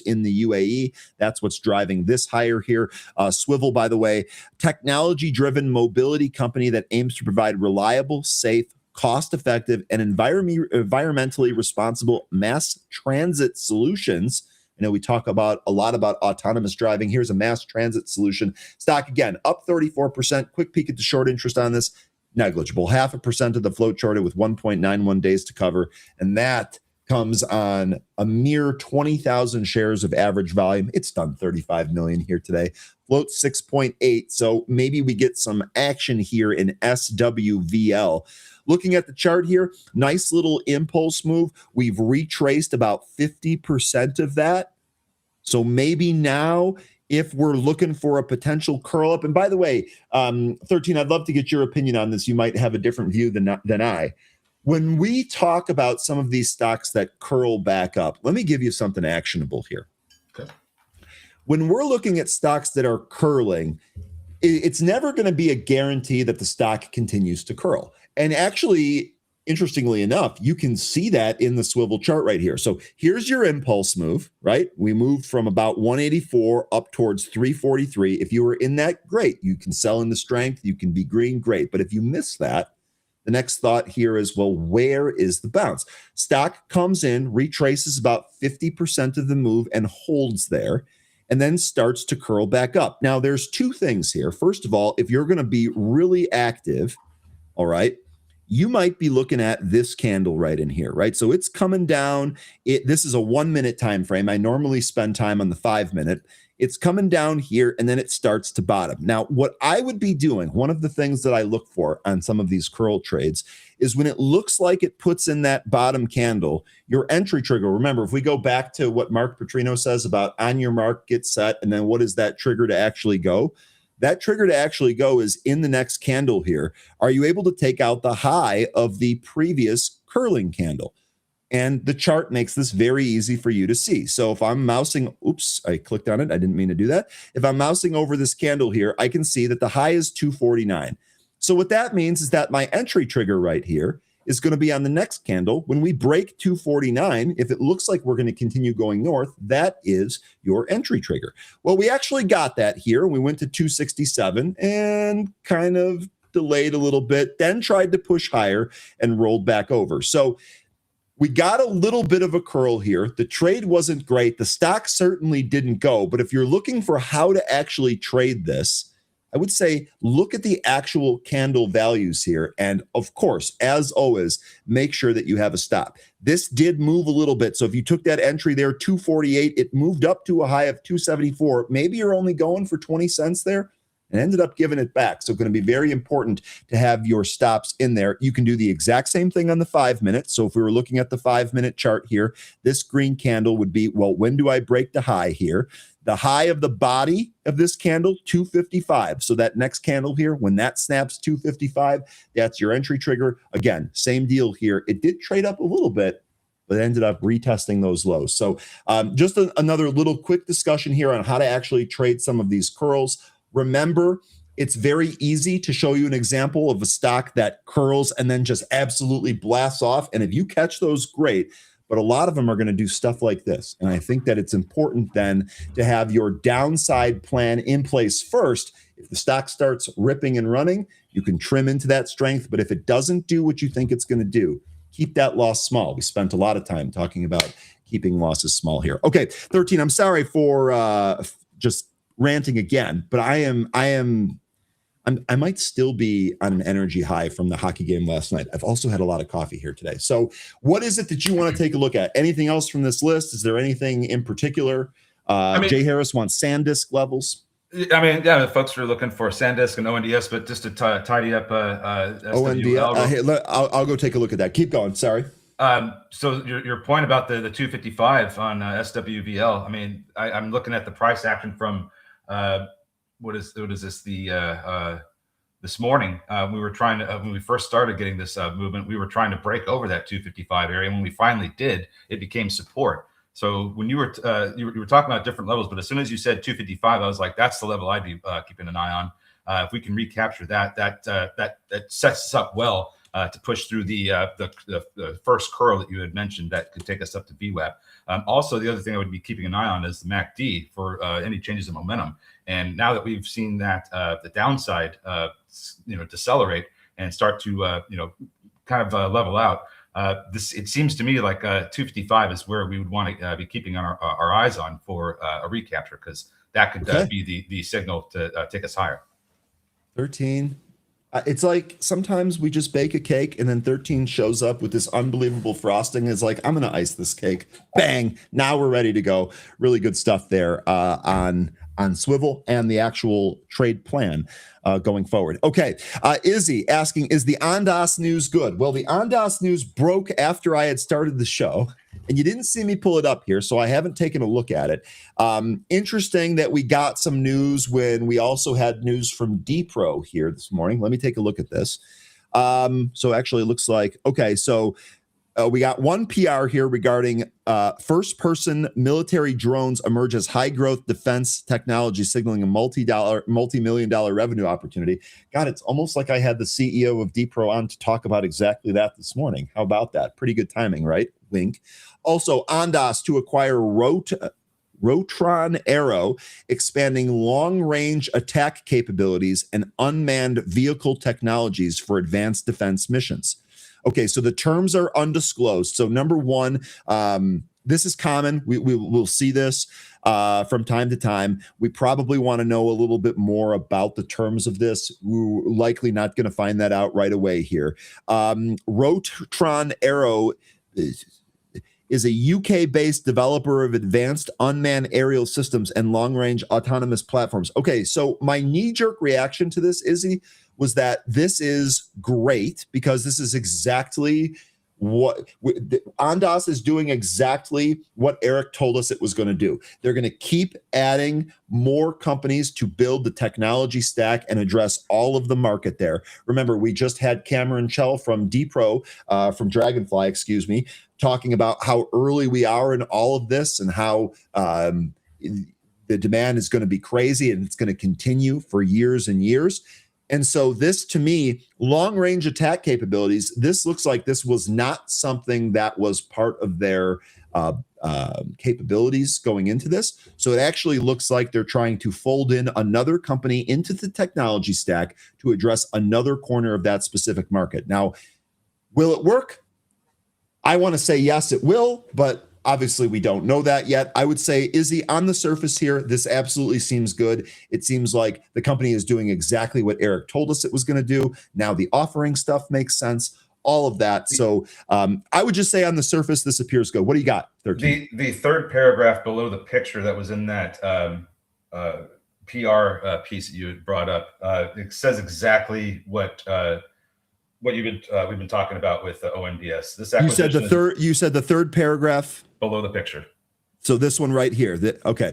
in the UAE. That's what's driving this higher here. Swivel, by the way, technology-driven mobility company that aims to provide reliable, safe, cost-effective, and environmentally responsible mass transit solutions. I know we talk a lot about autonomous driving. Here's a mass transit solution. Stock, again, up 34%. Quick peek at the short interest on this. Negligible. 0.5% of the float shorted with 1.91 days to cover. And that comes on a mere 20,000 shares of average volume. It's done 35 million here today. Float 6.8. So maybe we get some action here in SWVL. Looking at the chart here, nice little impulse move. We've retraced about 50% of that. So maybe now, if we're looking for a potential curl up, and by the way, 13, I'd love to get your opinion on this. You might have a different view than I. When we talk about some of these stocks that curl back up, let me give you something actionable here. Okay. When we're looking at stocks that are curling, it's never going to be a guarantee that the stock continues to curl. And actually, interestingly enough, you can see that in the swivel chart right here. So here's your impulse move, right? We moved from about 184 up towards 343. If you were in that, great. You can sell in the strength. You can be green, great. But if you miss that, the next thought here is, well, where is the bounce? Stock comes in, retraces about 50% of the move and holds there, and then starts to curl back up. Now, there's two things here. First of all, if you're going to be really active, all right, you might be looking at this candle right in here, right? So it's coming down. This is a 1-minute time frame. I normally spend time on the 5-minute. It's coming down here, and then it starts to bottom. Now, what I would be doing, one of the things that I look for on some of these curl trades is when it looks like it puts in that bottom candle, your entry trigger. Remember, if we go back to what Mark Petrino says about on your mark, get set, and then what is that trigger to actually go? That trigger to actually go is in the next candle here. Are you able to take out the high of the previous curling candle? And the chart makes this very easy for you to see. So if I'm mousing, oops, I clicked on it. I didn't mean to do that. If I'm mousing over this candle here, I can see that the high is 249. So what that means is that my entry trigger right here is going to be on the next candle. When we break 249, if it looks like we're going to continue going north, that is your entry trigger. Well, we actually got that here. We went to 267 and kind of delayed a little bit, then tried to push higher and rolled back over. So we got a little bit of a curl here. The trade wasn't great. The stock certainly didn't go. But if you're looking for how to actually trade this, I would say look at the actual candle values here. And of course, as always, make sure that you have a stop. This did move a little bit. So if you took that entry there, 248, it moved up to a high of 274. Maybe you're only going for 20 cents there and ended up giving it back. So it's going to be very important to have your stops in there. You can do the exact same thing on the 5-minute. So if we were looking at the 5-minute chart here, this green candle would be, well, when do I break the high here? The high of the body of this candle, 255. So that next candle here, when that snaps 255, that's your entry trigger. Again, same deal here. It did trade up a little bit, but it ended up retesting those lows. So just another little quick discussion here on how to actually trade some of these curls. Remember, It's very easy to show you an example of a stock that curls and then just absolutely blasts off. And if you catch those, great. But a lot of them are going to do stuff like this. And I think that it's important then to have your downside plan in place first. If the stock starts ripping and running, you can trim into that strength. But if it doesn't do what you think it's going to do, keep that loss small. We spent a lot of time talking about keeping losses small here. Okay, 13. I'm sorry for just ranting again, but I might still be on an energy high from the hockey game last night. I've also had a lot of coffee here today. So what is it that you want to take a look at? Anything else from this list? Is there anything in particular? Jay Harris wants SanDisk levels. I mean, yeah, the folks are looking for SanDisk and ONDS, but just to tidy up ONDS. I'll go take a look at that. Keep going. Sorry. So your point about the 255 on SWVL. I mean, I'm looking at the price action from what is this this morning. We were trying to when we first started getting this movement, we were trying to break over that 255 area. And when we finally did, it became support. So when you were talking about different levels, but as soon as you said 255, I was like, that's the level I'd be keeping an eye on. If we can recapture that sets us up well to push through the first curl that you had mentioned that could take us up to VWAP. Also, the other thing I would be keeping an eye on is the MACD for any changes in momentum. And now that we've seen that the downside, decelerate and start to kind of level out. It seems to me like 255 is where we would want to be keeping our eyes on for a recapture, because that could be the signal to take us higher. 13. It's like sometimes we just bake a cake and then 13 shows up with this unbelievable frosting. It's like, I'm going to ice this cake. Bang. Now we're ready to go. Really good stuff there on Swivel and the actual trade plan going forward. Okay. Izzy asking, is the Ondas news good? Well, the Ondas news broke after I had started the show, and you didn't see me pull it up here, so I haven't taken a look at it. Interesting that we got some news when we also had news from DPRO here this morning. Let me take a look at this. So actually it looks like, okay, so we got one PR here regarding first-person military drones emerge as high-growth defense technology, signaling a multi-million-dollar revenue opportunity. God, it's almost like I had the CEO of DPRO on to talk about exactly that this morning. How about that? Pretty good timing, right? Wink. Also, Ondas to acquire Rotron Arrow, expanding long-range attack capabilities and unmanned vehicle technologies for advanced defense missions. Okay, so the terms are undisclosed. So number one, this is common. We'll see this from time to time. We probably want to know a little bit more about the terms of this. We're likely not going to find that out right away here. Rotron Arrow is a UK-based developer of advanced unmanned aerial systems and long-range autonomous platforms. Okay, so my knee-jerk reaction to this, Izzy, was that this is great because this is exactly what Ondas is doing, exactly what Eric told us it was going to do. They're going to keep adding more companies to build the technology stack and address all of the market there. Remember, we just had Cameron Chell from DPRO, from Draganfly, excuse me, talking about how early we are in all of this and how the demand is going to be crazy and it's going to continue for years and years. And so this, to me, long-range attack capabilities, this looks like this was not something that was part of their capabilities going into this. So it actually looks like they're trying to fold in another company into the technology stack to address another corner of that specific market. Now, will it work? I want to say yes, it will, but obviously we don't know that yet. I would say, Izzy, on the surface here, this absolutely seems good. It seems like the company is doing exactly what Eric told us it was going to do. Now the offering stuff makes sense, all of that. So I would just say on the surface, this appears good. What do you got, 13? The third paragraph below the picture that was in that PR piece that you had brought up, it says exactly what we've been talking about with ONDS. This acquisition you said the third paragraph below the picture. So this one right here. Okay.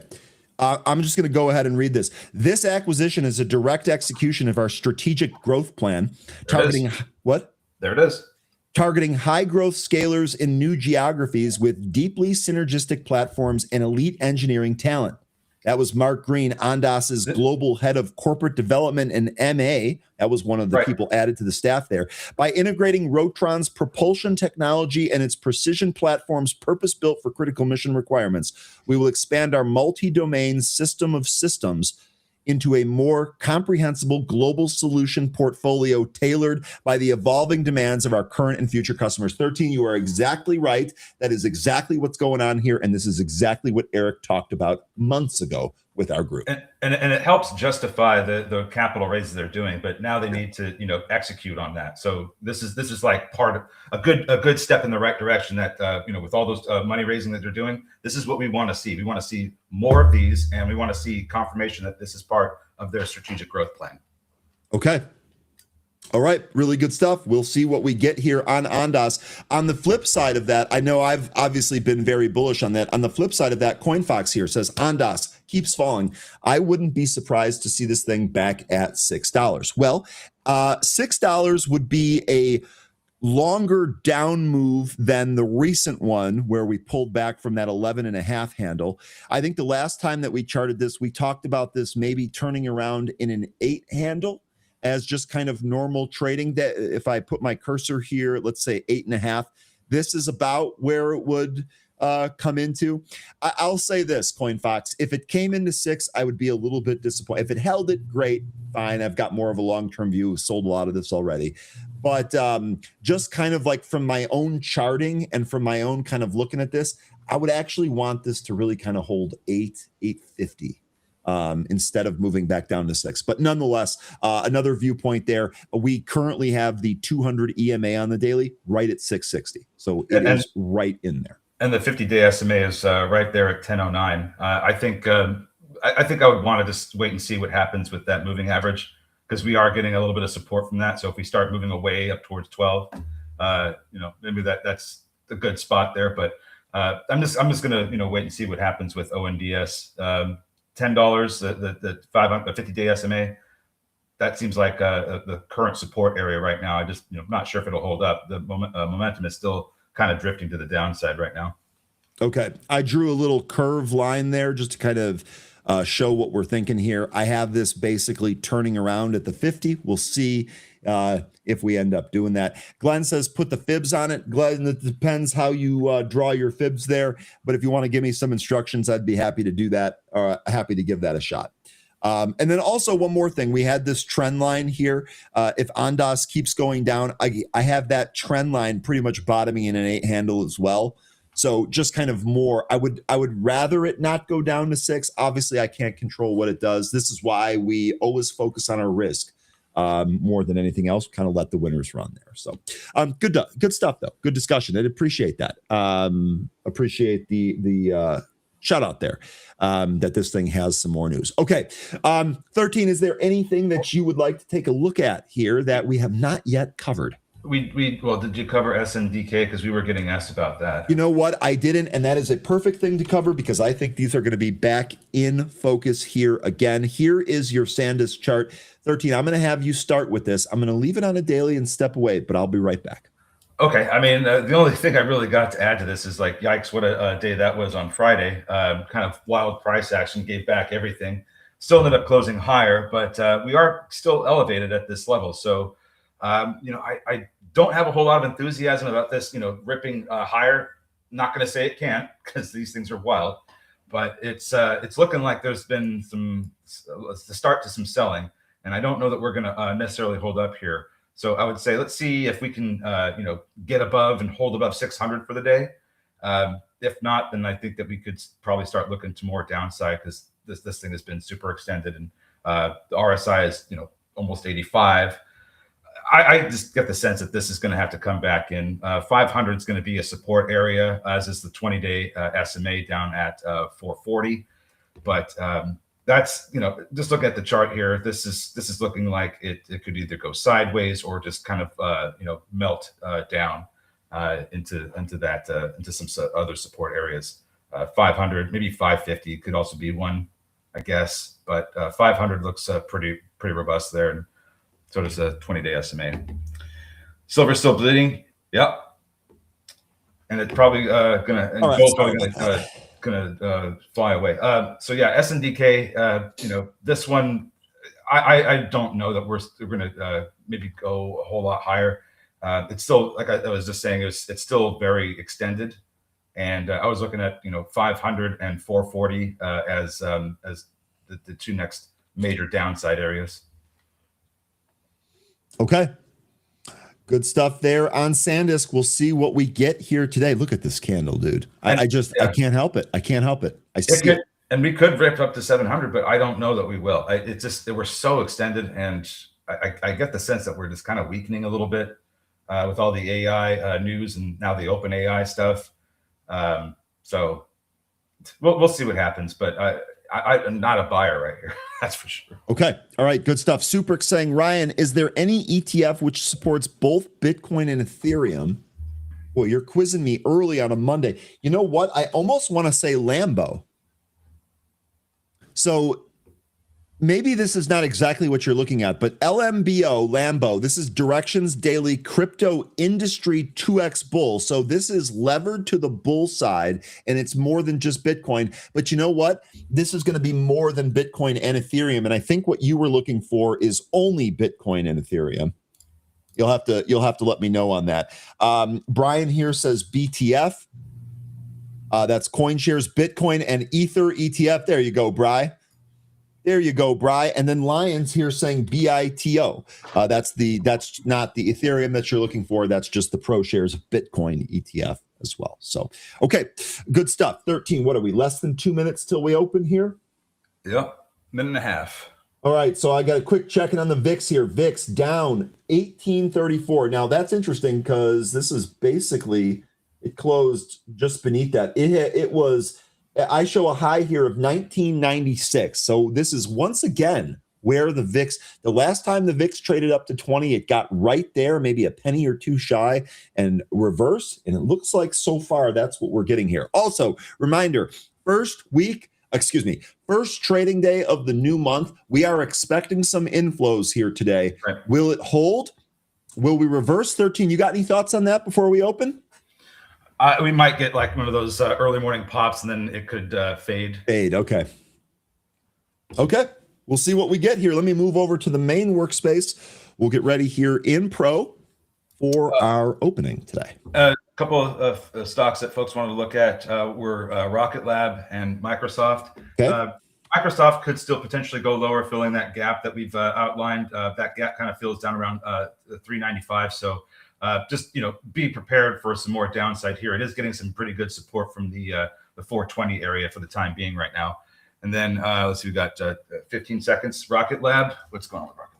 I'm just going to go ahead and read this. This acquisition is a direct execution of our strategic growth plan, targeting what? There it is. Targeting high growth scalers in new geographies with deeply synergistic platforms and elite engineering talent. That was Mark Green, Ondas's global head of corporate development and MA. That was one of the people added to the staff there. By integrating Rotron's propulsion technology and its precision platforms purpose-built for critical mission requirements, we will expand our multi-domain system of systems into a more comprehensible global solution portfolio tailored by the evolving demands of our current and future customers. 13, you are exactly right. That is exactly what's going on here, and this is exactly what Eric talked about months ago with our group. And it helps justify the capital raises they're doing, but now they need to execute on that. So this is like part of a good step in the right direction. That with all those money raising that they're doing, this is what we want to see. We want to see more of these, and we want to see confirmation that this is part of their strategic growth plan. Okay. All right, really good stuff. We'll see what we get here on Ondas. On the flip side of that, I know I've obviously been very bullish on that. On the flip side of that, CoinFox here says Ondas keeps falling. I wouldn't be surprised to see this thing back at $6. Well, $6 would be a longer down move than the recent one where we pulled back from that 11.5 handle. I think the last time that we charted this, we talked about this maybe turning around in an 8 handle as just kind of normal trading. That if I put my cursor here, let's say 8.5, this is about where it would come into. I'll say this, CoinFox, if it came into 6, I would be a little bit disappointed. If it held it, great, fine. I've got more of a long-term view, sold a lot of this already. But just kind of like from my own charting and from my own kind of looking at this, I would actually want this to really kind of hold 8.50. Instead of moving back down to 6. But nonetheless, another viewpoint there. We currently have the 200 EMA on the daily right at 660. So it is right in there. And the 50-day SMA is right there at 1009. I think I would want to just wait and see what happens with that moving average, because we are getting a little bit of support from that. So if we start moving away up towards 12, maybe that's a good spot there. But I'm just gonna wait and see what happens with ONDS. $10, the 50-day SMA, that seems like the current support area right now. I just not sure if it'll hold up. The momentum is still kind of drifting to the downside right now. Okay, I drew a little curve line there just to kind of show what we're thinking here. I have this basically turning around at the 50. We'll see if we end up doing that. Glenn says put the fibs on it. Glenn, it depends how you draw your fibs there, but if you want to give me some instructions, I'd be happy to do that, or happy to give that a shot. And then also one more thing, we had this trend line here. If Ondas keeps going down, I have that trend line pretty much bottoming in an 8 handle as well. So just kind of more, I would rather it not go down to 6. Obviously, I can't control what it does. This is why we always focus on our risk more than anything else. Kind of let the winners run there. So good stuff though. Good discussion. I'd appreciate that. Appreciate the shout out there that this thing has some more news. Okay. 13, is there anything that you would like to take a look at here that we have not yet covered? Well, did you cover SNDK? Because we were getting asked about that. You know what? I didn't, and that is a perfect thing to cover because I think these are going to be back in focus here again. Here is your SanDisk chart. 13, I'm going to have you start with this. I'm going to leave it on a daily and step away, but I'll be right back. Okay. I mean, the only thing I really got to add to this is like, yikes, what a day that was on Friday. Kind of wild price action, gave back everything. Still ended up closing higher, but we are still elevated at this level. So, I don't have a whole lot of enthusiasm about this, ripping higher. Not going to say it can't, because these things are wild, but it's looking like there's been the start to some selling, and I don't know that we're going to necessarily hold up here. So I would say let's see if we can get above and hold above 600 for the day. If not, then I think that we could probably start looking to more downside, because this thing has been super extended, and the RSI is almost 85. I just get the sense that this is going to have to come back in. 500 is going to be a support area, as is the 20-day SMA down at 440. But that's, just look at the chart here. This is looking like it could either go sideways or just kind of melt down into some other support areas. 500, maybe 550 could also be one, I guess. But 500 looks pretty robust there. And so does a 20-day SMA. Silver still bleeding. Yep. And it's probably gold's probably gonna gonna fly away. So yeah, SNDK. This one, I don't know that we're gonna maybe go a whole lot higher. It's still, like I was just saying, it's still very extended, and I was looking at 500 and 440 as the two next major downside areas. Okay. Good stuff there on SanDisk. We'll see what we get here today. Look at this candle, dude. I can't help it. I can't help it. I see it. And we could rip up to 700, but I don't know that we will. It's just that we're so extended, and I get the sense that we're just kind of weakening a little bit with all the AI news and now the open AI stuff. So we'll see what happens, but I'm not a buyer right here. That's for sure. Okay. All right. Good stuff. Super saying, Ryan, is there any ETF which supports both Bitcoin and Ethereum? Well, you're quizzing me early on a Monday. You know what? I almost want to say Lambo. So maybe this is not exactly what you're looking at, but LMBO, Lambo, this is Directions Daily Crypto Industry 2X Bull. So this is levered to the bull side, and it's more than just Bitcoin. But you know what? This is going to be more than Bitcoin and Ethereum. And I think what you were looking for is only Bitcoin and Ethereum. You'll have to let me know on that. Brian here says BTF. That's CoinShares, Bitcoin, and Ether ETF. There you go, Bri. There you go, Bri. And then Lions here saying BITO. That's not the Ethereum that you're looking for. That's just the ProShares Bitcoin ETF as well. So, okay, good stuff. 13. What are we? Less than 2 minutes till we open here? Yep, minute and a half. All right, so I got a quick check-in on the VIX here. VIX down 1834. Now that's interesting because this is basically, it closed just beneath that. It was. I show a high here of 1996. So this is once again where the VIX, the last time the VIX traded up to 20, it got right there, maybe a penny or two shy and reverse. And it looks like so far that's what we're getting here. Also, reminder, first trading day of the new month. We are expecting some inflows here today. Right. Will it hold? Will we reverse 13? You got any thoughts on that before we open? We might get like one of those early morning pops, and then it could fade. Okay. We'll see what we get here. Let me move over to the main workspace. We'll get ready here in Pro for our opening today. A couple of stocks that folks wanted to look at were Rocket Lab and Microsoft. Okay. Microsoft could still potentially go lower, filling that gap that we've outlined. That gap kind of fills down around 395. So just be prepared for some more downside here. It is getting some pretty good support from the 420 area for the time being right now. And then let's see, we got 15 seconds. Rocket Lab. What's going on with Rocket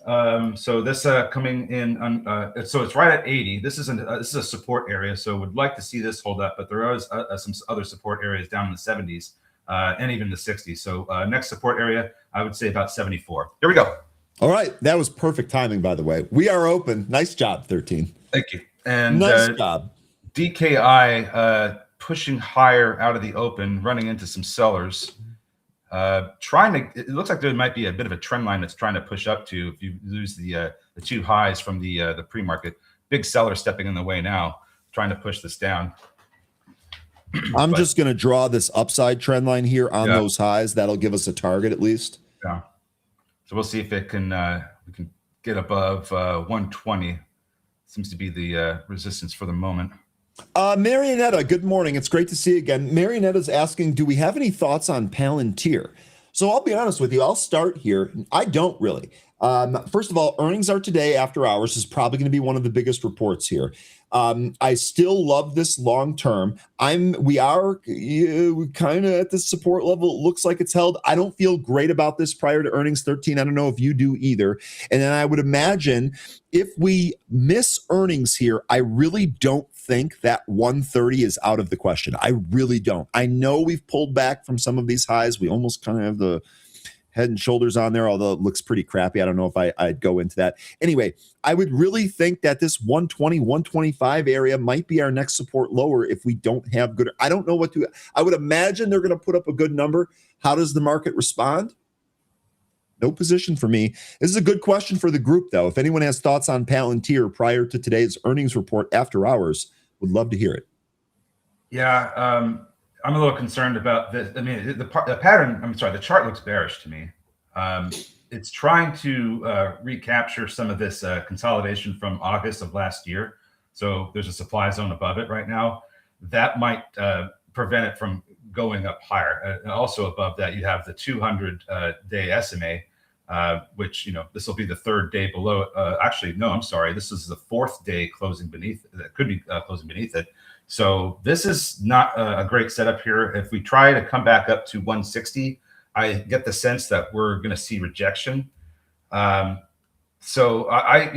Lab? So this coming in on, so it's right at 80. This is a support area. So would like to see this hold up, but there is some other support areas down in the 70s and even the 60s. So next support area, I would say about 74. Here we go. All right. That was perfect timing, by the way. We are open. Nice job, 13. Thank you. And nice job. DKI pushing higher out of the open, running into some sellers. It looks like there might be a bit of a trend line that's trying to push up to, if you lose the two highs from the pre-market. Big seller stepping in the way now, trying to push this down. I'm just going to draw this upside trend line here on those highs. That'll give us a target at least. Yeah. So we'll see if it can we can get above 120. Seems to be the resistance for the moment. Marianetta, good morning. It's great to see you again. Marianetta's asking, do we have any thoughts on Palantir? So I'll be honest with you. I'll start here. I don't really. First of all, earnings are today after hours. This is probably going to be one of the biggest reports here. I still love this long term. We are kind of at the support level. It looks like it's held. I don't feel great about this prior to earnings 13. I don't know if you do either. And then I would imagine if we miss earnings here, I really don't think that 130 is out of the question. I really don't. I know we've pulled back from some of these highs. We almost kind of have the head and shoulders on there, although it looks pretty crappy. I don't know if I'd go into that. Anyway, I would really think that this 120, 125 area might be our next support lower if we don't have good. I don't know what to. I would imagine they're going to put up a good number. How does the market respond? No position for me. This is a good question for the group, though. If anyone has thoughts on Palantir prior to today's earnings report after hours, would love to hear it. Yeah. I'm a little concerned about this. I mean, the pattern. I'm sorry, the chart looks bearish to me. It's trying to recapture some of this consolidation from August of last year. So there's a supply zone above it right now. That might prevent it from going up higher. And also above that, you have the 200-day SMA, which, this will be the third day below. Actually, no, I'm sorry. This is the fourth day closing beneath. That could be closing beneath it. So this is not a great setup here. If we try to come back up to 160, I get the sense that we're going to see rejection. So I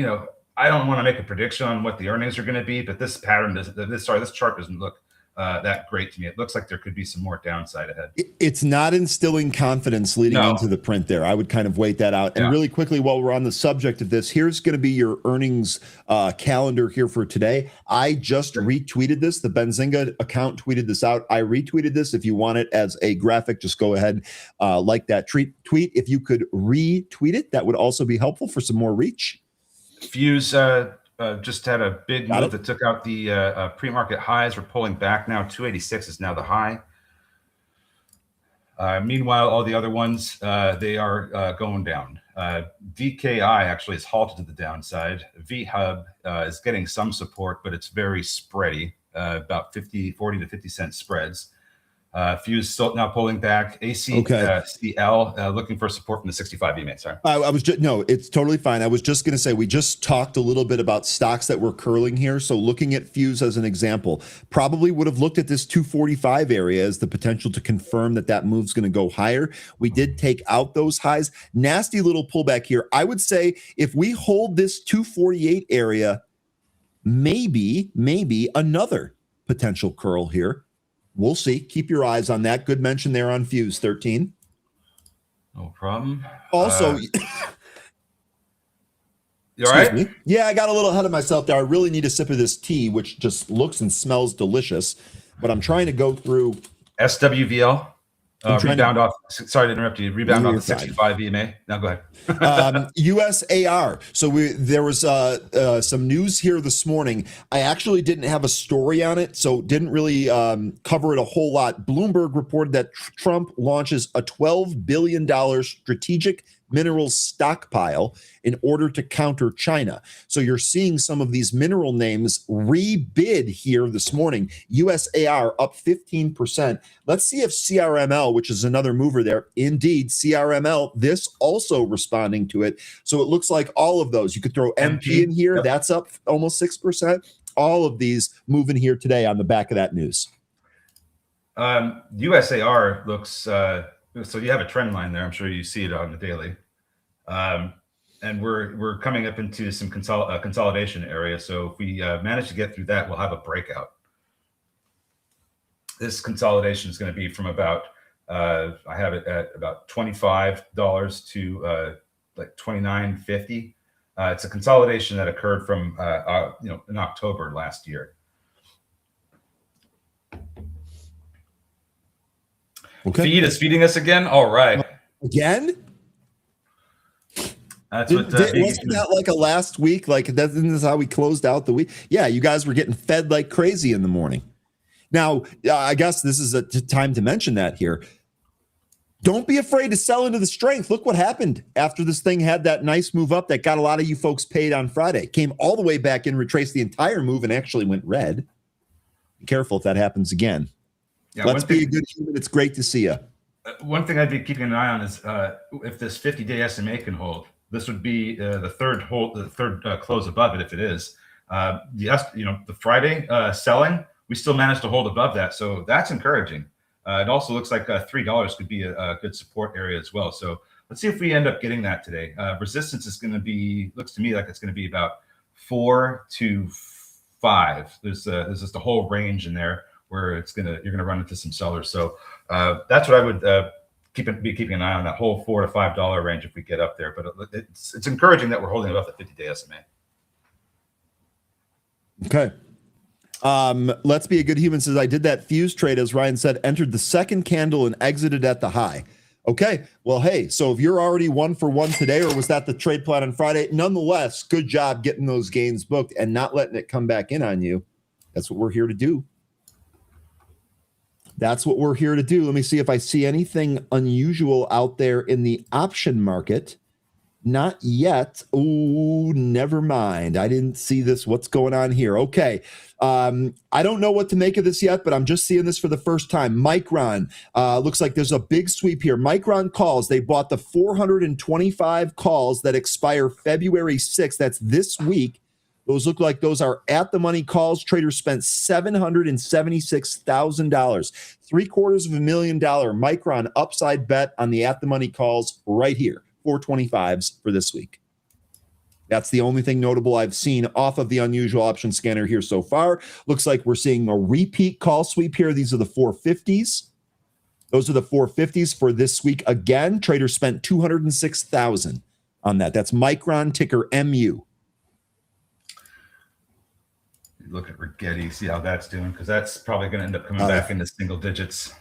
don't want to make a prediction on what the earnings are going to be, but this pattern this chart doesn't look that great to me. It looks like there could be some more downside ahead. It's not instilling confidence leading into the print there. I would kind of wait that out. And really quickly, while we're on the subject of this, here's going to be your earnings calendar here for today. I just retweeted this. The Benzinga account tweeted this out. I retweeted this. If you want it as a graphic, just go ahead, like that tweet. If you could retweet it, that would also be helpful for some more reach. Fuse just had a big move that took out the pre-market highs. We're pulling back now. 286 is now the high. Meanwhile, all the other ones, they are going down. VKI actually is halted to the downside. VHub is getting some support, but it's very spready, about 40 to 50 cent spreads. Fuse still now pulling back. ACCL looking for support from the 65 EMA. Sorry, no, it's totally fine. I was just going to say we just talked a little bit about stocks that were curling here. So looking at Fuse as an example, probably would have looked at this 245 area as the potential to confirm that move's going to go higher. We did take out those highs. Nasty little pullback here. I would say if we hold this 248 area, maybe another potential curl here. We'll see. Keep your eyes on that. Good mention there on Fuse 13. No problem. Also, you all right? Yeah, I got a little ahead of myself there. I really need a sip of this tea, which just looks and smells delicious. But I'm trying to go through SWVL. Rebound off. Sorry to interrupt you. Rebound off the 65 EMA. Now go ahead. USAR. So there was some news here this morning. I actually didn't have a story on it, so didn't really cover it a whole lot. Bloomberg reported that Trump launches a $12 billion strategic minerals stockpile in order to counter China. So you're seeing some of these mineral names rebid here this morning. USAR up 15%. Let's see if CRML, which is another mover there, indeed CRML, this also responding to it. So it looks like all of those. You could throw MP in here. Yep. That's up almost 6%. All of these moving here today on the back of that news. USAR looks... so you have a trend line there. I'm sure you see it on the daily. And we're coming up into some consolidation area. So if we manage to get through that, we'll have a breakout. This consolidation is going to be from about, I have it at about $25 to like $29.50. It's a consolidation that occurred from, in October last year. Okay. Feed is feeding us again. All right. Again? That's what wasn't that like a last week? Like this is how we closed out the week. Yeah, you guys were getting fed like crazy in the morning. Now, I guess this is a time to mention that here. Don't be afraid to sell into the strength. Look what happened after this thing had that nice move up that got a lot of you folks paid on Friday. Came all the way back in, retraced the entire move, and actually went red. Be careful if that happens again. Yeah, let's be a good human. It's great to see you. One thing I'd be keeping an eye on is if this 50-day SMA can hold. This would be the third close above it if it is. The Friday selling, we still managed to hold above that, so that's encouraging. It also looks like $3 could be a good support area as well. So let's see if we end up getting that today. Resistance is going to be, looks to me like it's going to be about 4 to 5. There's just a whole range in there where you're gonna run into some sellers. So that's what I would be keeping an eye on, that whole $4 to $5 range if we get up there. But it's encouraging that we're holding above the 50-day SMA. Okay. Let's be a good human says I did that Fuse trade, as Ryan said, entered the second candle and exited at the high. Okay. Well, hey, so if you're already 1 for 1 today, or was that the trade plan on Friday? Nonetheless, good job getting those gains booked and not letting it come back in on you. That's what we're here to do. That's what we're here to do. Let me see if I see anything unusual out there in the option market. Not yet. Oh, never mind. I didn't see this. What's going on here? Okay. I don't know what to make of this yet, but I'm just seeing this for the first time. Micron, looks like there's a big sweep here. Micron calls, they bought the 425 calls that expire February 6th. That's this week. Those look like those are at the money calls. Traders spent $776,000, $750,000 Micron upside bet on the at the money calls right here. 425s for this week. That's the only thing notable I've seen off of the unusual option scanner here so far. Looks like we're seeing a repeat call sweep here. These are the 450s. Those are the 450s for this week. Again, traders spent $206,000 on that. That's Micron, ticker MU. Look at Rigetti, see how that's doing, because that's probably going to end up coming back into single digits.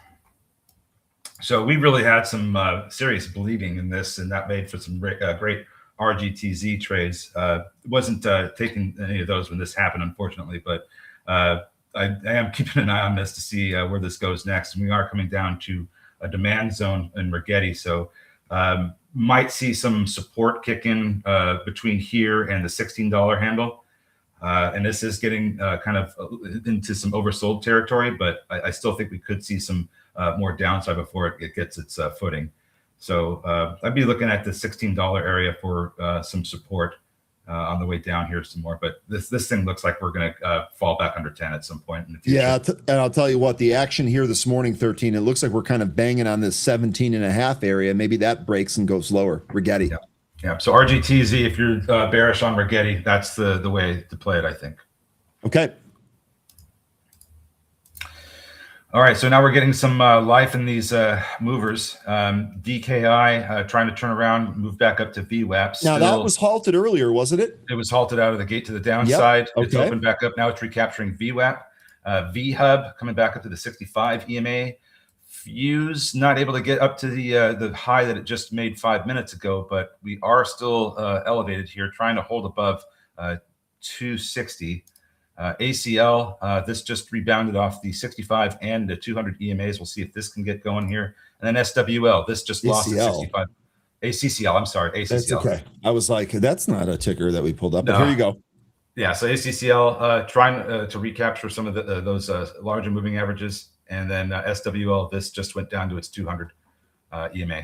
So we really had some serious bleeding in this, and that made for some great RGTZ trades. Wasn't taking any of those when this happened, unfortunately, but I am keeping an eye on this to see where this goes next. And we are coming down to a demand zone in Rigetti, so might see some support kick in between here and the $16 handle. And this is getting kind of into some oversold territory, but I still think we could see some more downside before it gets its footing. So I'd be looking at the $16 area for some support on the way down here some more. But this thing looks like we're going to fall back under 10 at some point in the future. Yeah, and I'll tell you what, the action here this morning, 13, it looks like we're kind of banging on this 17.5 area. Maybe that breaks and goes lower. Rigetti. Yeah. So RGTZ, if you're bearish on Rigetti, that's the way to play it, I think. Okay. All right, so now we're getting some life in these movers. DKI trying to turn around, move back up to VWAP. Now that was halted earlier, wasn't it? It was halted out of the gate to the downside. Yep. Okay. It's opened back up. Now it's recapturing VWAP. VHub coming back up to the 65 EMA. Fuse not able to get up to the high that it just made 5 minutes ago, but we are still elevated here, trying to hold above 260. ACL, this just rebounded off the 65 and the 200 EMAs. We'll see if this can get going here. And then SWL, this just lost at 65. ACCL, I'm sorry, ACCL. That's okay. I was like, that's not a ticker that we pulled up, but here you go. Yeah, so ACCL trying to recapture some of those larger moving averages. And then SWL, this just went down to its 200 EMA.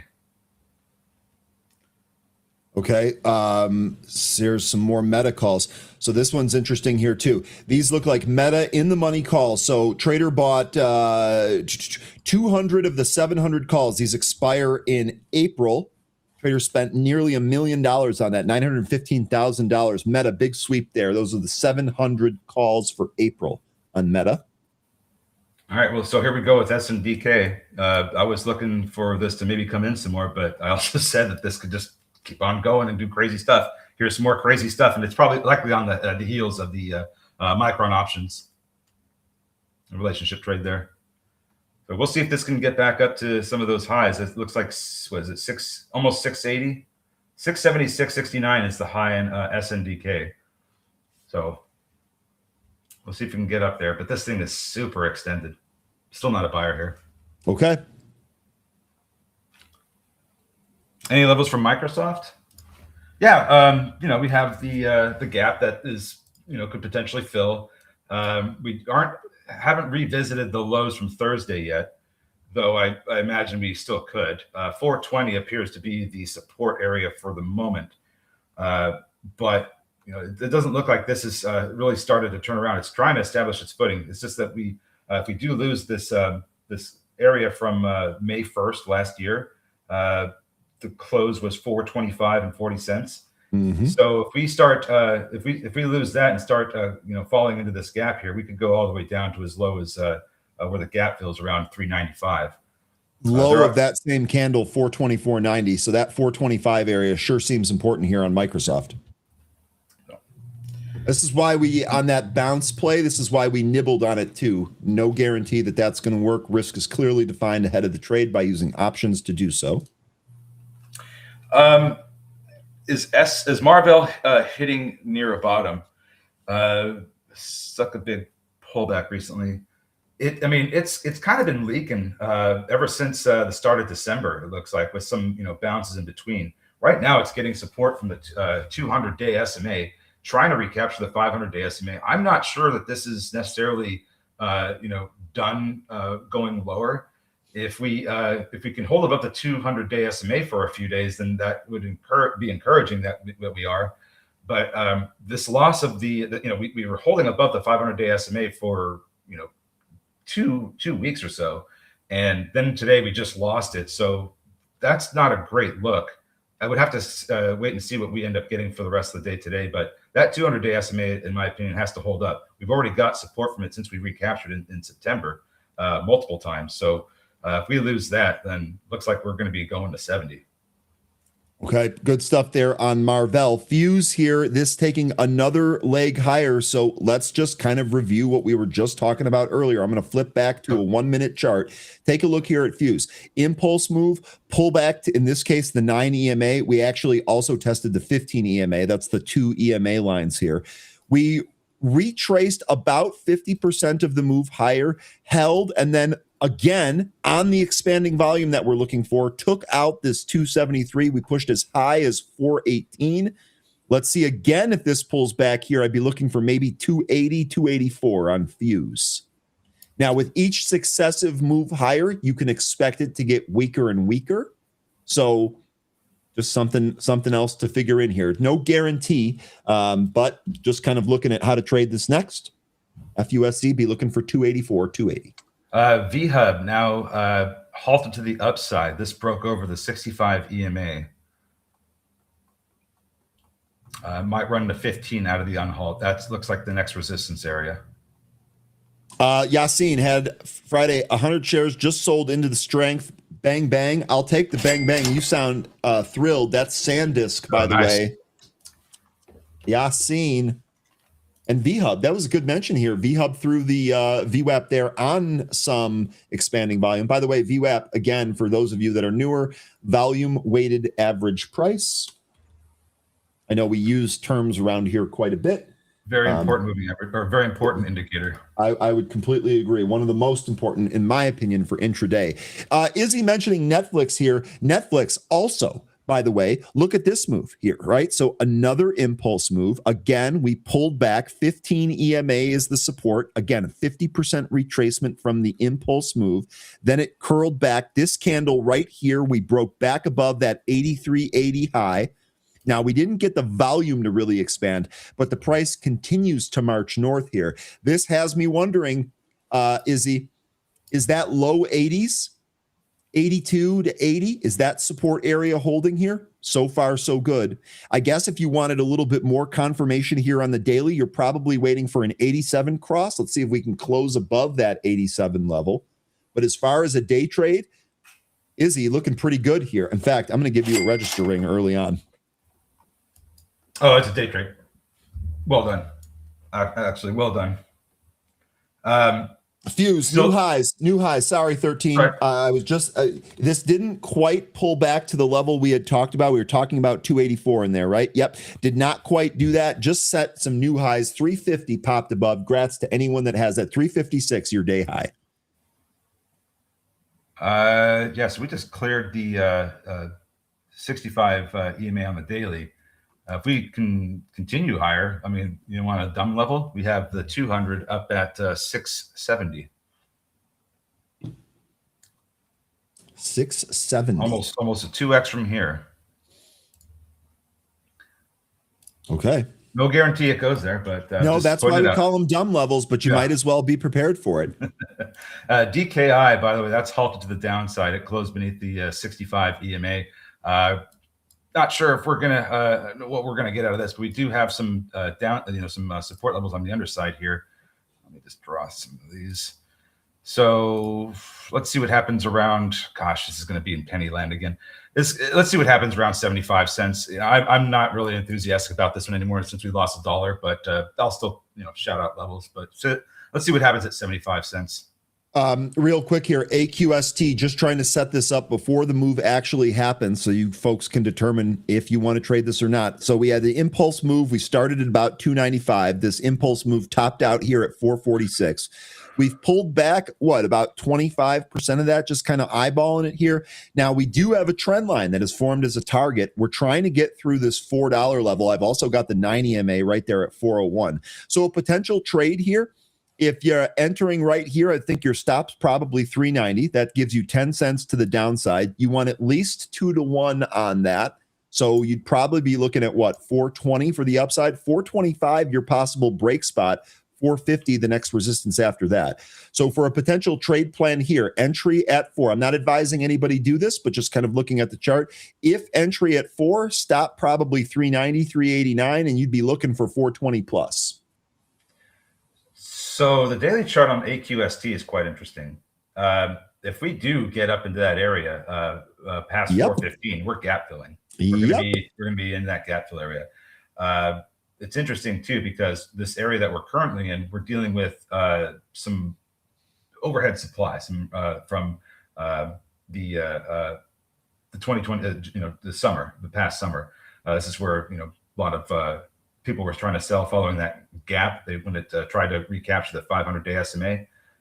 Okay, here's some more meta calls. So this one's interesting here too. These look like meta in the money calls. So trader bought 200 of the 700 calls. These expire in April. Trader spent nearly $1 million on that, $915,000. Meta, big sweep there. Those are the 700 calls for April on Meta. All right, well, so here we go with SNDK. I was looking for this to maybe come in some more, but I also said that this could just keep on going and do crazy stuff. Here's some more crazy stuff, and it's probably likely on the heels of the Micron options relationship trade there. So we'll see if this can get back up to some of those highs. It looks like, what is it, almost 680? 670, 669 is the high in SNDK. So we'll see if we can get up there. But this thing is super extended. Still not a buyer here. Okay. Any levels from Microsoft? Yeah, we have the gap that is, could potentially fill. We haven't revisited the lows from Thursday yet, though I imagine we still could. 420 appears to be the support area for the moment, but it doesn't look like this has really started to turn around. It's trying to establish its footing. It's just that if we do lose this this area from May 1st last year, the close was 425 and 40 cents. Mm-hmm. So if we start, if we lose that and start, falling into this gap here, we could go all the way down to as low as where the gap fills around 395. Low of that same candle, 424.90. So that 425 area sure seems important here on Microsoft. This is why on that bounce play, this is why we nibbled on it too. No guarantee that that's going to work. Risk is clearly defined ahead of the trade by using options to do so. Is Marvell hitting near a bottom? Stuck a big pullback recently. I mean, it's kind of been leaking ever since the start of December. It looks like, with some bounces in between. Right now, it's getting support from the 200-day SMA, trying to recapture the 500-day SMA. I'm not sure that this is necessarily done going lower. If we can hold above the 200-day SMA for a few days, then that would be encouraging that we are. But this loss of we were holding above the 500-day SMA for two weeks or so, and then today we just lost it. So that's not a great look. I would have to wait and see what we end up getting for the rest of the day today. But that 200-day SMA, in my opinion, has to hold up. We've already got support from it since we recaptured it in September multiple times. So if we lose that, then looks like we're going to be going to 70. Okay, good stuff there on Marvell. Fuse here, this taking another leg higher. So let's just kind of review what we were just talking about earlier. I'm going to flip back to a 1-minute chart. Take a look here at Fuse. Impulse move, pull back to, in this case, the 9 EMA. We actually also tested the 15 EMA. That's the 2 EMA lines here. We retraced about 50% of the move higher, held, and then again, on the expanding volume that we're looking for, took out this 273. We pushed as high as 418. Let's see again if this pulls back here. I'd be looking for maybe 280, 284 on Fuse. Now, with each successive move higher, you can expect it to get weaker and weaker. So just something else to figure in here. No guarantee, but just kind of looking at how to trade this next. FUSC, be looking for 284, 280. VHub now halted to the upside. This broke over the 65 EMA. Might run to 15 out of the unhalt. That looks like the next resistance area. Yassine had Friday 100 shares just sold into the strength. Bang, bang. I'll take the bang, bang. You sound thrilled. That's SanDisk, by the way. Yassine. And VHub, that was a good mention here. VHub through the VWAP there on some expanding volume. By the way, VWAP, again, for those of you that are newer, volume weighted average price. I know we use terms around here quite a bit. Very important moving average, or very important indicator. I would completely agree. One of the most important, in my opinion, for intraday. Izzy mentioning Netflix here. Netflix also, by the way, look at this move here, right? So another impulse move. Again, we pulled back. 15 EMA is the support. Again, a 50% retracement from the impulse move. Then it curled back. This candle right here, we broke back above that 83.80 high. Now, we didn't get the volume to really expand, but the price continues to march north here. This has me wondering, Izzy, is that low 80s? 82 to 80, is that support area holding here? So far, so good. I guess if you wanted a little bit more confirmation here on the daily, you're probably waiting for an 87 cross. Let's see if we can close above that 87 level. But as far as a day trade, Izzy looking pretty good here. In fact, I'm going to give you a register ring early on. Oh, it's a day trade. Well done. Actually, well done. Fuse, new highs. Sorry, 13. Right. I was just, this didn't quite pull back to the level we had talked about. We were talking about 284 in there, right? Yep. Did not quite do that. Just set some new highs. 350 popped above. Grats to anyone that has that. 356, your day high. Yes, we just cleared the 65 EMA on the daily. If we can continue higher, I mean, you want a dumb level? We have the 200 up at 670. 670. Almost a 2x from here. Okay. No guarantee it goes there, but no, that's why we call them dumb levels, but you might as well be prepared for it. DKI, by the way, that's halted to the downside. It closed beneath the 65 EMA. Not sure if we're gonna what we're gonna get out of this, but we do have some some support levels on the underside here. Let me just draw some of these. So let's see what happens around. Gosh, this is going to be in penny land again. Let's see what happens around 75 cents. I'm not really enthusiastic about this one anymore since we lost $1, but I'll still shout out levels. But let's see what happens at 75 cents. Real quick here, AQST, just trying to set this up before the move actually happens so you folks can determine if you want to trade this or not. So we had the impulse move. We started at about 295. This impulse move topped out here at 446. We've pulled back, about 25% of that, just kind of eyeballing it here. Now, we do have a trend line that is formed as a target. We're trying to get through this $4 level. I've also got the 9 EMA right there at 401. So a potential trade here. If you're entering right here, I think your stop's probably 390. That gives you 10 cents to the downside. You want at least 2 to 1 on that. So you'd probably be looking at 420 for the upside, 425, your possible break spot, 450, the next resistance after that. So for a potential trade plan here, entry at 4. I'm not advising anybody do this, but just kind of looking at the chart. If entry at 4, stop probably 390, 389, and you'd be looking for 420 plus. So the daily chart on AQST is quite interesting. If we do get up into that area past 415, we're gap filling. We're going to be in that gap fill area. It's interesting too because this area that we're currently in, we're dealing with some overhead supply, from the 2020, the past summer. This is where a lot of people were trying to sell following that gap. When it tried to recapture the 500-day SMA.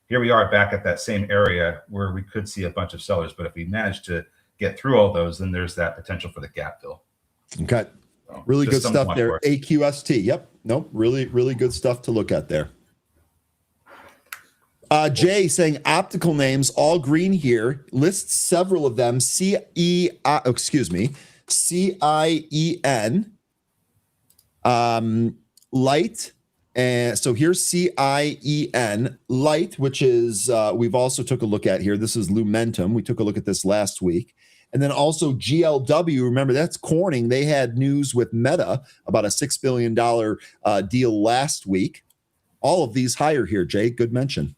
Here we are back at that same area where we could see a bunch of sellers. But if we manage to get through all those, then there's that potential for the gap fill. Okay. So really good stuff there. AQST. Yep. Nope. Really, really good stuff to look at there. Jay saying optical names, all green here, lists several of them. CIEN. Light, and so here's CIEN Light, which is we've also took a look at here. This is Lumentum. We took a look at this last week, and then also GLW. Remember, that's Corning. They had news with Meta about a $6 billion deal last week. All of these higher here, Jay. Good mention.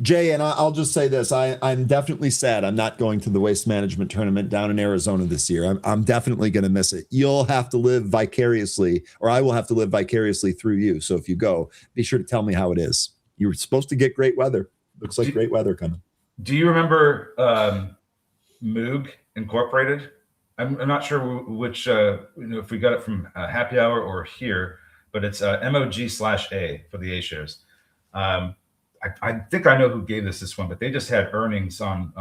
Jay, and I'll just say this. I'm definitely sad I'm not going to the Waste Management Tournament down in Arizona this year. I'm definitely going to miss it. You'll have to live vicariously, or I will have to live vicariously through you. So if you go, be sure to tell me how it is. You were supposed to get great weather. Looks like great weather coming. Do you remember Moog Incorporated? I'm not sure which, if we got it from Happy Hour or here, but it's MOG/A for the A shares. I think I know who gave us this one, but they just had earnings on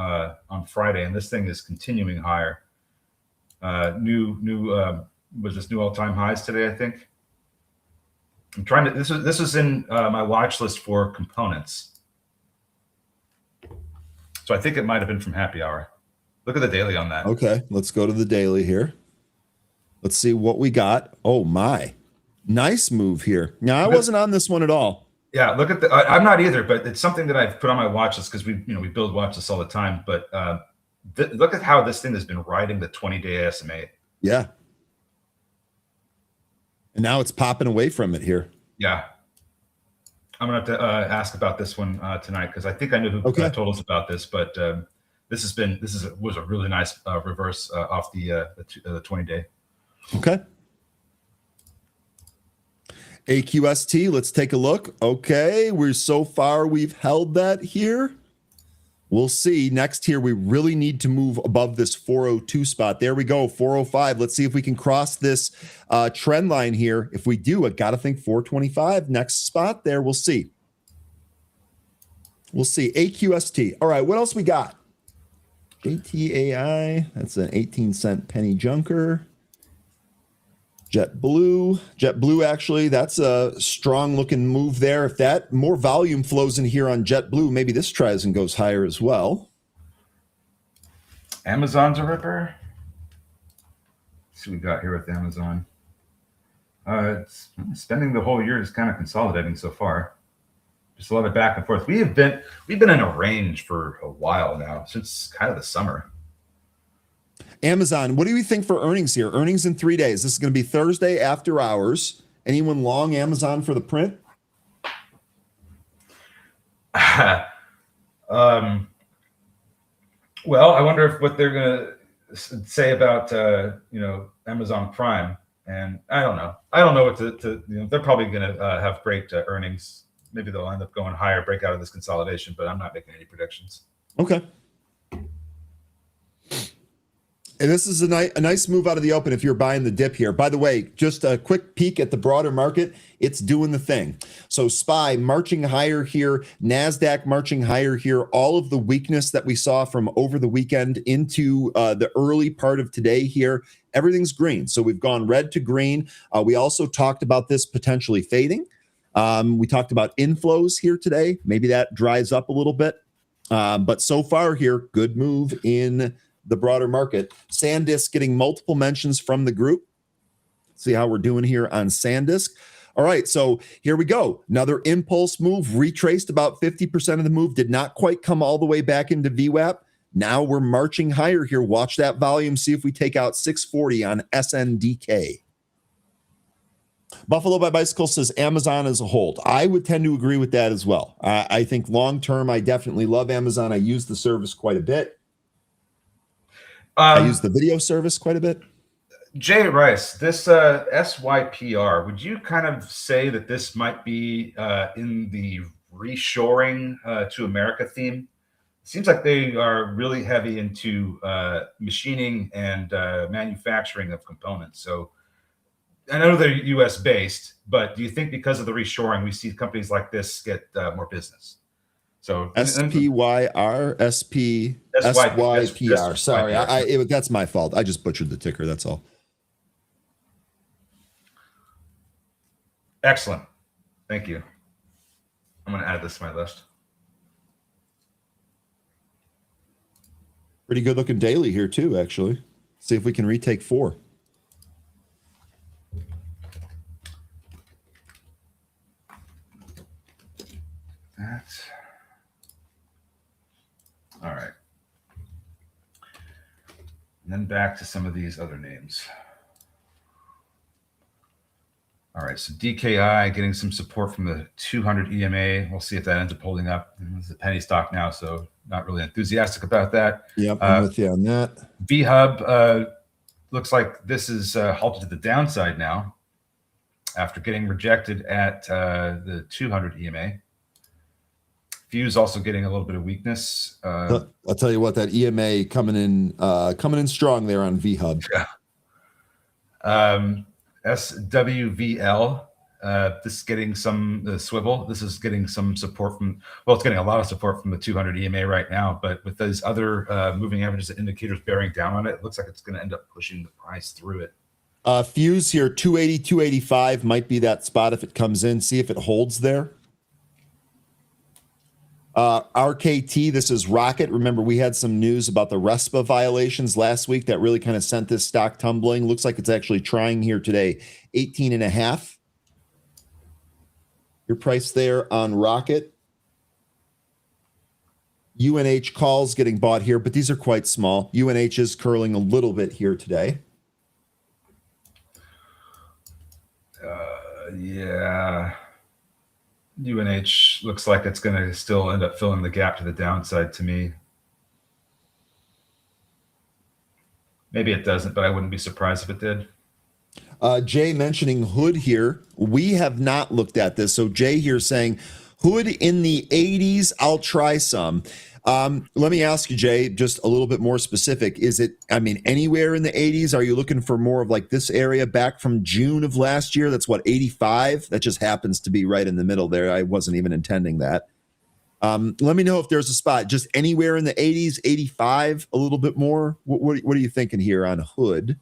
Friday, and this thing is continuing higher. Was this new all-time highs today? I think. I'm trying to. This was in my watch list for components, so I think it might have been from Happy Hour. Look at the daily on that. Okay, let's go to the daily here. Let's see what we got. Oh my, nice move here. Now I wasn't on this one at all. Yeah, look at the. I'm not either, but it's something that I've put on my watch list because we build watch lists all the time. But look at how this thing has been riding the 20-day SMA. Yeah, and now it's popping away from it here. Yeah, I'm gonna have to ask about this one tonight because I think I know who told us about this. But this was a really nice reverse off the 20-day. Okay. AQST, let's take a look. Okay, we've held that here. We'll see. Next here, we really need to move above this 402 spot. There we go, 405. Let's see if we can cross this trend line here. If we do, I got to think 425. Next spot there, we'll see. We'll see. AQST. All right, what else we got? JTAI, that's an 18-cent penny junker. JetBlue, actually, that's a strong looking move there. If that more volume flows in here on JetBlue, maybe this tries and goes higher as well. Amazon's a ripper. Let's see what we got here with Amazon. Spending the whole year is kind of consolidating so far. Just a lot of back and forth. We've been in a range for a while now, since kind of the summer. Amazon, what do you think for earnings here? Earnings in 3 days. This is going to be Thursday after hours. Anyone long Amazon for the print? Well, I wonder what they're going to say about Amazon Prime, and I don't know. I don't know what to they're probably going to have great earnings. maybe they'll end up going higher, break out of this consolidation, but I'm not making any predictions. Okay. And this is a nice move out of the open if you're buying the dip here. By the way, just a quick peek at the broader market. It's doing the thing. So SPY marching higher here, NASDAQ marching higher here. All of the weakness that we saw from over the weekend into the early part of today here, everything's green. So we've gone red to green. We also talked about this potentially fading. We talked about inflows here today. Maybe that dries up a little bit. But so far here, good move in the broader market. SanDisk getting multiple mentions from the group. See how we're doing here on SanDisk. All right, so here we go. Another impulse move, retraced about 50% of the move, did not quite come all the way back into VWAP. Now we're marching higher here. Watch that volume, see if we take out 640 on SNDK. Buffalo by Bicycle says Amazon as a hold. I would tend to agree with that as well. I think long-term, I definitely love Amazon. I use the service quite a bit. I use the video service quite a bit. Jay Rice, this SYPR, would you kind of say that this might be in the reshoring to America theme? It seems like they are really heavy into machining and manufacturing of components. So I know they're US based, but do you think because of the reshoring, we see companies like this get more business? So SPYR, SYPR. Sorry, that's my fault. I just butchered the ticker. That's all. Excellent. Thank you. I'm going to add this to my list. Pretty good looking daily here too, actually. See if we can retake 4. That's all right. And then back to some of these other names. All right, so DKI getting some support from the 200 EMA. We'll see if that ends up holding up. It's a penny stock now, so not really enthusiastic about that. Yep, I'm with you on that. VHub looks like this is halted to the downside now after getting rejected at the 200 EMA. Fuse also getting a little bit of weakness. I'll tell you what, that EMA coming in strong there on VHub. Yeah. SWVL, this is getting some swivel. This is getting some support from, well, it's getting a lot of support from the 200 EMA right now, but with those other moving averages and indicators bearing down on it, it looks like it's going to end up pushing the price through it. Fuse here, 280, 285 might be that spot if it comes in. See if it holds there. RKT, this is Rocket. Remember, we had some news about the RESPA violations last week that really kind of sent this stock tumbling. Looks like it's actually trying here today. 18.5. Your price there on Rocket. UNH calls getting bought here, but these are quite small. UNH is curling a little bit here today. Yeah. UNH looks like it's going to still end up filling the gap to the downside to me. Maybe it doesn't, but I wouldn't be surprised if it did. Jay mentioning Hood here. We have not looked at this. So Jay here saying Hood in the 80s. I'll try some. Let me ask you, Jay, just a little bit more specific. Is it, anywhere in the 80s? Are you looking for more of like this area back from June of last year? That's what, 85? That just happens to be right in the middle there. I wasn't even intending that. Let me know if there's a spot just anywhere in the 80s, 85, a little bit more. What are you thinking here on Hood?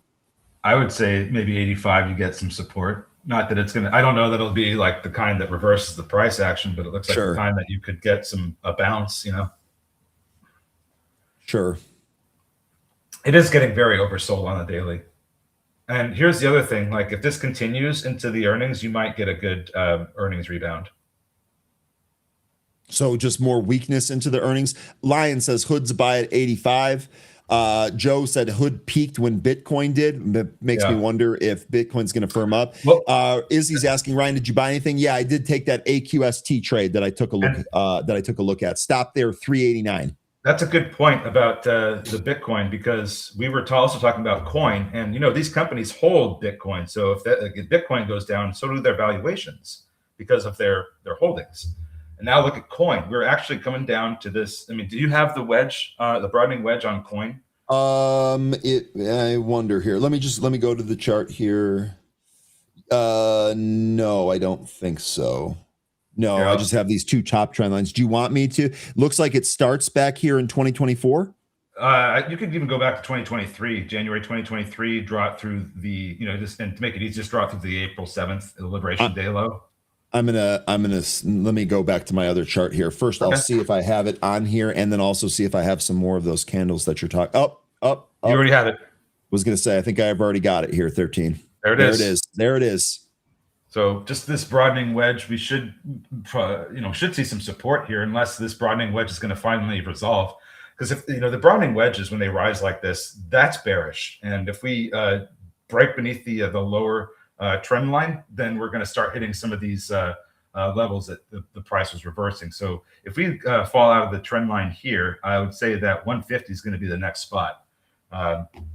I would say maybe 85, you get some support. Not that it's going to, I don't know that it'll be like the kind that reverses the price action, but it looks like the kind that you could get a bounce, Sure. It is getting very oversold on the daily. And here's the other thing. Like if this continues into the earnings, you might get a good earnings rebound. So just more weakness into the earnings. Lion says Hood's buy at 85. Joe said Hood peaked when Bitcoin did. That makes me wonder if Bitcoin's going to firm up. Well, Izzy's asking, Ryan, did you buy anything? Yeah, I did take that AQST trade that I took a look at. Stop there, 389. That's a good point about the Bitcoin, because we were also talking about coin, and these companies hold Bitcoin. So if Bitcoin goes down, so do their valuations. because of their holdings. And now look at coin. We're actually coming down to this. I mean, do you have the wedge, the broadening wedge on coin? I wonder here. Let me go to the chart here. No, I don't think so. No, Yeah. I just have these two top trend lines. Do you want me to? Looks like it starts back here in 2024. You could even go back to 2023, January 2023, draw it through the, just, and to make it easy, just draw it through the April 7th, the Liberation Day low. I'm gonna let me go back to my other chart here. First, Okay. I'll see if I have it on here, and then also see if I have some more of those candles that you're talking. Up. You already have it. Was gonna say, I think I've already got it here. 13. There it is. There it is. So just this broadening wedge, we should see some support here, unless this broadening wedge is going to finally resolve. Because if the broadening wedges, when they rise like this, that's bearish. And if we break beneath the lower trend line, then we're going to start hitting some of these levels that the price was reversing. So if we fall out of the trend line here, I would say that 150 is going to be the next spot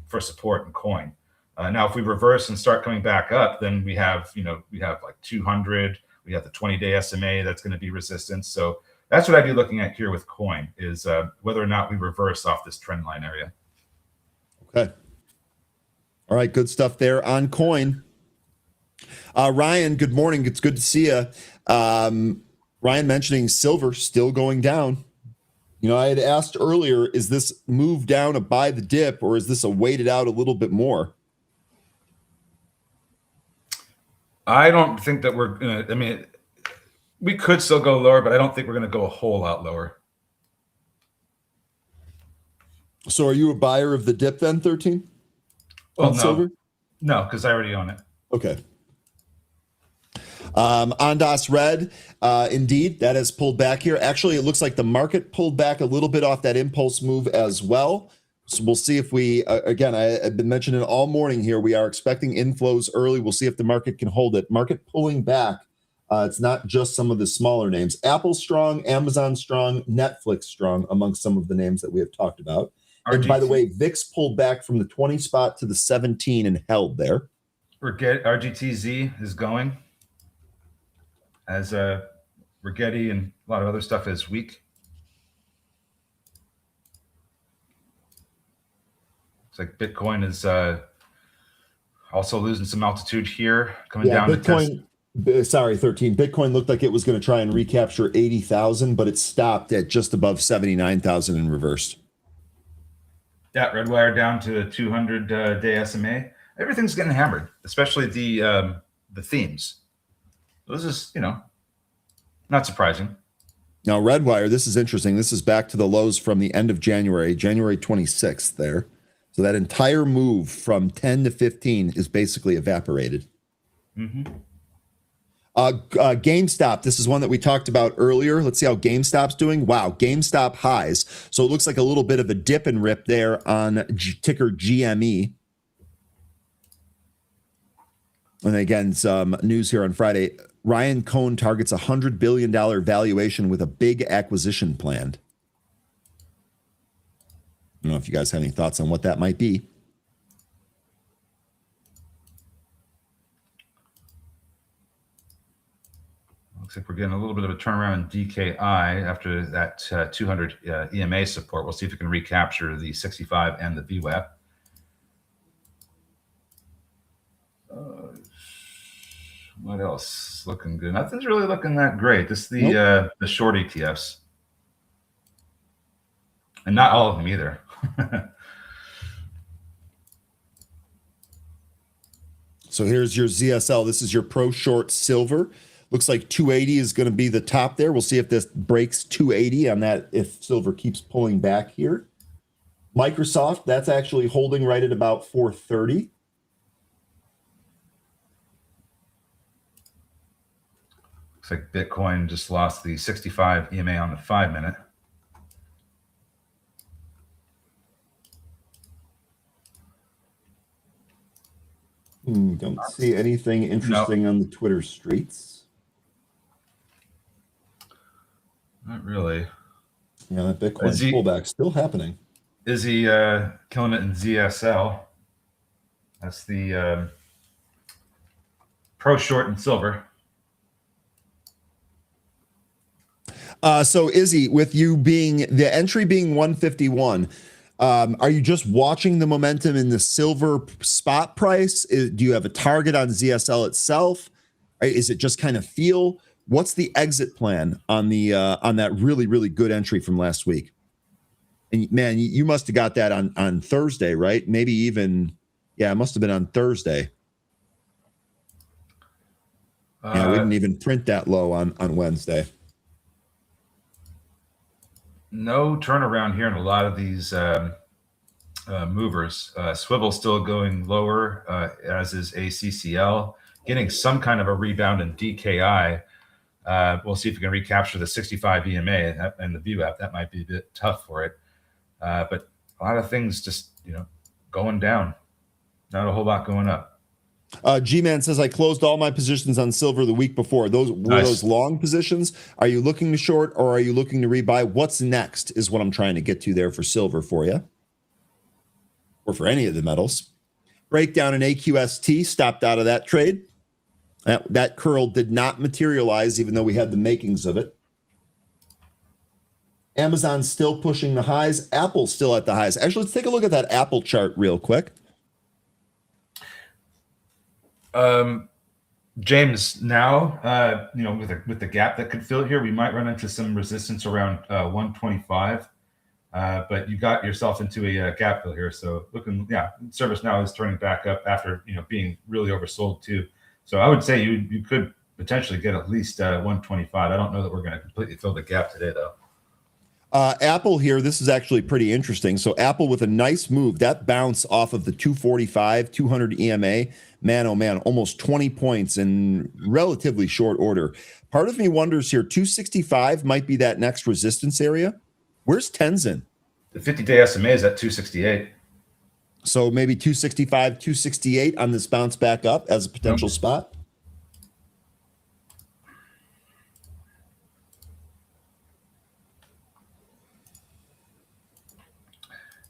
for support in coin. Now, if we reverse and start coming back up, then we have like 200. We have the 20-day SMA that's going to be resistance. So that's what I'd be looking at here with coin, is whether or not we reverse off this trend line area. Okay. All right, good stuff there on coin. Ryan, good morning. It's good to see you. Ryan mentioning silver still going down. I had asked earlier, is this move down a buy the dip, or is this a waited out a little bit more? I don't think that we're going to, we could still go lower, but I don't think we're going to go a whole lot lower. So are you a buyer of the dip then, 13? Well, on silver? No, because I already own it. Okay. Ondas Red, indeed, that has pulled back here. Actually, it looks like the market pulled back a little bit off that impulse move as well. So we'll see if we, again, I've been mentioning all morning here, we are expecting inflows early. We'll see if the market can hold it. Market pulling back. It's not just some of the smaller names. Apple strong, Amazon strong, Netflix strong, amongst some of the names that we have talked about. And by the way, VIX pulled back from the 20 spot to the 17 and held there. RGTZ is going, as Rigetti and a lot of other stuff is weak. It's like Bitcoin is also losing some altitude here, coming down. Bitcoin, 13. Bitcoin looked like it was going to try and recapture 80,000, but it stopped at just above 79,000 and reversed. Yeah, red wire down to a 200-day SMA. Everything's getting hammered, especially the themes. This is, not surprising. Now, Redwire, this is interesting. This is back to the lows from the end of January 26th there. So that entire move from 10 to 15 is basically evaporated. Mm-hmm. GameStop, this is one that we talked about earlier. Let's see how GameStop's doing. Wow, GameStop highs. So it looks like a little bit of a dip and rip there on ticker GME. And again, some news here on Friday. Ryan Cohn targets a $100 billion valuation with a big acquisition planned. I don't know if you guys have any thoughts on what that might be. Looks like we're getting a little bit of a turnaround in DKI after that 200 EMA support. We'll see if we can recapture the 65 and the VWAP. What else looking good? Nothing's really looking that great. This is the short ETFs, and not all of them either. So here's your ZSL. This is your pro short silver. Looks like 280 is going to be the top there. We'll see if this breaks 280 on that, if silver keeps pulling back here. Microsoft, that's actually holding right at about 430. Looks like Bitcoin just lost the 65 EMA on the 5-minute. Don't see anything interesting on the Twitter streets. Not really. Yeah, that Bitcoin pullback still happening. Is he killing it in ZSL? That's the pro short and silver. So Izzy, with you being the entry being 151, are you just watching the momentum in the silver spot price? Do you have a target on ZSL itself? Is it just kind of feel? What's the exit plan on the on that really, really good entry from last week? And man, you must have got that on Thursday, right? Maybe even, yeah, it must have been on Thursday. Yeah, we didn't even print that low on Wednesday. No turnaround here in a lot of these movers. Swivel still going lower, as is ACCL, getting some kind of a rebound in DKI. We'll see if we can recapture the 65 EMA and the View app. That might be a bit tough for it. But a lot of things just, going down. Not a whole lot going up. G-Man says, I closed all my positions on silver the week before. Those were those long positions. Are you looking to short or are you looking to rebuy? What's next is what I'm trying to get to there for silver for you. Or for any of the metals. Breakdown in AQST, stopped out of that trade. That curl did not materialize, even though we had the makings of it. Amazon still pushing the highs. Apple still at the highs. Actually, let's take a look at that Apple chart real quick. James, now, with the gap that could fill here, we might run into some resistance around 125. But you got yourself into a gap fill here. So service now is turning back up after, being really oversold too. So I would say you could potentially get at least 125. I don't know that we're going to completely fill the gap today, though. Apple here, this is actually pretty interesting. So Apple with a nice move, that bounce off of the 245, 200 EMA, man, oh man, almost 20 points in relatively short order. Part of me wonders here, 265 might be that next resistance area. Where's Tenzin? The 50-day SMA is at 268. So maybe 265, 268 on this bounce back up as a potential spot.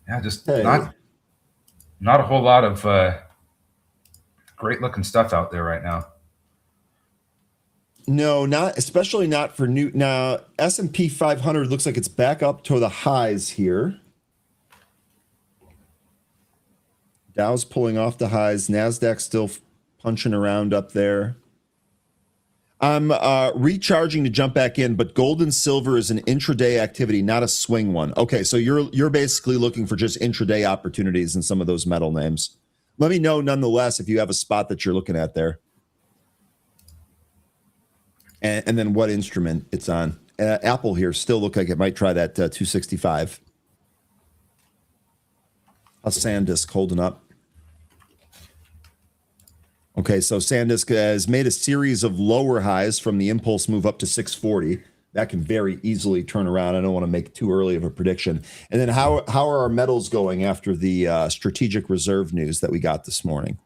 Yeah, just not a whole lot of great looking stuff out there right now. No, especially not for new. Now, S&P 500 looks like it's back up to the highs here. Dow's pulling off the highs. NASDAQ still punching around up there. I'm recharging to jump back in, but gold and silver is an intraday activity, not a swing one. Okay, so you're basically looking for just intraday opportunities in some of those metal names. Let me know nonetheless if you have a spot that you're looking at there. And then what instrument it's on. Apple here still look like it might try that 265. How's SanDisk holding up? Okay, so SanDisk has made a series of lower highs from the impulse move up to 640. That can very easily turn around. I don't want to make too early of a prediction. And then how are our metals going after the strategic reserve news that we got this morning?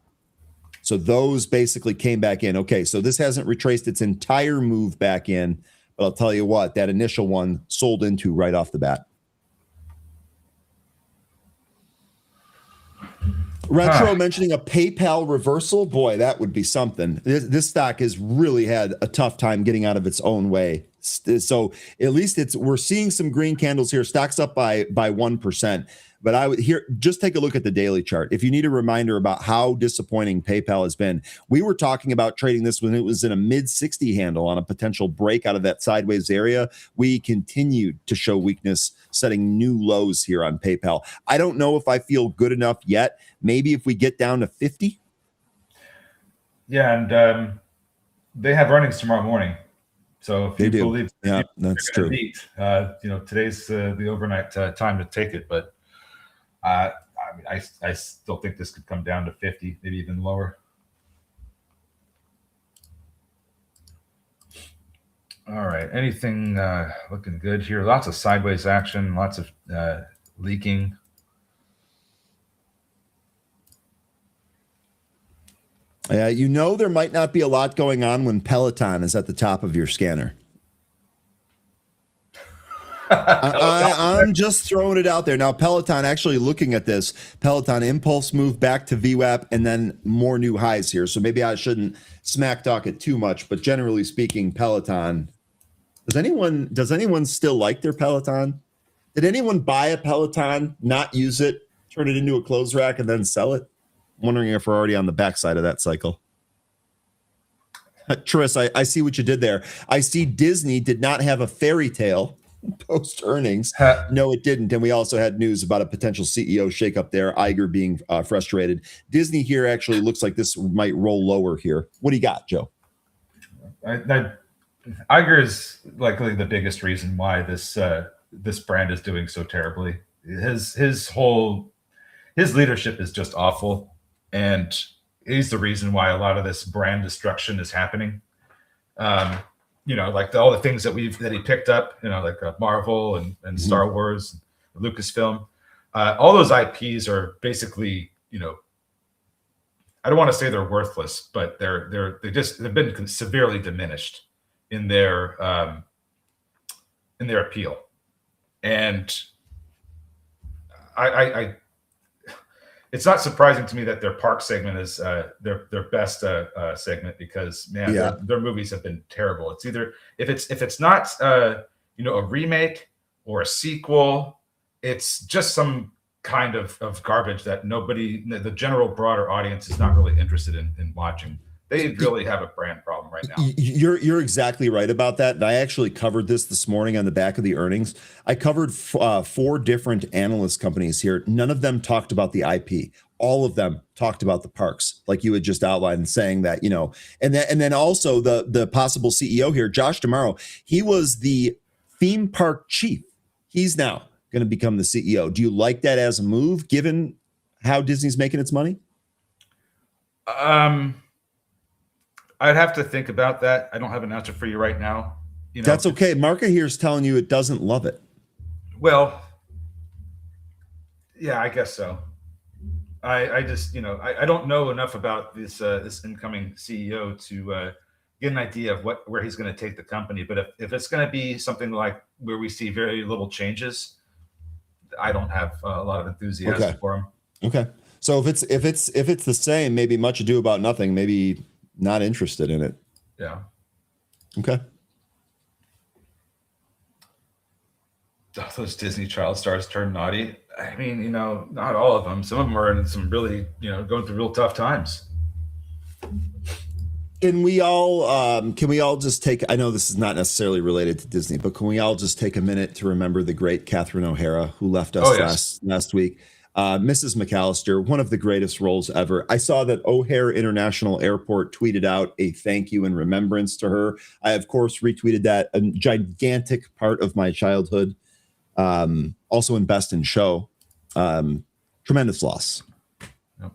So those basically came back in. Okay, so this hasn't retraced its entire move back in, but I'll tell you what, that initial one sold into right off the bat. Retro mentioning a PayPal reversal. Boy, that would be something. This stock has really had a tough time getting out of its own way. So at least we're seeing some green candles here. Stock's up by 1%. But I would just take a look at the daily chart. If you need a reminder about how disappointing PayPal has been, we were talking about trading this when it was in a mid 60 handle on a potential break out of that sideways area. We continued to show weakness, setting new lows here on PayPal. I don't know if I feel good enough yet. Maybe if we get down to 50. Yeah, and they have earnings tomorrow morning. So if you believe, yeah, that's true. Beat, today's the overnight time to take it, but. I still think this could come down to 50, maybe even lower. All right. Anything looking good here? Lots of sideways action, lots of leaking. There might not be a lot going on when Peloton is at the top of your scanner. I'm just throwing it out there. Now, Peloton, actually looking at this, Peloton impulse move back to VWAP and then more new highs here. So maybe I shouldn't smack talk it too much, but generally speaking, Peloton, Does anyone still like their Peloton? Did anyone buy a Peloton, not use it, turn it into a clothes rack, and then sell it? I'm wondering if we're already on the backside of that cycle. Tris, I see what you did there. I see Disney did not have a fairy tale post earnings. No, it didn't. And we also had news about a potential CEO shakeup there. Iger being frustrated. Disney here actually looks like this might roll lower here. What do you got, Joe? Iger is likely the biggest reason why this brand is doing so terribly. His leadership is just awful, and he's the reason why a lot of this brand destruction is happening. Like all the things that he picked up, like Marvel and Star Wars, Lucasfilm, all those IPs are basically, I don't want to say they're worthless, but they've been severely diminished in their appeal. And I it's not surprising to me that their park segment is their best segment, because their movies have been terrible. It's either if it's not a remake or a sequel, it's just some kind of garbage that the general broader audience is not really interested in watching. They really have a brand problem right now. You're exactly right about that. And I actually covered this morning on the back of the earnings. I covered 4 different analyst companies here. None of them talked about the IP. All of them talked about the parks, like you had just outlined, saying that, and then also the possible CEO here, Josh D'Amaro, he was the theme park chief. He's now going to become the CEO. Do you like that as a move, given how Disney's making its money? I'd have to think about that. I don't have an answer for you right now. That's okay. Market here is telling you it doesn't love it. Well, yeah, I guess so. I just, I don't know enough about this incoming CEO to get an idea of where he's going to take the company. But if it's going to be something like where we see very little changes, I don't have a lot of enthusiasm for him. Okay. So if it's the same, maybe much ado about nothing, maybe not interested in it. Yeah. Okay. Those Disney child stars turn naughty. I mean, not all of them. Some of them are in some really, going through real tough times. Can we all just take, I know this is not necessarily related to Disney, but can we all just take a minute to remember the great Catherine O'Hara, who left us last week? Mrs. McAllister, one of the greatest roles ever. I saw that O'Hare International Airport tweeted out a thank you in remembrance to her. I, of course, retweeted that. A gigantic part of my childhood. Also in Best in Show. Tremendous loss. Yep.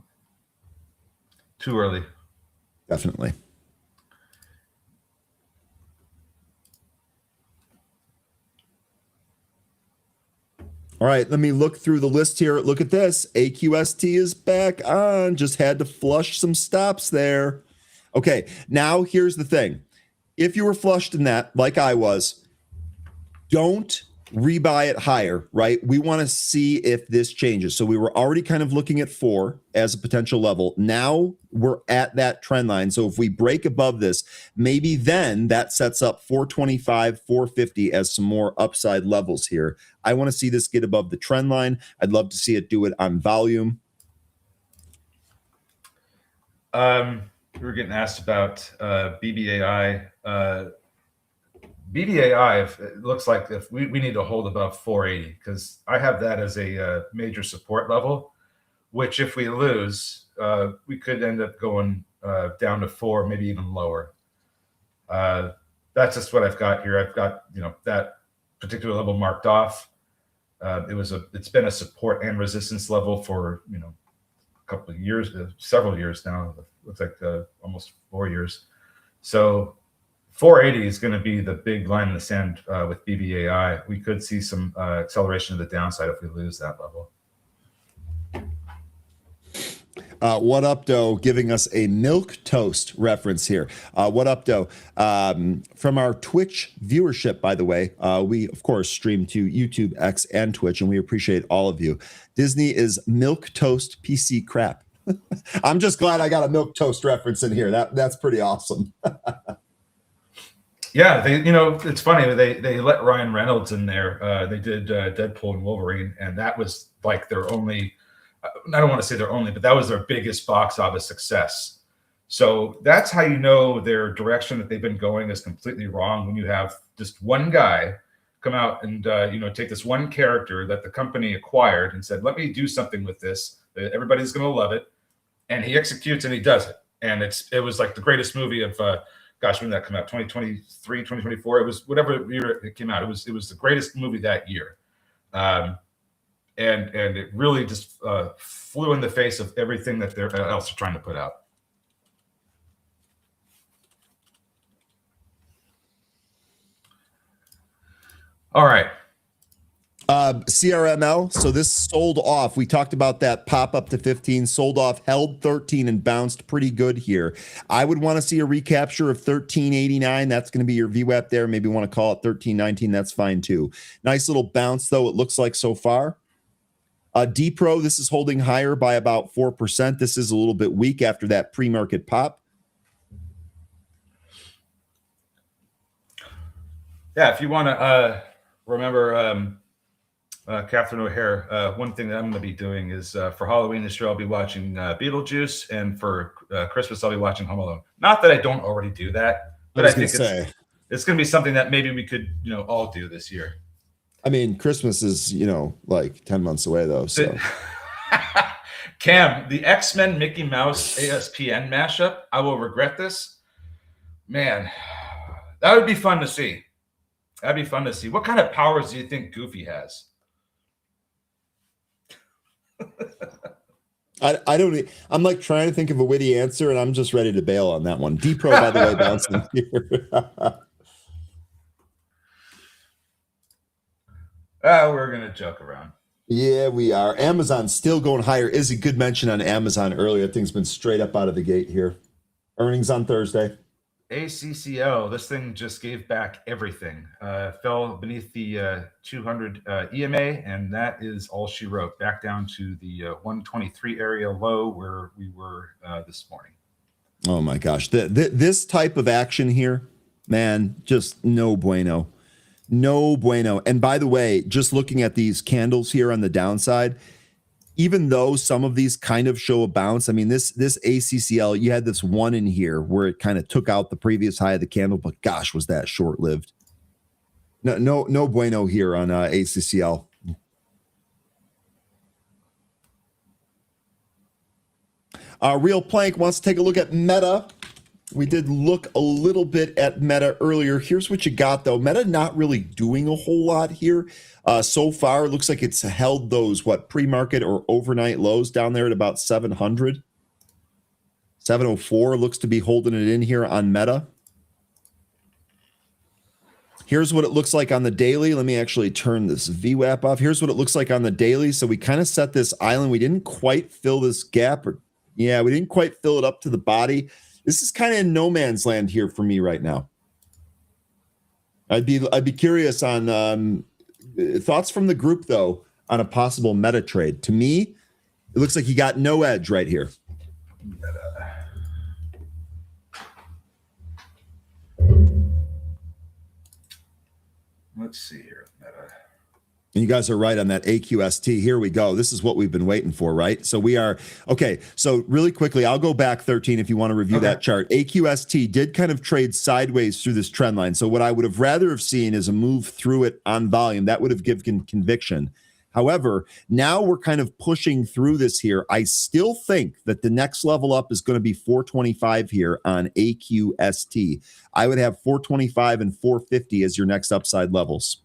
Too early. Definitely. All right, let me look through the list here. Look at this. AQST is back on. Just had to flush some stops there. Okay, now here's the thing. If you were flushed in that, like I was, don't rebuy it higher, right? We want to see if this changes. So we were already kind of looking at 4 as a potential level. Now we're at that trend line. So if we break above this, maybe then that sets up 425, 450 as some more upside levels here. I want to see this get above the trend line. I'd love to see it do it on volume. We were getting asked about BBAI. BBAI, it looks like if we need to hold above 480, because I have that as a major support level, which if we lose, we could end up going down to 4, maybe even lower. That's just what I've got here. I've got that particular level marked off. It's been a support and resistance level for a couple of years, several years now. Looks like almost 4 years. So 480 is going to be the big line in the sand with BBAI. We could see some acceleration to the downside if we lose that level. What up, Doe? Giving us a milk toast reference here. What up, Doe? From our Twitch viewership, by the way, we of course stream to YouTube, X, and Twitch, and we appreciate all of you. Disney is milk toast PC crap. I'm just glad I got a milk toast reference in here. That's pretty awesome. Yeah, it's funny. They let Ryan Reynolds in there. They did Deadpool and Wolverine, and that was like their only. I don't want to say their only, but that was their biggest box office success. So that's how you know their direction that they've been going is completely wrong. When you have just one guy come out and take this one character that the company acquired and said, "Let me do something with this. Everybody's going to love it," and he executes and he does it. And it was like the greatest movie of. Gosh, when did that come out? 2023, 2024. It was whatever year it came out. It was the greatest movie that year, and it really just flew in the face of everything that they're else are trying to put out. All right. CRML. So this sold off. We talked about that pop up to 15, sold off, held 13 and bounced pretty good here. I would want to see a recapture of 1389. That's going to be your VWAP there. Maybe want to call it 1319. That's fine too. Nice little bounce though. It looks like so far. DPRO, this is holding higher by about 4%. This is a little bit weak after that pre-market pop. Yeah, if you want to remember Catherine O'Hare, one thing that I'm going to be doing is for Halloween this year, I'll be watching Beetlejuice, and for Christmas, I'll be watching Home Alone. Not that I don't already do that, but I think it's going to be something that maybe we could, all do this year. I mean, Christmas is, like 10 months away though. So Cam, the X-Men Mickey Mouse ASPN mashup, I will regret this. Man, that would be fun to see. That'd be fun to see. What kind of powers do you think Goofy has? I don't. I'm like trying to think of a witty answer, and I'm just ready to bail on that one. DPRO, by the way, bouncing here. We're gonna joke around. Yeah, we are. Amazon still going higher. Is a good mention on Amazon earlier. Things been straight up out of the gate here. Earnings on Thursday. ACCO, this thing just gave back everything. Fell beneath the 200 EMA, and that is all she wrote. Back down to the 123 area low where we were this morning. Oh my gosh, this type of action here, man, just no bueno, no bueno. And by the way, just looking at these candles here on the downside, even though some of these kind of show a bounce, I mean, this ACCL, you had this one in here where it kind of took out the previous high of the candle, but gosh, was that short-lived. No bueno here on ACCL. Real Plank wants to take a look at Meta. We did look a little bit at Meta earlier. Here's what you got, though. Meta not really doing a whole lot here. So far, it looks like it's held those, pre-market or overnight lows down there at about 700. 704 looks to be holding it in here on Meta. Here's what it looks like on the daily. Let me actually turn this VWAP off. Here's what it looks like on the daily. So we kind of set this island. We didn't quite fill this gap. We didn't quite fill it up to the body. This is kind of in no man's land here for me right now. I'd be curious on thoughts from the group, though, on a possible Meta trade. To me, it looks like you got no edge right here. Let's see here, Meta. And you guys are right on that AQST. Here we go. This is what we've been waiting for, right? So we are, okay, so really quickly, I'll go back 13 if you want to review that chart. AQST did kind of trade sideways through this trend line. So what I would have rather have seen is a move through it on volume. That would have given conviction. However, now we're kind of pushing through this here. I still think that the next level up is going to be 425 here on AQST. I would have 425 and 450 as your next upside levels.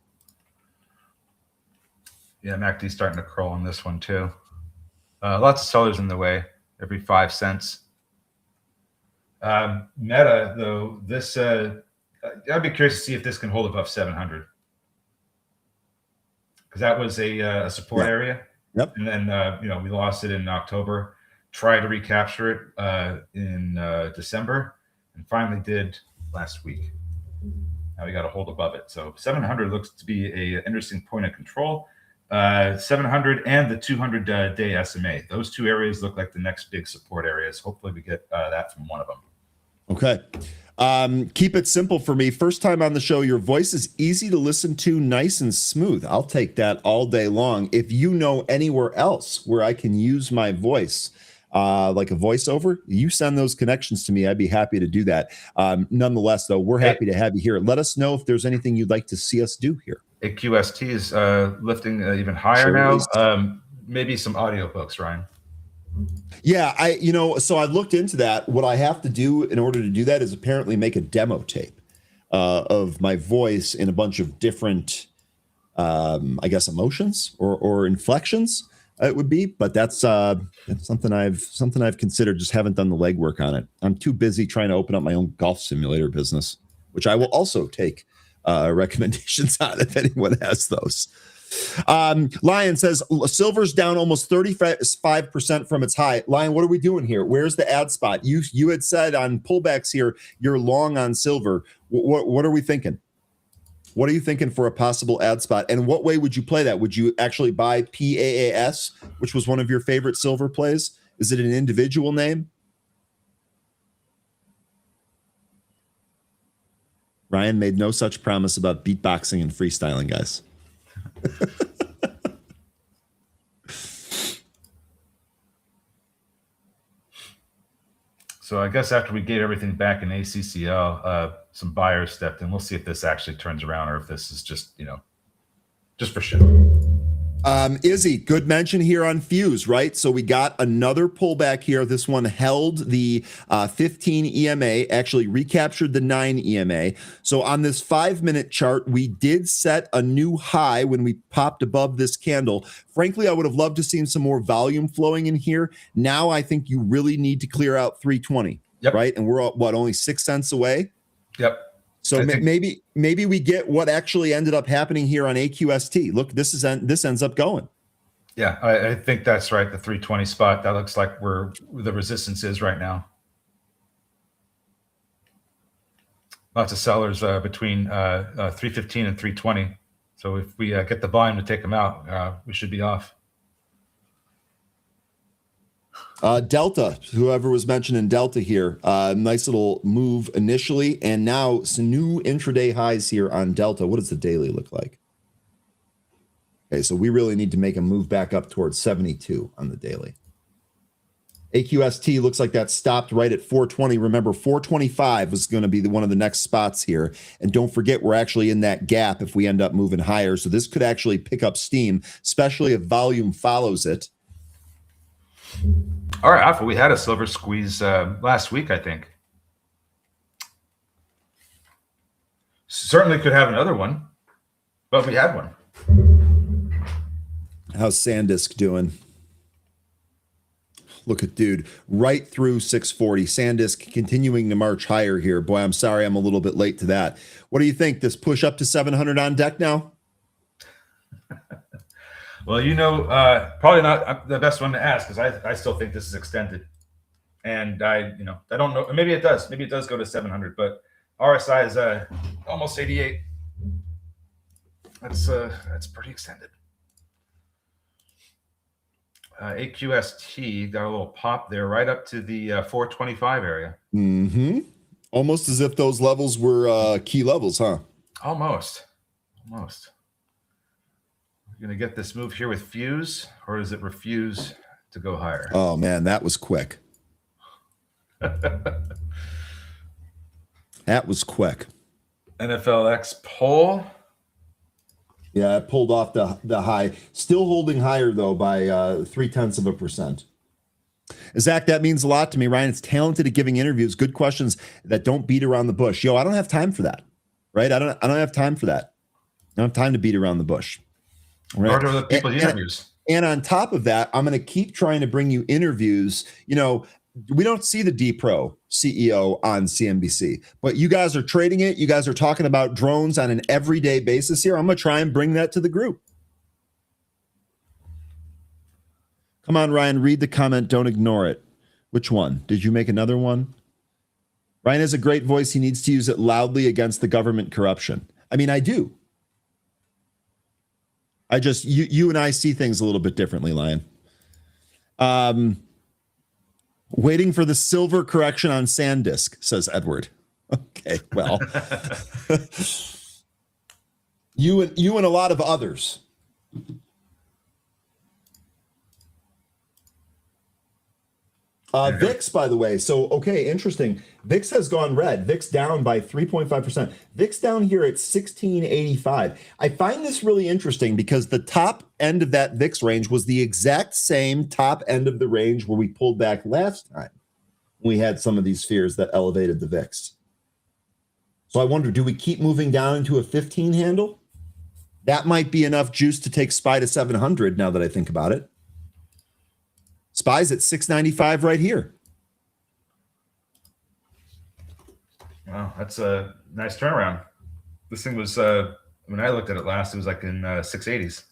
Yeah, MACD's starting to curl on this one too. Lots of sellers in the way, every 5 cents. Meta, though, this I'd be curious to see if this can hold above 700. Because that was a support area. Yep. And then, we lost it in October. Tried to recapture it in December and finally did last week. Now we got to hold above it. So 700 looks to be an interesting point of control. 700 and the 200-day SMA. Those two areas look like the next big support areas. Hopefully we get that from one of them. Okay. Keep it simple for me. First time on the show, your voice is easy to listen to, nice and smooth. I'll take that all day long. If you know anywhere else where I can use my voice, like a voiceover, you send those connections to me. I'd be happy to do that. Nonetheless, though, we're happy to have you here. Let us know if there's anything you'd like to see us do here. AQST is lifting even higher now. Maybe some audiobooks, Ryan. Yeah, so I looked into that. What I have to do in order to do that is apparently make a demo tape of my voice in a bunch of different, I guess, emotions or inflections. It would be, but that's something I've considered. Just haven't done the legwork on it. I'm too busy trying to open up my own golf simulator business, which I will also take recommendations on if anyone has those. Lion says silver's down almost 35% from its high. Lion, what are we doing here? Where's the ad spot? You had said on pullbacks here you're long on silver. What are we thinking? What are you thinking for a possible ad spot? And what way would you play that? Would you actually buy PAAS, which was one of your favorite silver plays? Is it an individual name? Ryan made no such promise about beatboxing and freestyling, guys. So I guess after we gave everything back in ACCL, some buyers stepped in. We'll see if this actually turns around or if this is just, just for show. Izzy, good mention here on Fuse, right? So we got another pullback here. This one held the 15 EMA, actually recaptured the 9 EMA. So on this 5-minute chart, we did set a new high when we popped above this candle. Frankly, I would have loved to seen some more volume flowing in here. Now I think you really need to clear out 320, right? And we're only 6 cents away? Yep. So maybe we get what actually ended up happening here on AQST. Look, this ends up going. Yeah, I think that's right. The 320 spot, that looks like where the resistance is right now. Lots of sellers between 315 and 320. So if we get the volume to take them out, we should be off. Delta, whoever was mentioning Delta here, nice little move initially, and now some new intraday highs here on Delta. What does the daily look like? Okay, so we really need to make a move back up towards 72 on the daily. AQST looks like that stopped right at 420. Remember, 425 was going to be one of the next spots here. And don't forget, we're actually in that gap if we end up moving higher. So this could actually pick up steam, especially if volume follows it. All right, Alpha, we had a silver squeeze last week, I think. Certainly could have another one, but we had one. How's SanDisk doing? Look at dude, right through 640. SanDisk continuing to march higher here. Boy, I'm sorry I'm a little bit late to that. What do you think? This push up to 700 on deck now? Well, probably not the best one to ask because I still think this is extended, and I don't know. Maybe it does. Maybe it does go to 700, but RSI is almost 88. That's pretty extended. AQST got a little pop there, right up to the 425 area. Mm-hmm. Almost as if those levels were key levels, huh? Almost. You're going to get this move here with Fuse, or does it refuse to go higher? Oh, man, that was quick. That was quick. NFLX poll. Yeah, it pulled off the high. Still holding higher, though, by 0.3%. Zach, that means a lot to me. Ryan, it's talented at giving interviews, good questions that don't beat around the bush. I don't have time for that, right? I don't have time for that. I don't have time to beat around the bush. Right. Or to the people's interviews. And on top of that, I'm going to keep trying to bring you interviews. We don't see the DPRO CEO on CNBC, but you guys are trading it. You guys are talking about drones on an everyday basis here. I'm going to try and bring that to the group. Come on, Ryan, read the comment. Don't ignore it. Which one? Did you make another one? Ryan has a great voice. He needs to use it loudly against the government corruption. I mean, I do. I just, you and I see things a little bit differently, Lion. Waiting for the silver correction on SanDisk, says Edward. Okay, well, you and a lot of others. VIX, by the way. So, okay, interesting. VIX has gone red. VIX down by 3.5%. VIX down here at 1685. I find this really interesting because the top end of that VIX range was the exact same top end of the range where we pulled back last time. We had some of these fears that elevated the VIX. So I wonder, do we keep moving down into a 15 handle? That might be enough juice to take SPY to 700 now that I think about it. SPY's at 695 right here. Wow, that's a nice turnaround. This thing was, when I looked at it last, it was like in 680s.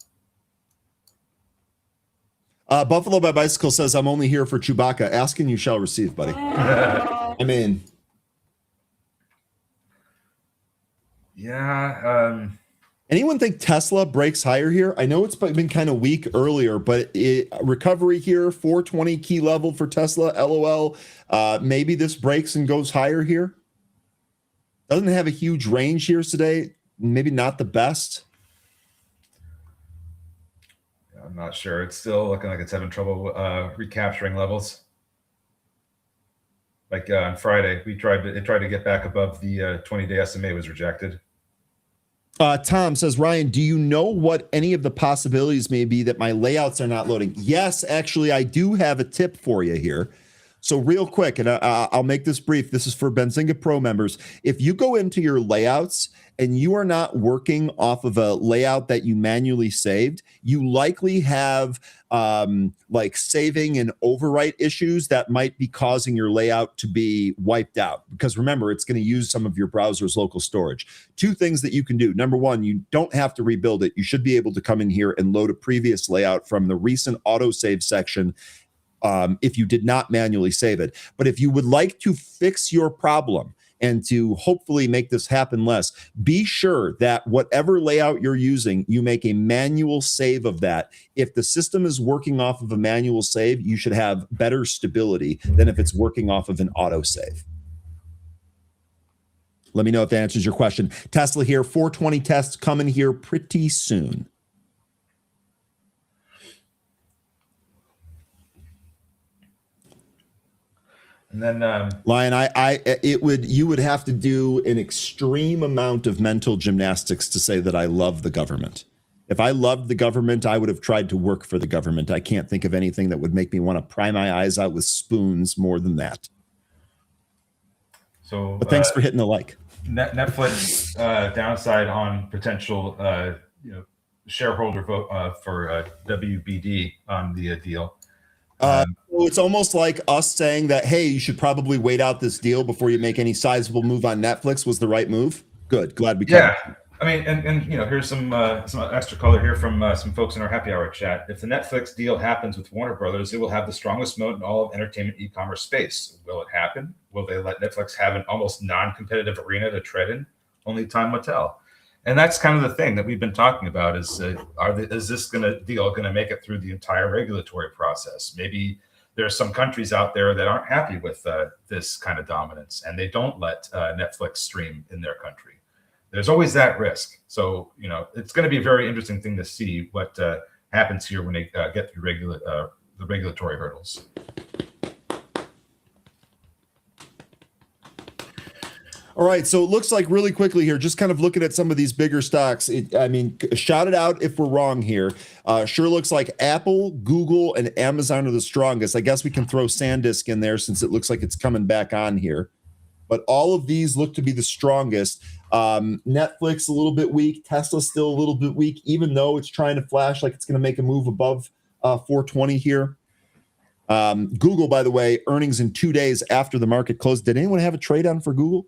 Buffalo by Bicycle says, I'm only here for Chewbacca. Ask and you shall receive, buddy. I mean. Yeah. Anyone think Tesla breaks higher here? I know it's been kind of weak earlier, but recovery here, 420 key level for Tesla, LOL. Maybe this breaks and goes higher here. Doesn't have a huge range here today. Maybe not the best. I'm not sure. It's still looking like it's having trouble recapturing levels. Like on Friday, it tried to get back above the 20-day SMA, was rejected. Tom says, Ryan, do you know what any of the possibilities may be that my layouts are not loading? Yes, actually, I do have a tip for you here. So real quick, and I'll make this brief. This is for Benzinga Pro members. If you go into your layouts and you are not working off of a layout that you manually saved, you likely have like saving and overwrite issues that might be causing your layout to be wiped out. Because remember, it's going to use some of your browser's local storage. Two things that you can do. Number one, you don't have to rebuild it. You should be able to come in here and load a previous layout from the recent autosave section if you did not manually save it. But if you would like to fix your problem and to hopefully make this happen less, be sure that whatever layout you're using, you make a manual save of that. If the system is working off of a manual save, you should have better stability than if it's working off of an autosave. Let me know if that answers your question. Tesla here, 420 tests coming here pretty soon. And then Lion, you would have to do an extreme amount of mental gymnastics to say that I love the government. If I loved the government, I would have tried to work for the government. I can't think of anything that would make me want to pry my eyes out with spoons more than that. So, but thanks for hitting the like. Netflix downside on potential shareholder vote for WBD on the deal. So it's almost like us saying that, hey, you should probably wait out this deal before you make any sizable move on Netflix was the right move. Good. Glad we covered. Yeah. I mean, and here's some extra color here from some folks in our happy hour chat. If the Netflix deal happens with Warner Brothers, it will have the strongest moat in all of entertainment e-commerce space. Will it happen? Will they let Netflix have an almost non-competitive arena to tread in? Only time will tell. And that's kind of the thing that we've been talking about is is this deal going to make it through the entire regulatory process? Maybe there's some countries out there that aren't happy with this kind of dominance, and they don't let Netflix stream in their country. There's always that risk. So, it's going to be a very interesting thing to see what happens here when they get through the regulatory hurdles. All right, so it looks like really quickly here, just kind of looking at some of these bigger stocks. Shout it out if we're wrong here. Sure looks like Apple, Google, and Amazon are the strongest. I guess we can throw SanDisk in there since it looks like it's coming back on here. But all of these look to be the strongest. Netflix a little bit weak. Tesla still a little bit weak, even though it's trying to flash like it's going to make a move above 420 here. Google, by the way, earnings in 2 days after the market closed. Did anyone have a trade on for Google?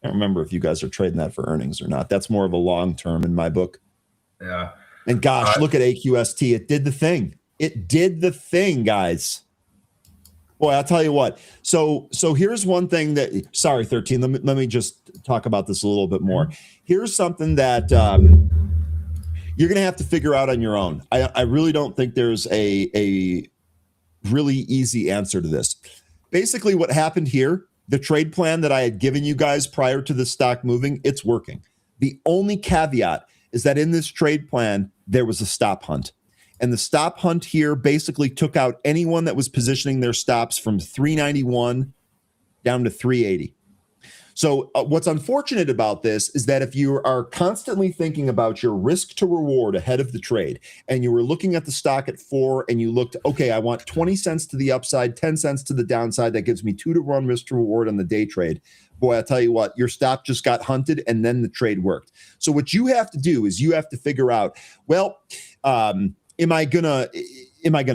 I don't remember if you guys are trading that for earnings or not. That's more of a long term in my book. Yeah. And gosh, look at AQST. It did the thing. It did the thing, guys. Boy, I'll tell you what. So here's one thing that, sorry, 13, let me just talk about this a little bit more. Here's something that you're going to have to figure out on your own. I really don't think there's a really easy answer to this. Basically, what happened here the trade plan that I had given you guys prior to the stock moving, it's working. The only caveat is that in this trade plan, there was a stop hunt. And the stop hunt here basically took out anyone that was positioning their stops from 391 down to 380. So what's unfortunate about this is that if you are constantly thinking about your risk to reward ahead of the trade, and you were looking at the stock at 4 and you looked, okay, I want 20 cents to the upside, 10 cents to the downside. That gives me 2 to 1 risk to reward on the day trade. Boy, I'll tell you what, your stop just got hunted and then the trade worked. So what you have to do is you have to figure out, well, am I gonna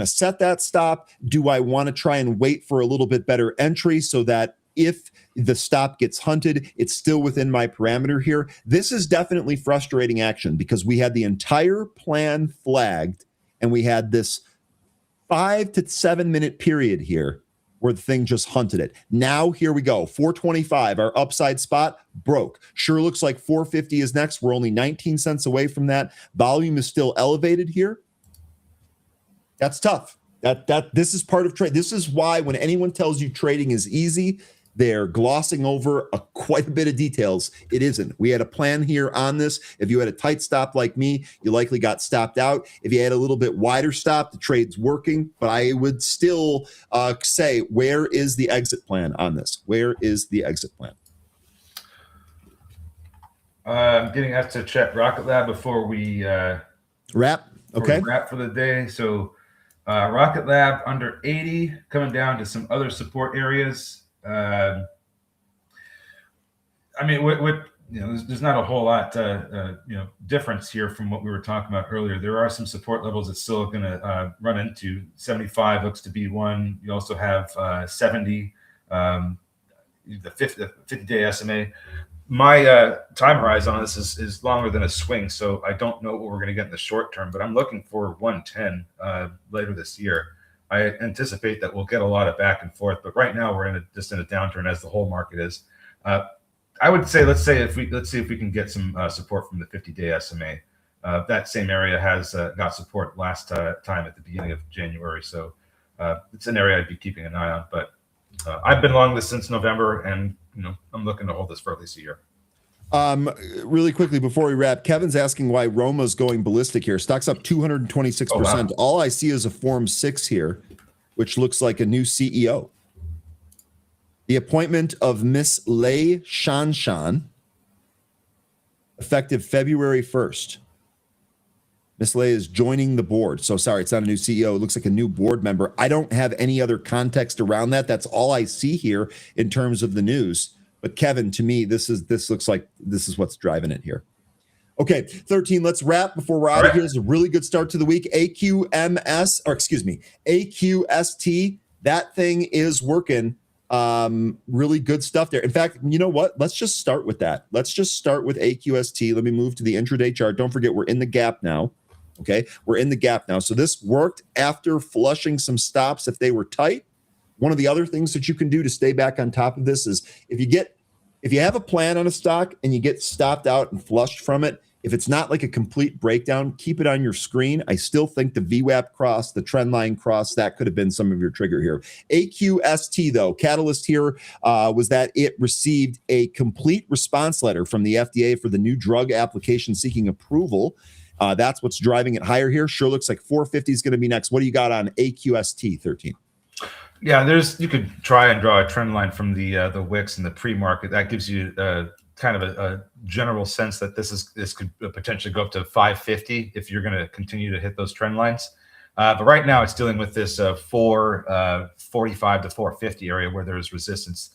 set that stop? Do I want to try and wait for a little bit better entry so that if the stop gets hunted, it's still within my parameter here? This is definitely frustrating action because we had the entire plan flagged and we had this 5 to 7 minute period here where the thing just hunted it. Now here we go. 425, our upside spot broke. Sure looks like 450 is next. We're only 19 cents away from that. Volume is still elevated here. That's tough. This is part of trade. This is why when anyone tells you trading is easy, they're glossing over quite a bit of details. It isn't. We had a plan here on this. If you had a tight stop like me, you likely got stopped out. If you had a little bit wider stop, the trade's working. But I would still say, where is the exit plan on this? Where is the exit plan? I'm getting asked to check Rocket Lab before we wrap. Okay. Wrap for the day. So Rocket Lab under 80, coming down to some other support areas. I mean, there's not a whole lot, difference here from what we were talking about earlier. There are some support levels that's still going to run into. 75 looks to be one. You also have 70, the 50-day SMA. My time horizon on this is longer than a swing, so I don't know what we're going to get in the short term, but I'm looking for 110 later this year. I anticipate that we'll get a lot of back and forth, but right now we're just in a downturn as the whole market is. I would say let's see if we can get some support from the 50-day SMA. That same area has got support last time at the beginning of January, so it's an area I'd be keeping an eye on. But I've been long this since November, and I'm looking to hold this for at least a year. Really quickly before we wrap, Kevin's asking why Roma's going ballistic here. Stock's up 226%. Oh, wow. All I see is a Form 6 here, which looks like a new CEO. The appointment of Miss Lei Shanshan, effective February 1st. Miss Lei is joining the board. So sorry, it's not a new CEO. It looks like a new board member. I don't have any other context around that. That's all I see here in terms of the news. But Kevin, to me, this looks like this is what's driving it here. Okay, 13, let's wrap before we're out of here. It's a really good start to the week. AQST, that thing is working. Really good stuff there. In fact, you know what? Let's just start with that. Let's just start with AQST. Let me move to the intraday chart. Don't forget, we're in the gap now. Okay, we're in the gap now. So this worked after flushing some stops if they were tight. One of the other things that you can do to stay back on top of this is if you have a plan on a stock and you get stopped out and flushed from it, if it's not like a complete breakdown, keep it on your screen. I still think the VWAP cross, the trend line cross, that could have been some of your trigger here. AQST, though, catalyst here was that it received a complete response letter from the FDA for the new drug application seeking approval. That's what's driving it higher here. Sure looks like 450 is going to be next. What do you got on AQST, 13? Yeah, you could try and draw a trend line from the wicks and the pre-market. That gives you kind of a general sense that this could potentially go up to 550 if you're going to continue to hit those trend lines. But right now it's dealing with this 445 to 450 area where there's resistance.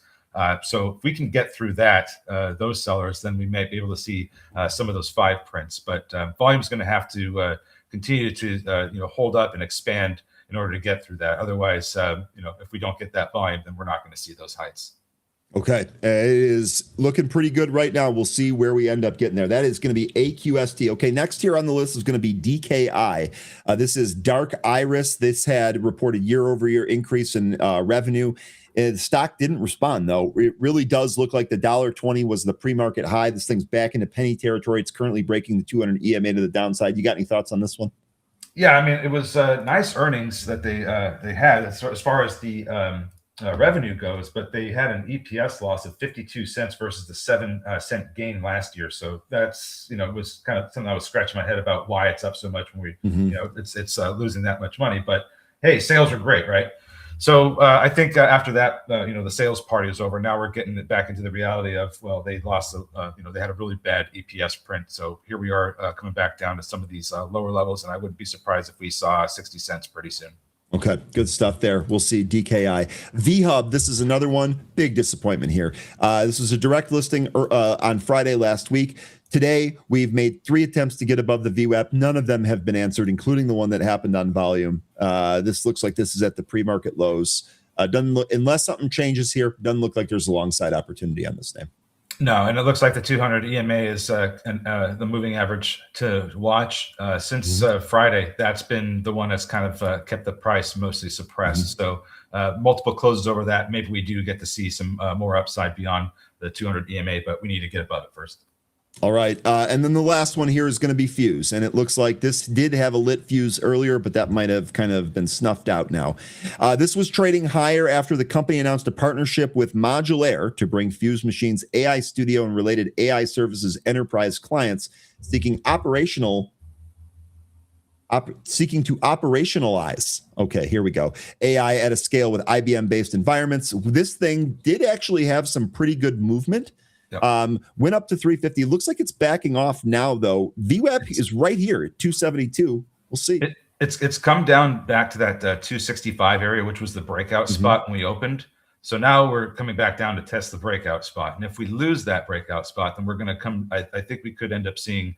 So if we can get through that, those sellers, then we may be able to see some of those 5 prints. But volume is going to have to continue to hold up and expand in order to get through that. Otherwise, if we don't get that volume, then we're not going to see those heights. Okay. It is looking pretty good right now. We'll see where we end up getting there. That is going to be AQST. Okay. Next here on the list is going to be DKI. This is Dark Iris. This had reported year-over-year increase in revenue. The stock didn't respond, though. It really does look like the $1.20 was the pre-market high. This thing's back into penny territory. It's currently breaking the 200 EMA to the downside. You got any thoughts on this one? Yeah, I mean, it was nice earnings that they had as far as the revenue goes, but they had an EPS loss of 52 cents versus the 7 cent gain last year. So that's, it was kind of something I was scratching my head about why it's up so much when we, it's losing that much money. But hey, sales are great, right? So I think after that, the sales party is over. Now we're getting it back into the reality of, well, they lost, they had a really bad EPS print. So here we are coming back down to some of these lower levels. And I wouldn't be surprised if we saw 60 cents pretty soon. Okay, good stuff there. We'll see. DKI. VHub, this is another one. Big disappointment here. This was a direct listing on Friday last week. Today, we've made 3 attempts to get above the VWAP. None of them have been answered, including the one that happened on volume. This looks like this is at the pre-market lows. Doesn't look, unless something changes here, doesn't look like there's a long side opportunity on this name. No, and it looks like the 200 EMA is the moving average to watch. Since Friday, that's been the one that's kind of kept the price mostly suppressed. So multiple closes over that. Maybe we do get to see some more upside beyond the 200 EMA, but we need to get above it first. All right. And then the last one here is going to be Fuse. And it looks like this did have a lit fuse earlier, but that might have kind of been snuffed out now. This was trading higher after the company announced a partnership with Modulaire to bring Fuse Machines AI Studio and related AI services enterprise clients seeking to operationalize. Okay, here we go. AI at a scale with IBM-based environments. This thing did actually have some pretty good movement. Went up to 350. Looks like it's backing off now, though. VWAP is right here at 272. We'll see. It's come down back to that 265 area, which was the breakout spot when we opened. So now we're coming back down to test the breakout spot. And if we lose that breakout spot, then we're going to come. I think we could end up seeing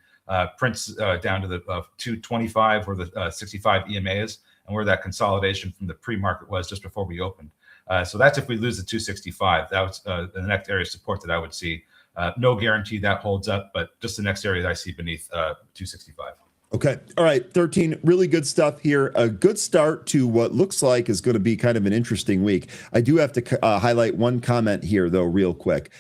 prints down to the 225 where the 65 EMA is and where that consolidation from the pre-market was just before we opened. So that's if we lose the 265. That was the next area of support that I would see. No guarantee that holds up, but just the next area that I see beneath 265. Okay. All right. 13. Really good stuff here. A good start to what looks like is going to be kind of an interesting week. I do have to highlight one comment here, though, real quick.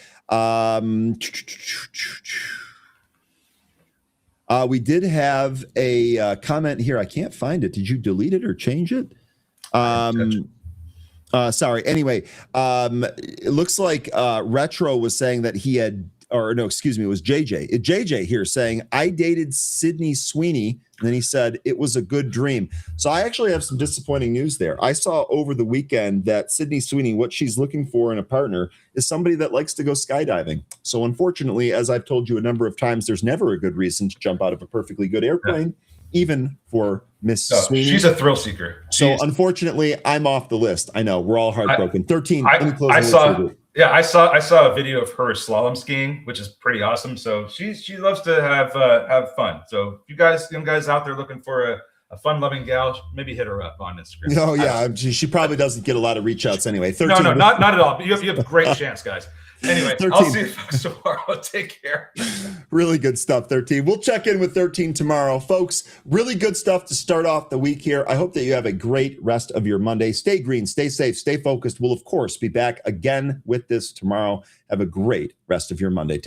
We did have a comment here. I can't find it. Did you delete it or change it? Sorry. Anyway, it looks like Retro was saying that he had, or no, excuse me, it was JJ here saying, I dated Sydney Sweeney. And then he said, it was a good dream. So I actually have some disappointing news there. I saw over the weekend that Sydney Sweeney, what she's looking for in a partner is somebody that likes to go skydiving. So unfortunately, as I've told you a number of times, there's never a good reason to jump out of a perfectly good airplane. Even for Miss Sweeney. She's a thrill seeker. So unfortunately, I'm off the list. I know we're all heartbroken. 13. I saw a video of her slalom skiing, which is pretty awesome. So she loves to have fun. So if you guys, young guys out there looking for a fun-loving gal, maybe hit her up on Instagram. Oh yeah, she probably doesn't get a lot of reach outs anyway. 13. No, not at all. But you have a great chance, guys. Anyway, 13. I'll see you folks tomorrow. Take care. Really good stuff, 13. We'll check in with 13 tomorrow. Folks, really good stuff to start off the week here. I hope that you have a great rest of your Monday. Stay green, stay safe, stay focused. We'll, of course, be back again with this tomorrow. Have a great rest of your Monday.